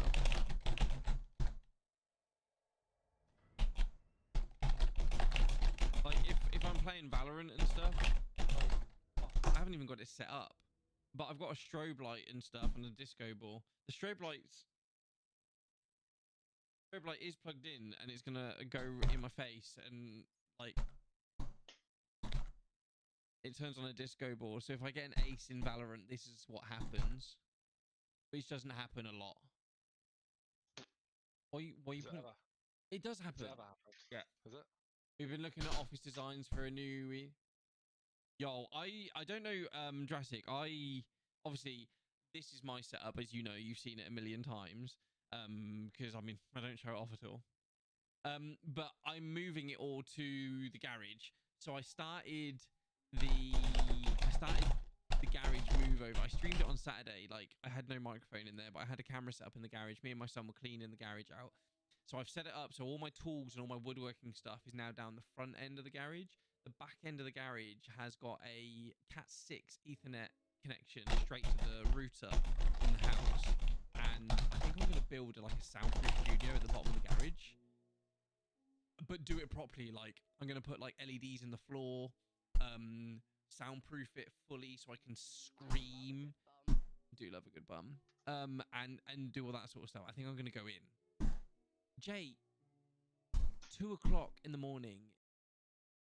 Like if I'm playing Valorant and stuff, I haven't even got it set up, but I've got a strobe light and stuff and a disco ball. The strobe light is plugged in and it's gonna go in my face and like it turns on a disco ball. So if I get an ace in Valorant, this is what happens, which doesn't happen a lot. It does happen. Yeah. Is it? We've been looking at office designs for a new. Yo, I don't know, Jurassic. Obviously this is my setup, as you know, you've seen it a million times. Because I mean I don't show it off at all. But I'm moving it all to the garage. So I started the garage move over. I streamed it on Saturday. Like I had no microphone in there, but I had a camera set up in the garage. Me and my son were cleaning the garage out. So I've set it up so all my tools and all my woodworking stuff is now down the front end of the garage. The back end of the garage has got a Cat6 Ethernet connection straight to the router in the house. And I think I'm going to build like a soundproof studio at the bottom of the garage. But do it properly. Like I'm going to put like LEDs in the floor. Soundproof it fully so I can scream. Do love a good bum. And do all that sort of stuff. I think I'm going to go in. Jay, 2 o'clock in the morning,